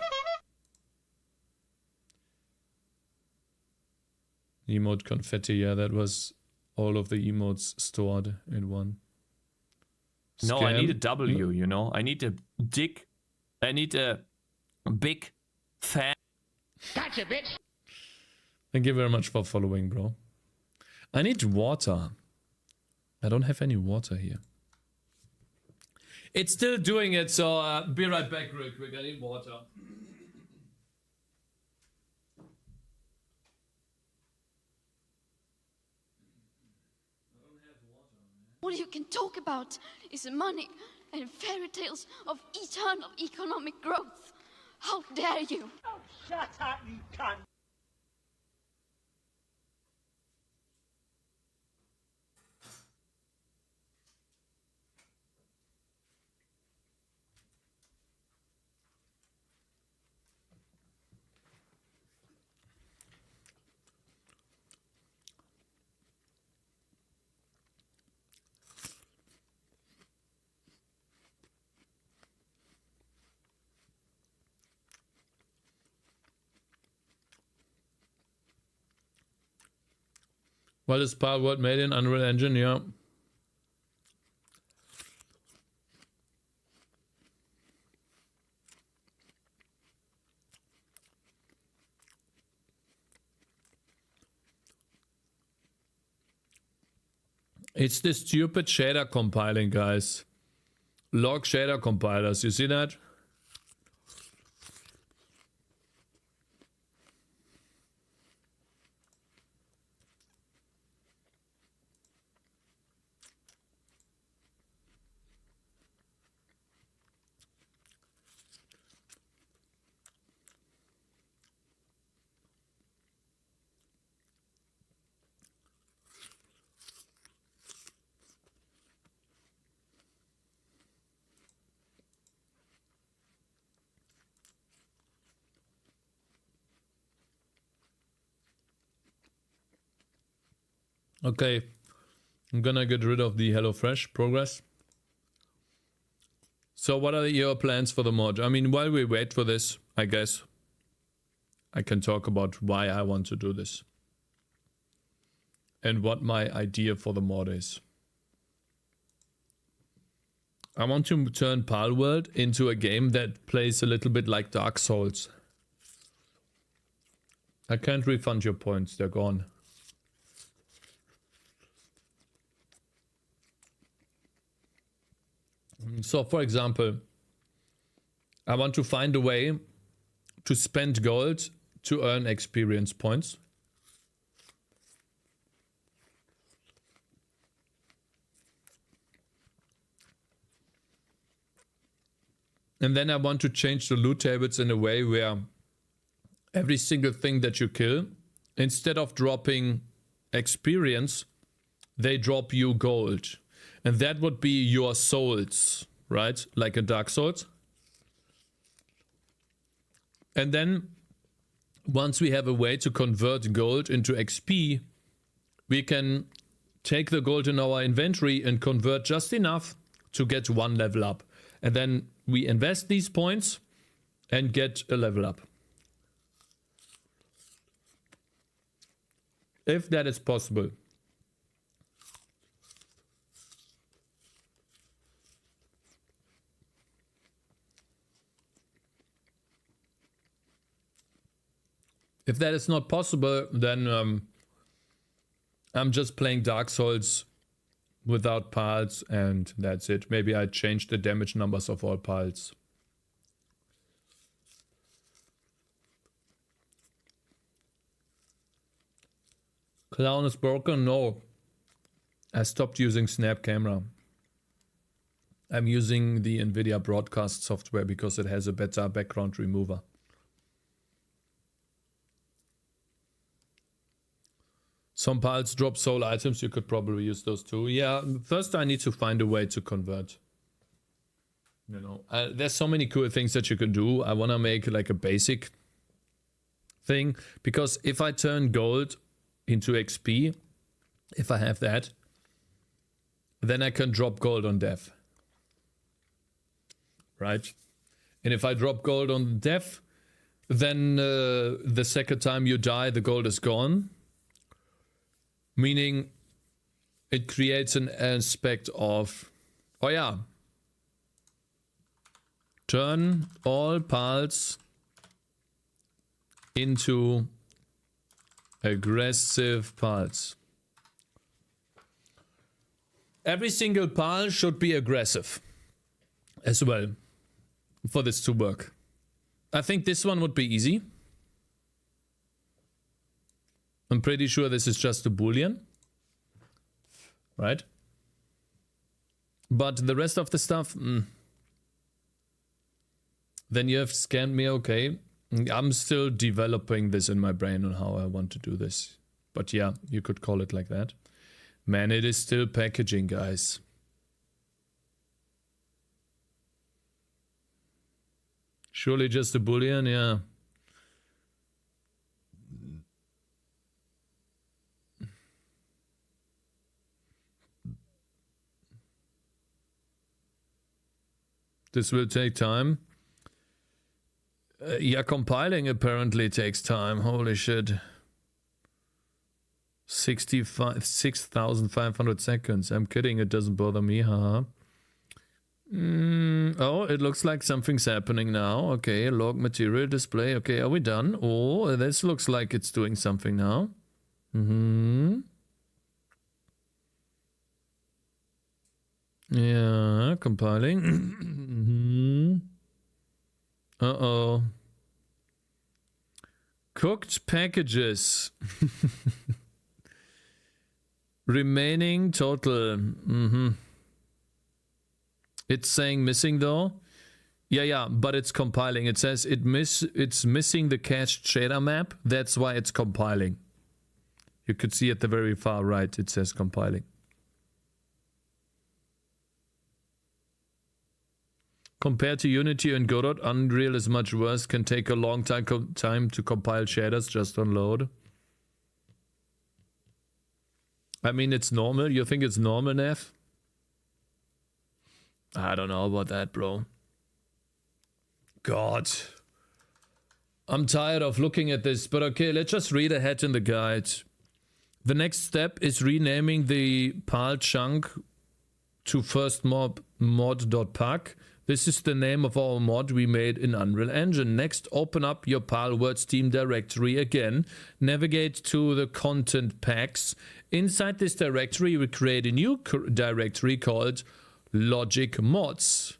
Emote confetti, yeah, that was all of the emotes stored in one. No, I need a W, you know. I need a big fat. Gotcha, bitch. Thank you very much for following, bro. I need water. I don't have any water here. It's still doing it, so be right back real quick. I need water. I don't have water, man. All you can talk about is money and fairy tales of eternal economic growth. How dare you? Oh, shut up, you cunt! Well, is Palworld made in Unreal Engine? Yeah. It's the stupid shader compiling, guys. Log shader compilers, you see that? Okay, I'm gonna get rid of the HelloFresh progress. So what are your plans for the mod? I mean, while we wait for this, I guess I can talk about why I want to do this. And what my idea for the mod is. I want to turn Palworld into a game that plays a little bit like Dark Souls. I can't refund your points, they're gone. So, for example, I want to find a way to spend gold to earn experience points. And then I want to change the loot tables in a way where every single thing that you kill, instead of dropping experience, they drop you gold. And that would be your souls, right? Like a Dark Souls. And then, once we have a way to convert gold into XP, we can take the gold in our inventory and convert just enough to get one level up. And then we invest these points and get a level up. If that is possible. If that is not possible, then I'm just playing Dark Souls without pals and that's it. Maybe I change the damage numbers of all pals. Clown is broken? No. I stopped using Snap Camera. I'm using the NVIDIA broadcast software because it has a better background remover. Some pals drop soul items, you could probably use those too. Yeah, first I need to find a way to convert. You know, there's so many cool things that you can do. I want to make like a basic thing. Because if I turn gold into XP, if I have that, then I can drop gold on death. Right? And if I drop gold on death, then the second time you die, the gold is gone. Meaning it creates an aspect of, oh yeah, turn all pals into aggressive pals. Every single pal should be aggressive as well for this to work. I think this one would be easy. I'm pretty sure this is just a boolean, right? But the rest of the stuff, then you have scanned me, okay. I'm still developing this in my brain on how I want to do this. But yeah, you could call it like that. Man, it is still packaging, guys. Surely just a boolean, yeah. This will take time. Yeah, compiling apparently takes time. Holy shit. 6,500 seconds. I'm kidding, it doesn't bother me, haha. Oh, it looks like something's happening now. Okay, log material display. Okay, are we done? Oh, this looks like it's doing something now. Yeah, compiling. Uh-oh. Cooked packages. Remaining total. It's saying missing though. Yeah, but it's compiling. It says it's missing the cached shader map. That's why it's compiling. You could see at the very far right, it says compiling. Compared to Unity and Godot, Unreal is much worse. Can take a long time to compile shaders just on load. I mean, it's normal. You think it's normal, Nev? I don't know about that, bro. God. I'm tired of looking at this, but okay, let's just read ahead in the guide. The next step is renaming the PAL chunk to firstmod.pack. This is the name of our mod we made in Unreal Engine. Next, open up your Palworld Steam directory again. Navigate to the content packs. Inside this directory, we create a new directory called Logic Mods.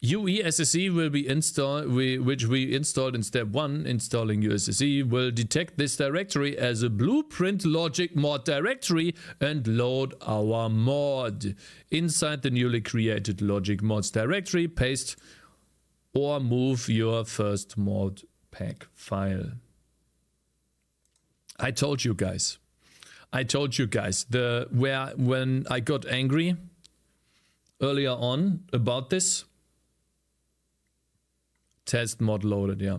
UESSE will be installed, which we installed in step 1. Installing USSE will detect this directory as a blueprint logic mod directory and load our mod. Inside the newly created logic mods directory, paste or move your first mod pack file. I told you guys. When I got angry earlier on about this. Test mod loaded, yeah.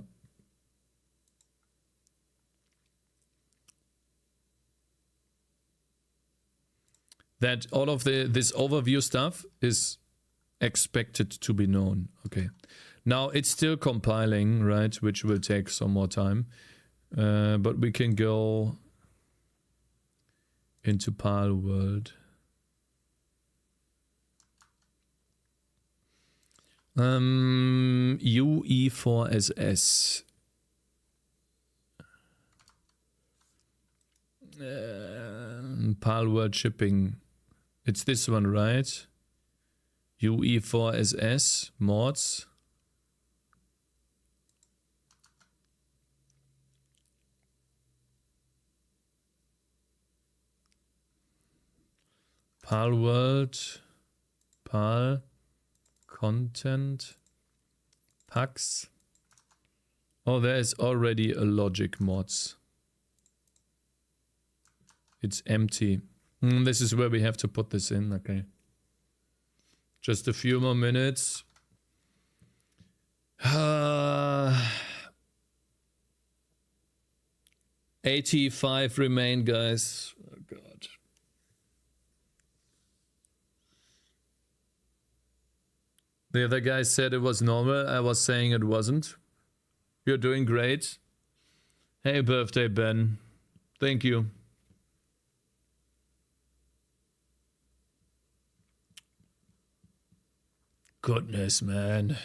That all of this overview stuff is expected to be known. Okay. Now it's still compiling, right? Which will take some more time. But we can go into Palworld. UE4SS. Palworld shipping. It's this one, right? UE4SS mods. Palworld. Pal. Content. Packs. Oh, there is already a logic mods. It's empty. This is where we have to put this in. Okay. Just a few more minutes. 85 remain, guys. Oh, God. The other guy said it was normal. I was saying it wasn't. You're doing great. Hey, birthday Ben. Thank you. Goodness, man.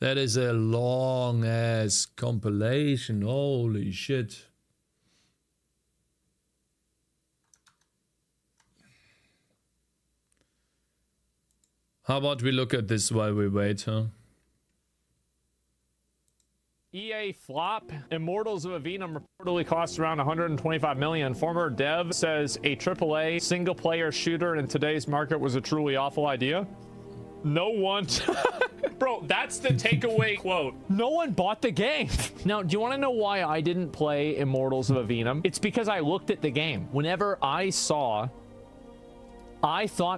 That is a long ass compilation. Holy shit. How about we look at this while we wait, huh? EA flop. Immortals of Avenum reportedly cost around 125 million. Former dev says a AAA single-player shooter in today's market was a truly awful idea. No one... Bro, that's the takeaway quote. No one bought the game. Now, do you want to know why I didn't play Immortals of Avenum? It's because I looked at the game. Whenever I thought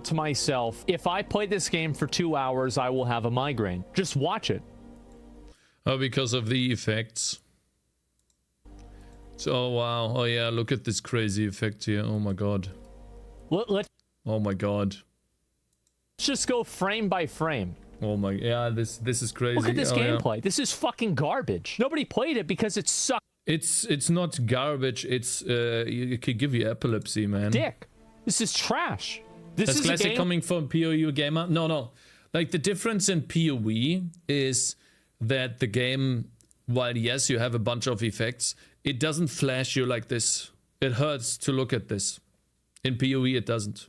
to myself, if I play this game for 2 hours, I will have a migraine. Just watch it. Oh, because of the effects. So, oh wow. Oh yeah, look at this crazy effect here. Oh my god. Oh my god. Let's just go frame by frame. Oh my, yeah, this is crazy. Look at this gameplay. Yeah. This is fucking garbage. Nobody played it because it sucked. It's not garbage. It's it could give you epilepsy, man. Dick. This is trash. This That's is classic a game coming from PoE gamer. No. Like the difference in PoE is that the game, while yes, you have a bunch of effects, it doesn't flash you like this. It hurts to look at this. In PoE, it doesn't.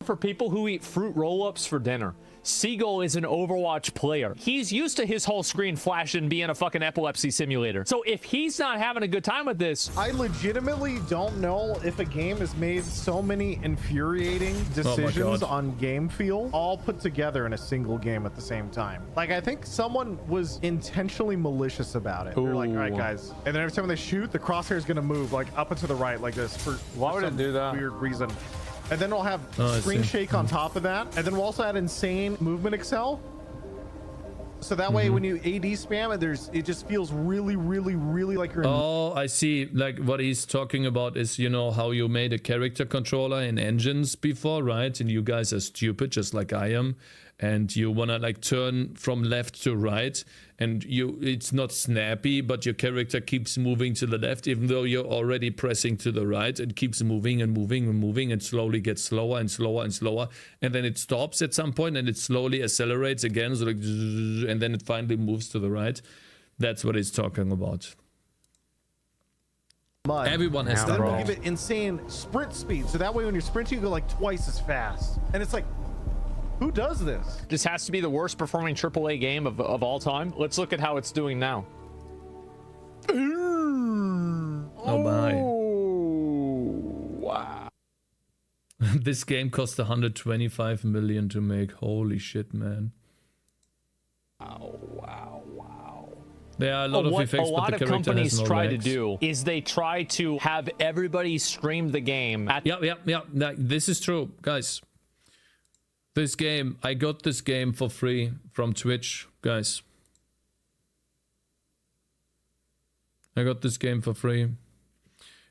for people who eat fruit roll-ups for dinner. Seagull is an Overwatch player. He's used to his whole screen flashing being a fucking epilepsy simulator. So if he's not having a good time with this... I legitimately don't know if a game has made so many infuriating decisions on game feel all put together in a single game at the same time. Like, I think someone was intentionally malicious about it. They're like, all right, guys. And then every time they shoot, the crosshair is going to move like up and to the right like this for some weird reason. And then we'll have screen shake on top of that. And then we'll also add insane movement excel. So that way when you AD spam it, it just feels really, really, really like you're in... Oh, I see. Like what he's talking about is, you know, how you made a character controller in engines before, right? And you guys are stupid, just like I am. And you want to like turn from left to right, and it's not snappy, but your character keeps moving to the left, even though you're already pressing to the right. It keeps moving and moving and moving, and slowly gets slower and slower and slower, and then it stops at some point and it slowly accelerates again, so like, and then it finally moves to the right. That's what he's talking about. Everyone has that. Then we'll give it insane sprint speed, so that way when you're sprinting you go like twice as fast, and it's like, who does this? This has to be the worst performing AAA game of all time. Let's look at how it's doing now. Oh my. Wow. This game cost 125 million to make. Holy shit, man. Wow. There are a lot of effects, a lot but the of character companies has no try legs. to do is they try to have everybody stream the game. Yeah. This is true, guys. This game, I got this game for free from Twitch, guys. I got this game for free.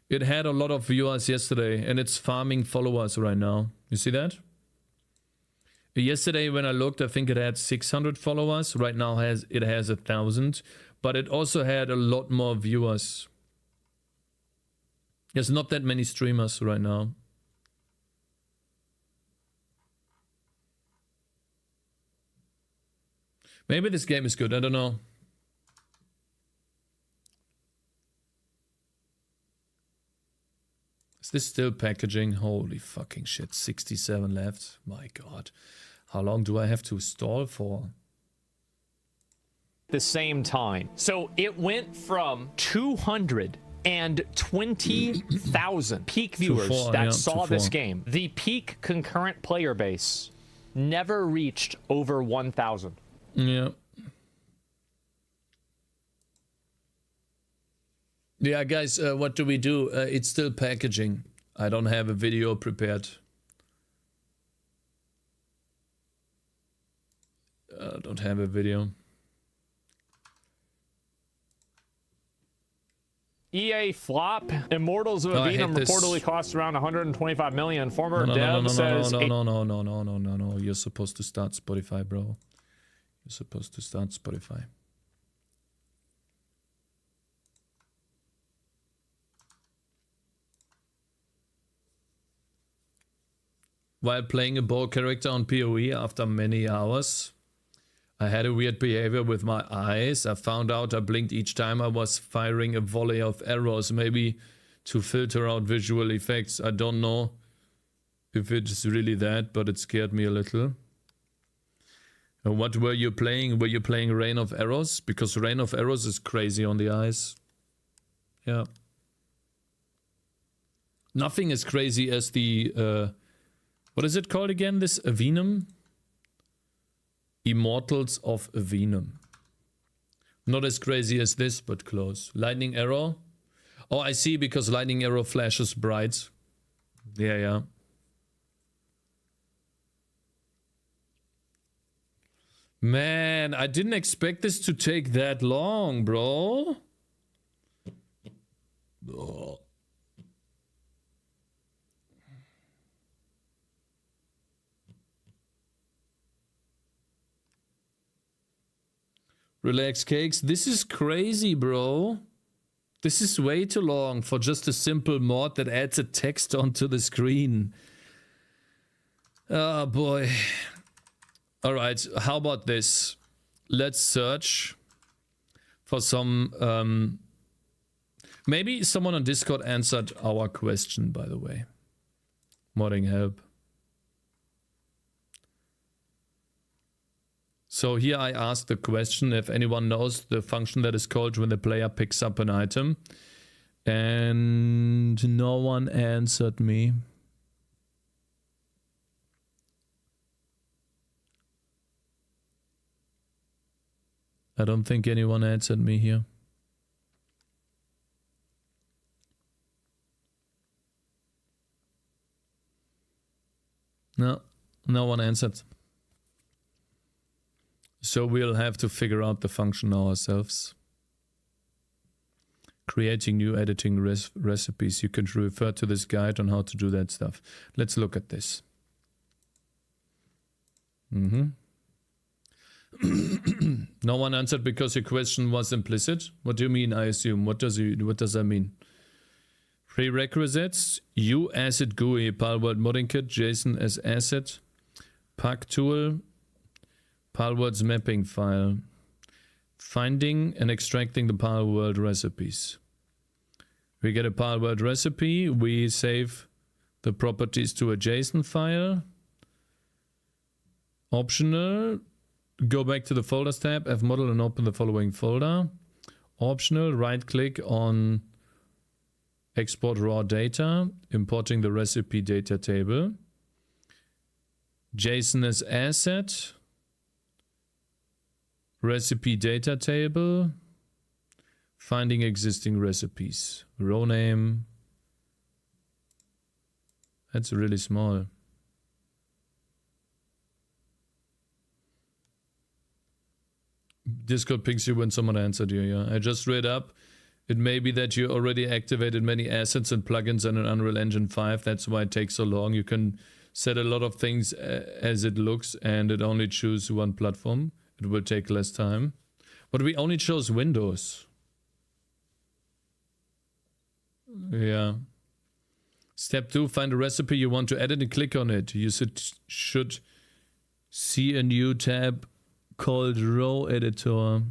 It had a lot of viewers yesterday, and it's farming followers right now. You see that? Yesterday when I looked, I think it had 600 followers. Right now it has 1,000, but it also had a lot more viewers. There's not that many streamers right now. Maybe this game is good, I don't know. Is this still packaging? Holy fucking shit, 67 left. My god. How long do I have to stall for? The same time. So it went from 220,000 peak viewers that saw this game. The peak concurrent player base never reached over 1,000. Yeah. Yeah, guys, what do we do? It's still packaging. I don't have a video prepared. I don't have a video. EA flop. Immortals of Avenum reportedly cost around 125 million. Former dev says... No. You're supposed to start Spotify, bro. You're supposed to start Spotify. While playing a bow character on PoE after many hours, I had a weird behavior with my eyes. I found out I blinked each time I was firing a volley of arrows, maybe to filter out visual effects. I don't know if it's really that, but it scared me a little. What were you playing? Were you playing Rain of Arrows? Because Rain of Arrows is crazy on the eyes. Yeah. Nothing as crazy as the... what is it called again? This Avenum? Immortals of Avenum. Not as crazy as this, but close. Lightning Arrow? Oh, I see, because Lightning Arrow flashes bright. Yeah, yeah. Man, I didn't expect this to take that long, bro. Oh. Relax, Cakes. This is crazy, bro. This is way too long for just a simple mod that adds a text onto the screen. Oh, boy. Alright, how about this? Let's search for some... maybe someone on Discord answered our question, by the way. Modding help. So here I asked the question if anyone knows the function that is called when the player picks up an item. And no one answered me. I don't think anyone answered me here. No, no one answered. So we'll have to figure out the function ourselves. Creating new editing recipes. You can refer to this guide on how to do that stuff. Let's look at this. No one answered because your question was implicit. What do you mean, I assume? What does that mean? Prerequisites: U asset GUI, Palworld modding kit, JSON as asset, pack tool, Palworld's mapping file, finding and extracting the Palworld recipes. We get a Palworld recipe, we save the properties to a JSON file. Optional, go back to the folders tab, fmodel and open the following folder. Optional, right click on export raw data, importing the recipe data table. JSON as asset, recipe data table, finding existing recipes, row name. That's really small. Discord pings you when someone answered you, yeah. I just read up. It may be that you already activated many assets and plugins on an Unreal Engine 5. That's why it takes so long. You can set a lot of things as it looks, and it only chooses one platform. It will take less time. But we only chose Windows. Yeah. Step 2, find a recipe you want to edit and click on it. You should see a new tab called Row Editor.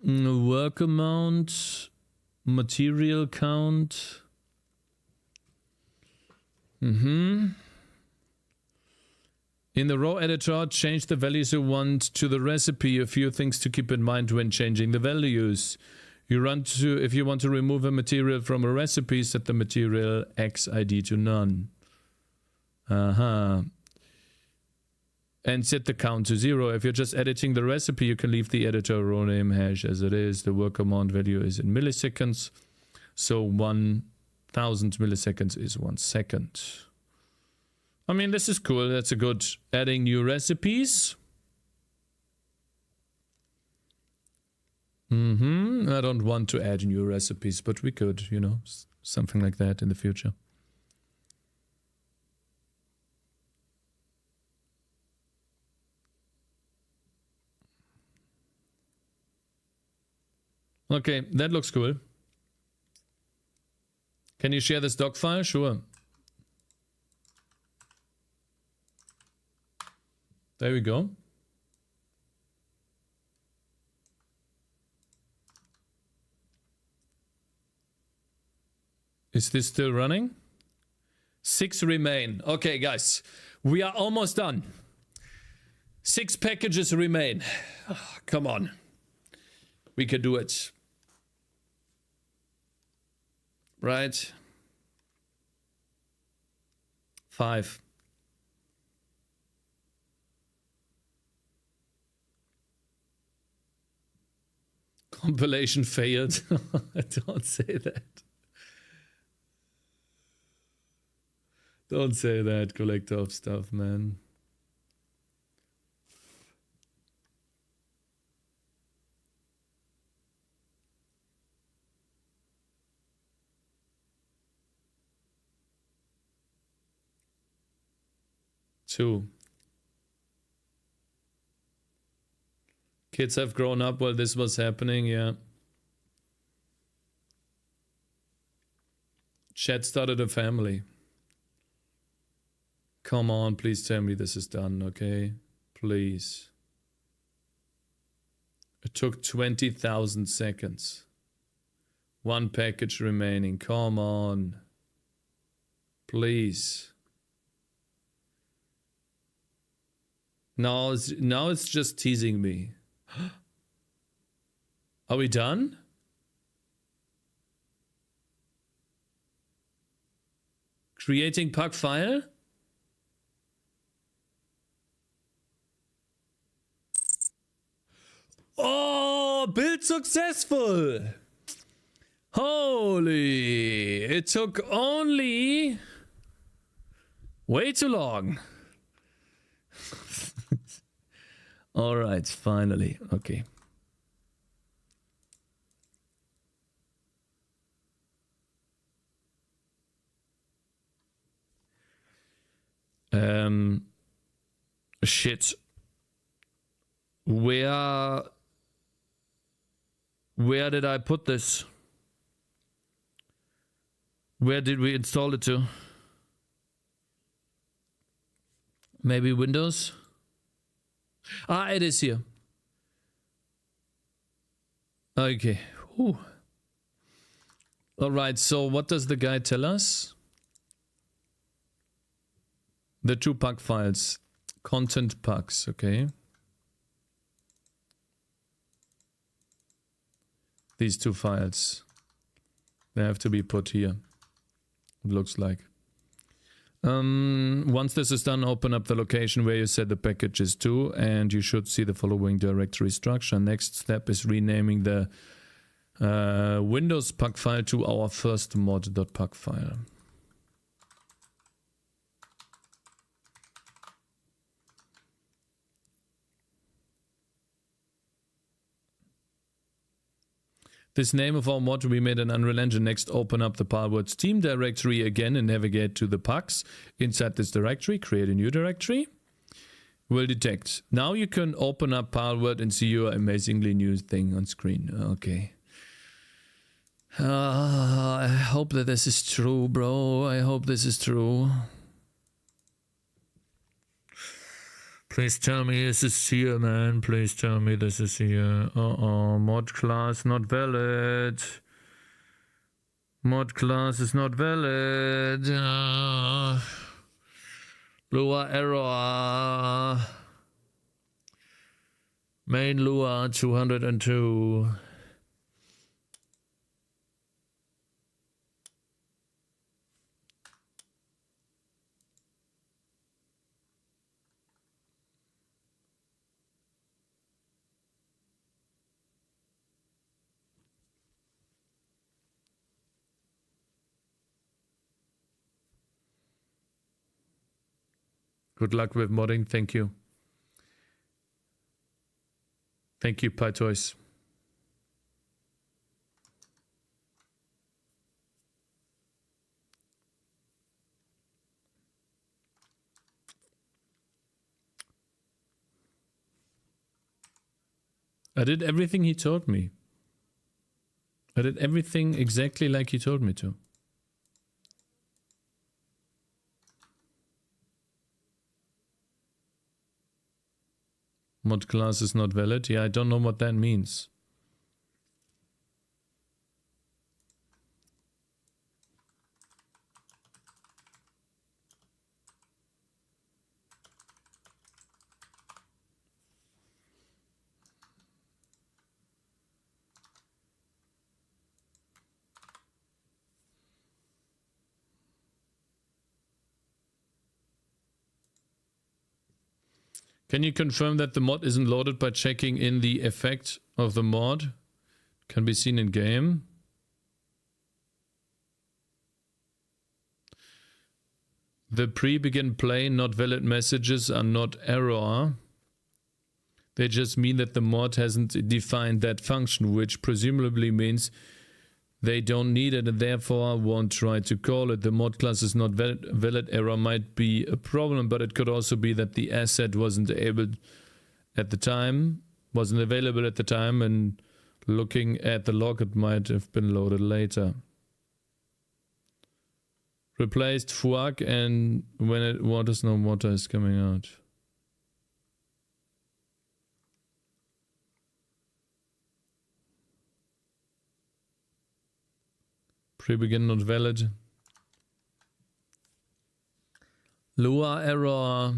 Work amount, material count. In the row editor, change the values you want to the recipe. A few things to keep in mind when changing the values. If you want to remove a material from a recipe, set the material X ID to none. And set the count to 0. If you're just editing the recipe, you can leave the editor row name hash as it is. The work amount value is in milliseconds. So 1000 milliseconds is 1 second. I mean, this is cool. That's a good adding new recipes. I don't want to add new recipes, but we could, you know, something like that in the future. Okay, that looks cool. Can you share this doc file? Sure. There we go. Is this still running? 6 remain. Okay, guys. We are almost done. 6 packages remain. Oh, come on. We can do it. Right. 5. Compilation failed. Don't say that. Don't say that, collector of stuff, man. Two. Kids have grown up while this was happening, yeah. Chat started a family. Come on, please tell me this is done, okay? Please. It took 20,000 seconds. 1 package remaining. Come on. Please. Now it's just teasing me. Are we done? Creating pack file? Oh, build successful. Holy, it took only way too long. All right, finally. Okay. Shit. Where did I put this? Where did we install it to? Maybe Windows? Ah, it is here. Okay. Whew. All right, so what does the guy tell us? The 2 pack files. Content packs, okay. These 2 files. They have to be put here. It looks like. Once this is done, open up the location where you set the packages to, and you should see the following directory structure. Next step is renaming the Windows pack file to our first mod.pack file. This name of our mod we made in Unreal Engine. Next, open up the Palworld Steam directory again and navigate to the packs. Inside this directory, create a new directory. Will detect. Now you can open up Palworld and see your amazingly new thing on screen. Okay. I hope that this is true, bro. I hope this is true. Please tell me this is here, man. Please tell me this is here. Mod class not valid. Mod class is not valid. Lua error. Main Lua 202. Good luck with modding. Thank you. Thank you, PyToys. I did everything he told me. I did everything exactly like he told me to. Mod class is not valid. Yeah, I don't know what that means. Can you confirm that the mod isn't loaded by checking in the effect of the mod? Can be seen in game. The pre-begin play not valid messages are not error. They just mean that the mod hasn't defined that function, which presumably means they don't need it and therefore won't try to call it. The mod class is not valid error might be a problem, but it could also be that the asset wasn't available at the time, and looking at the log it might have been loaded later. Replaced fuck and when it waters, no water is coming out. Pre-begin not valid. Lua error.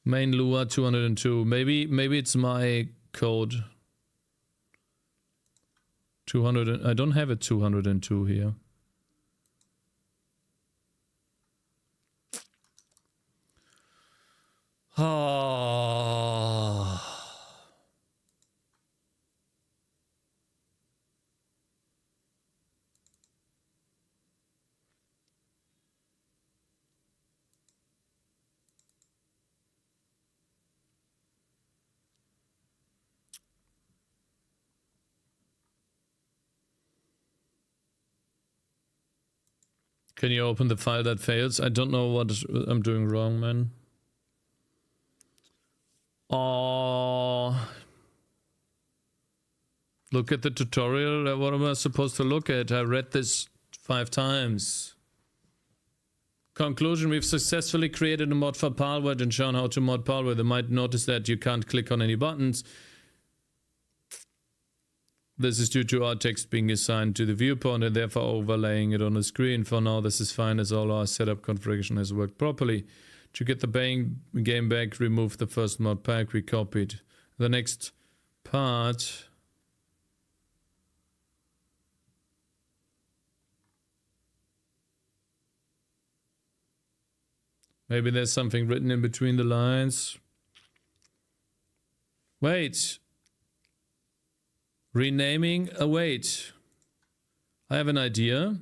Main Lua 202. Maybe it's my code. 200. I don't have a 202 here. Ah. Can you open the file that fails? I don't know what I'm doing wrong, man. Oh, look at the tutorial. What am I supposed to look at? I read this 5 times. Conclusion, we've successfully created a mod for Palworld and shown how to mod Palworld. You might notice that you can't click on any buttons. This is due to our text being assigned to the viewport and therefore overlaying it on the screen. For now, this is fine as all our setup configuration has worked properly. To get the game back, remove the first mod pack we copied. The next part... Maybe there's something written in between the lines. Wait. Renaming, wait. I have an idea.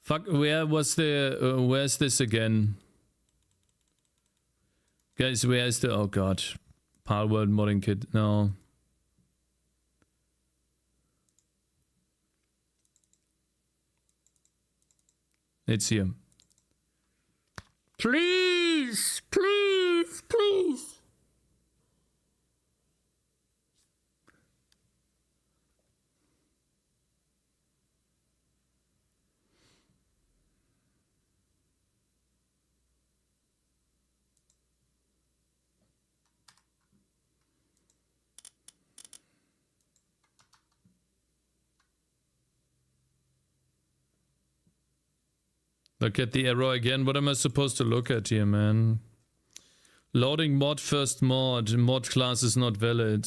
Fuck, where was the, where's this again? Guys, where is the, oh god. Palworld modding kit, no. It's here. Please, please, please. Look at the error again. What am I supposed to look at here, man? Loading mod first mod. Mod class is not valid.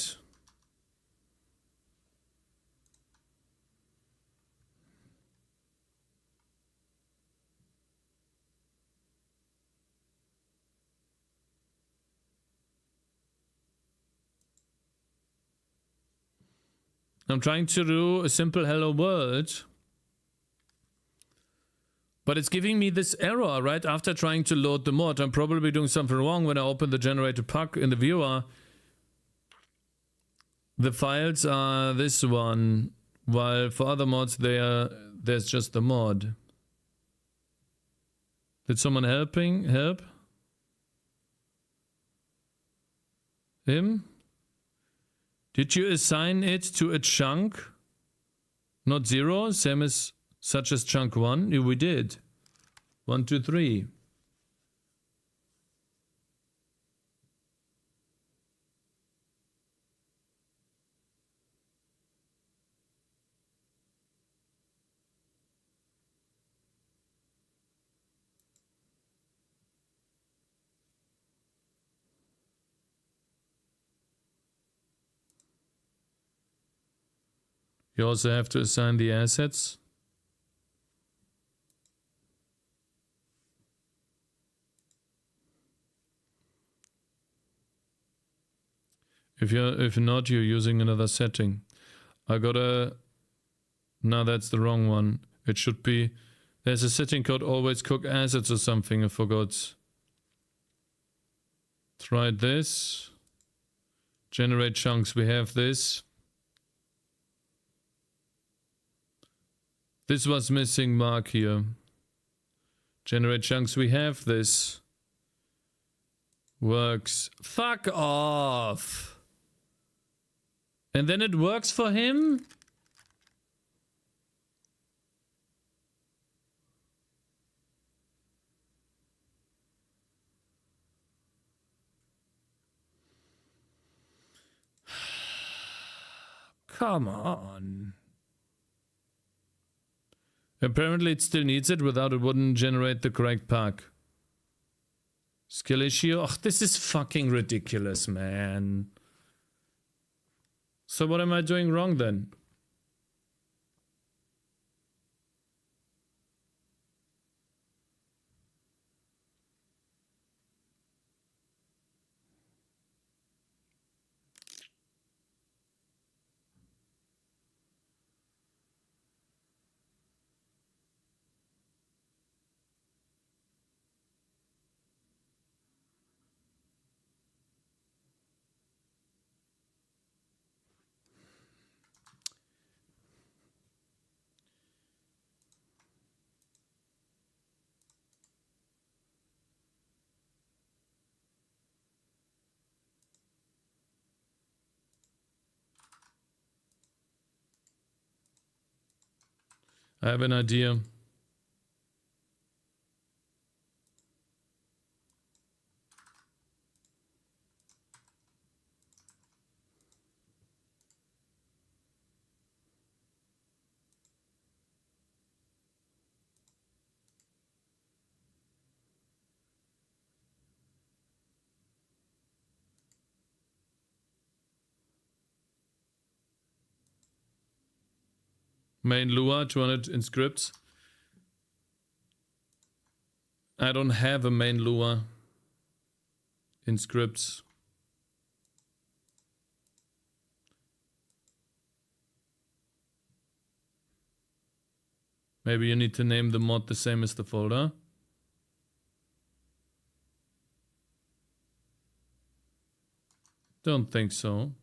I'm trying to do a simple hello world. But it's giving me this error right after trying to load the mod. I'm probably doing something wrong when I open the generated pack in the viewer. The files are this one, while for other mods there's just the mod. Did someone help him? Did you assign it to a chunk? Not 0, same as such as chunk 1? Yeah, we did. 1, 2, 3. You also have to assign the assets. If not, you're using another setting. I gotta... No, that's the wrong one. It should be... There's a setting called always cook assets or something, I forgot. Try this. Generate chunks, we have this. This was missing mark here. Generate chunks, we have this. Works. Fuck off! And then it works for him? Come on. Apparently it still needs it, without it wouldn't generate the correct pack. Skill issue? Oh, this is fucking ridiculous, man. So what am I doing wrong then? I have an idea. Main Lua, 200 in scripts. I don't have a main Lua in scripts. Maybe you need to name the mod the same as the folder. Don't think so.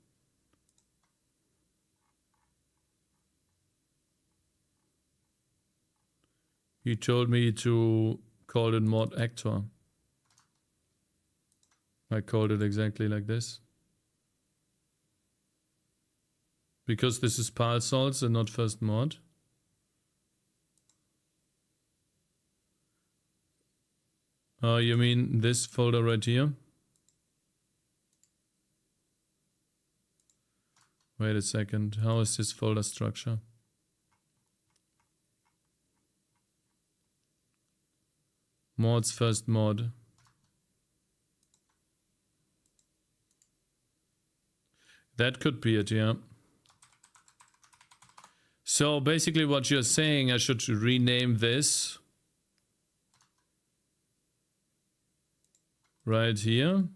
He told me to call it mod actor. I called it exactly like this. Because this is Palworld and not first mod. Oh, you mean this folder right here? Wait a second. How is this folder structure? Mods first mod. That could be it, yeah. So basically what you're saying, I should rename this right here.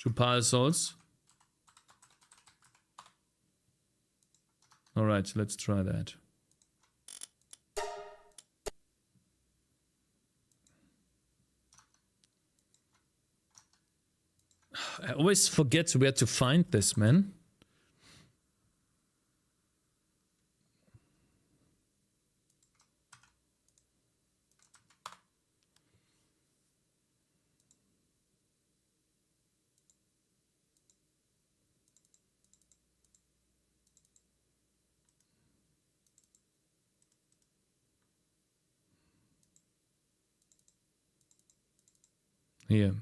To Palworld. Alright, let's try that. I always forget where to find this, man. Here.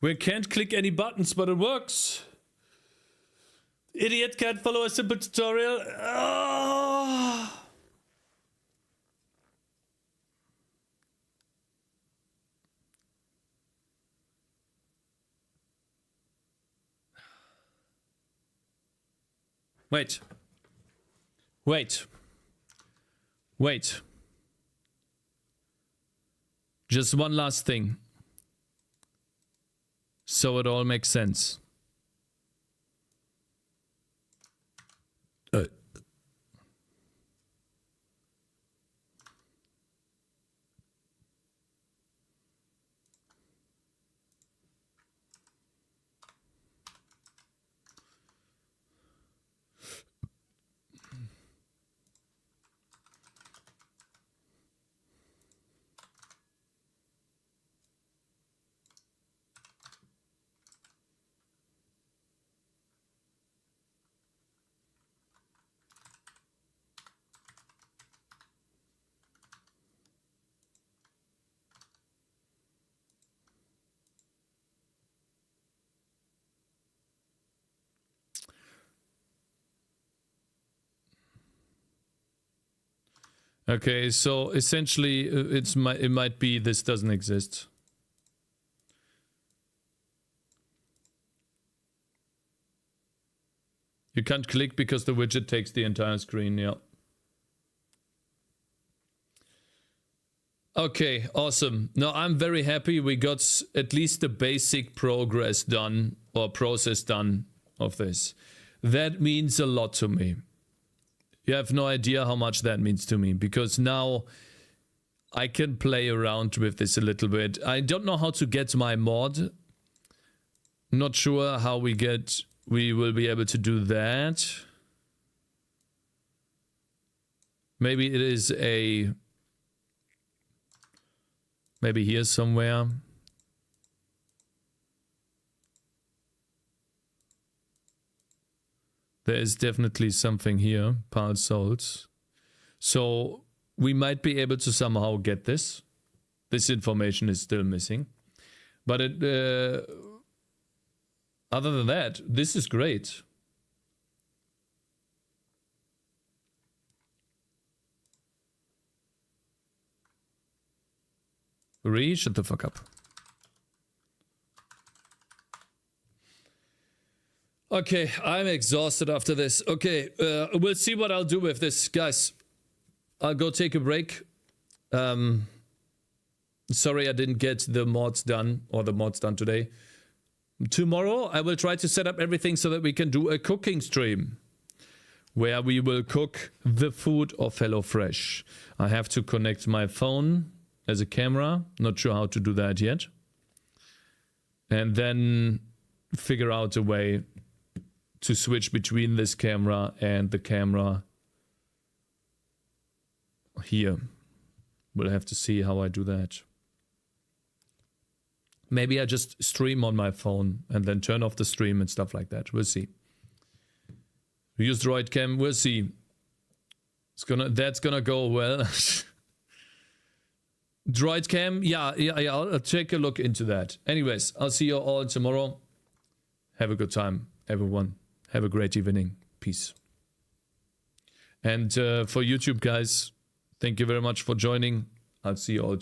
We can't click any buttons, but it works. Idiot can't follow a simple tutorial. Oh. Wait. Wait. Wait. Just one last thing. So it all makes sense. Okay, so essentially it might be this doesn't exist. You can't click because the widget takes the entire screen, yeah. Okay, awesome. No, I'm very happy we got at least the basic progress done or process done of this. That means a lot to me. You have no idea how much that means to me, because now I can play around with this a little bit. I don't know how to get my mod. Not sure how we will be able to do that. Maybe it is maybe here somewhere. There is definitely something here, Palworld. So we might be able to somehow get this. This information is still missing. But other than that, this is great. Shut the fuck up. Okay, I'm exhausted after this. Okay, we'll see what I'll do with this, guys. I'll go take a break. Sorry I didn't get the mods done, or the mods done today. Tomorrow I will try to set up everything so that we can do a cooking stream, where we will cook the food of HelloFresh. I have to connect my phone as a camera. Not sure how to do that yet. And then figure out a way to switch between this camera and the camera here. We'll have to see how I do that. Maybe I just stream on my phone and then turn off the stream and stuff like that. We'll see. Use Droid Cam. We'll see. That's gonna go well. Droid Cam. Yeah. I'll take a look into that. Anyways, I'll see you all tomorrow. Have a good time, everyone. Have a great evening. Peace. And for YouTube guys, Thank you very much for joining. I'll see you all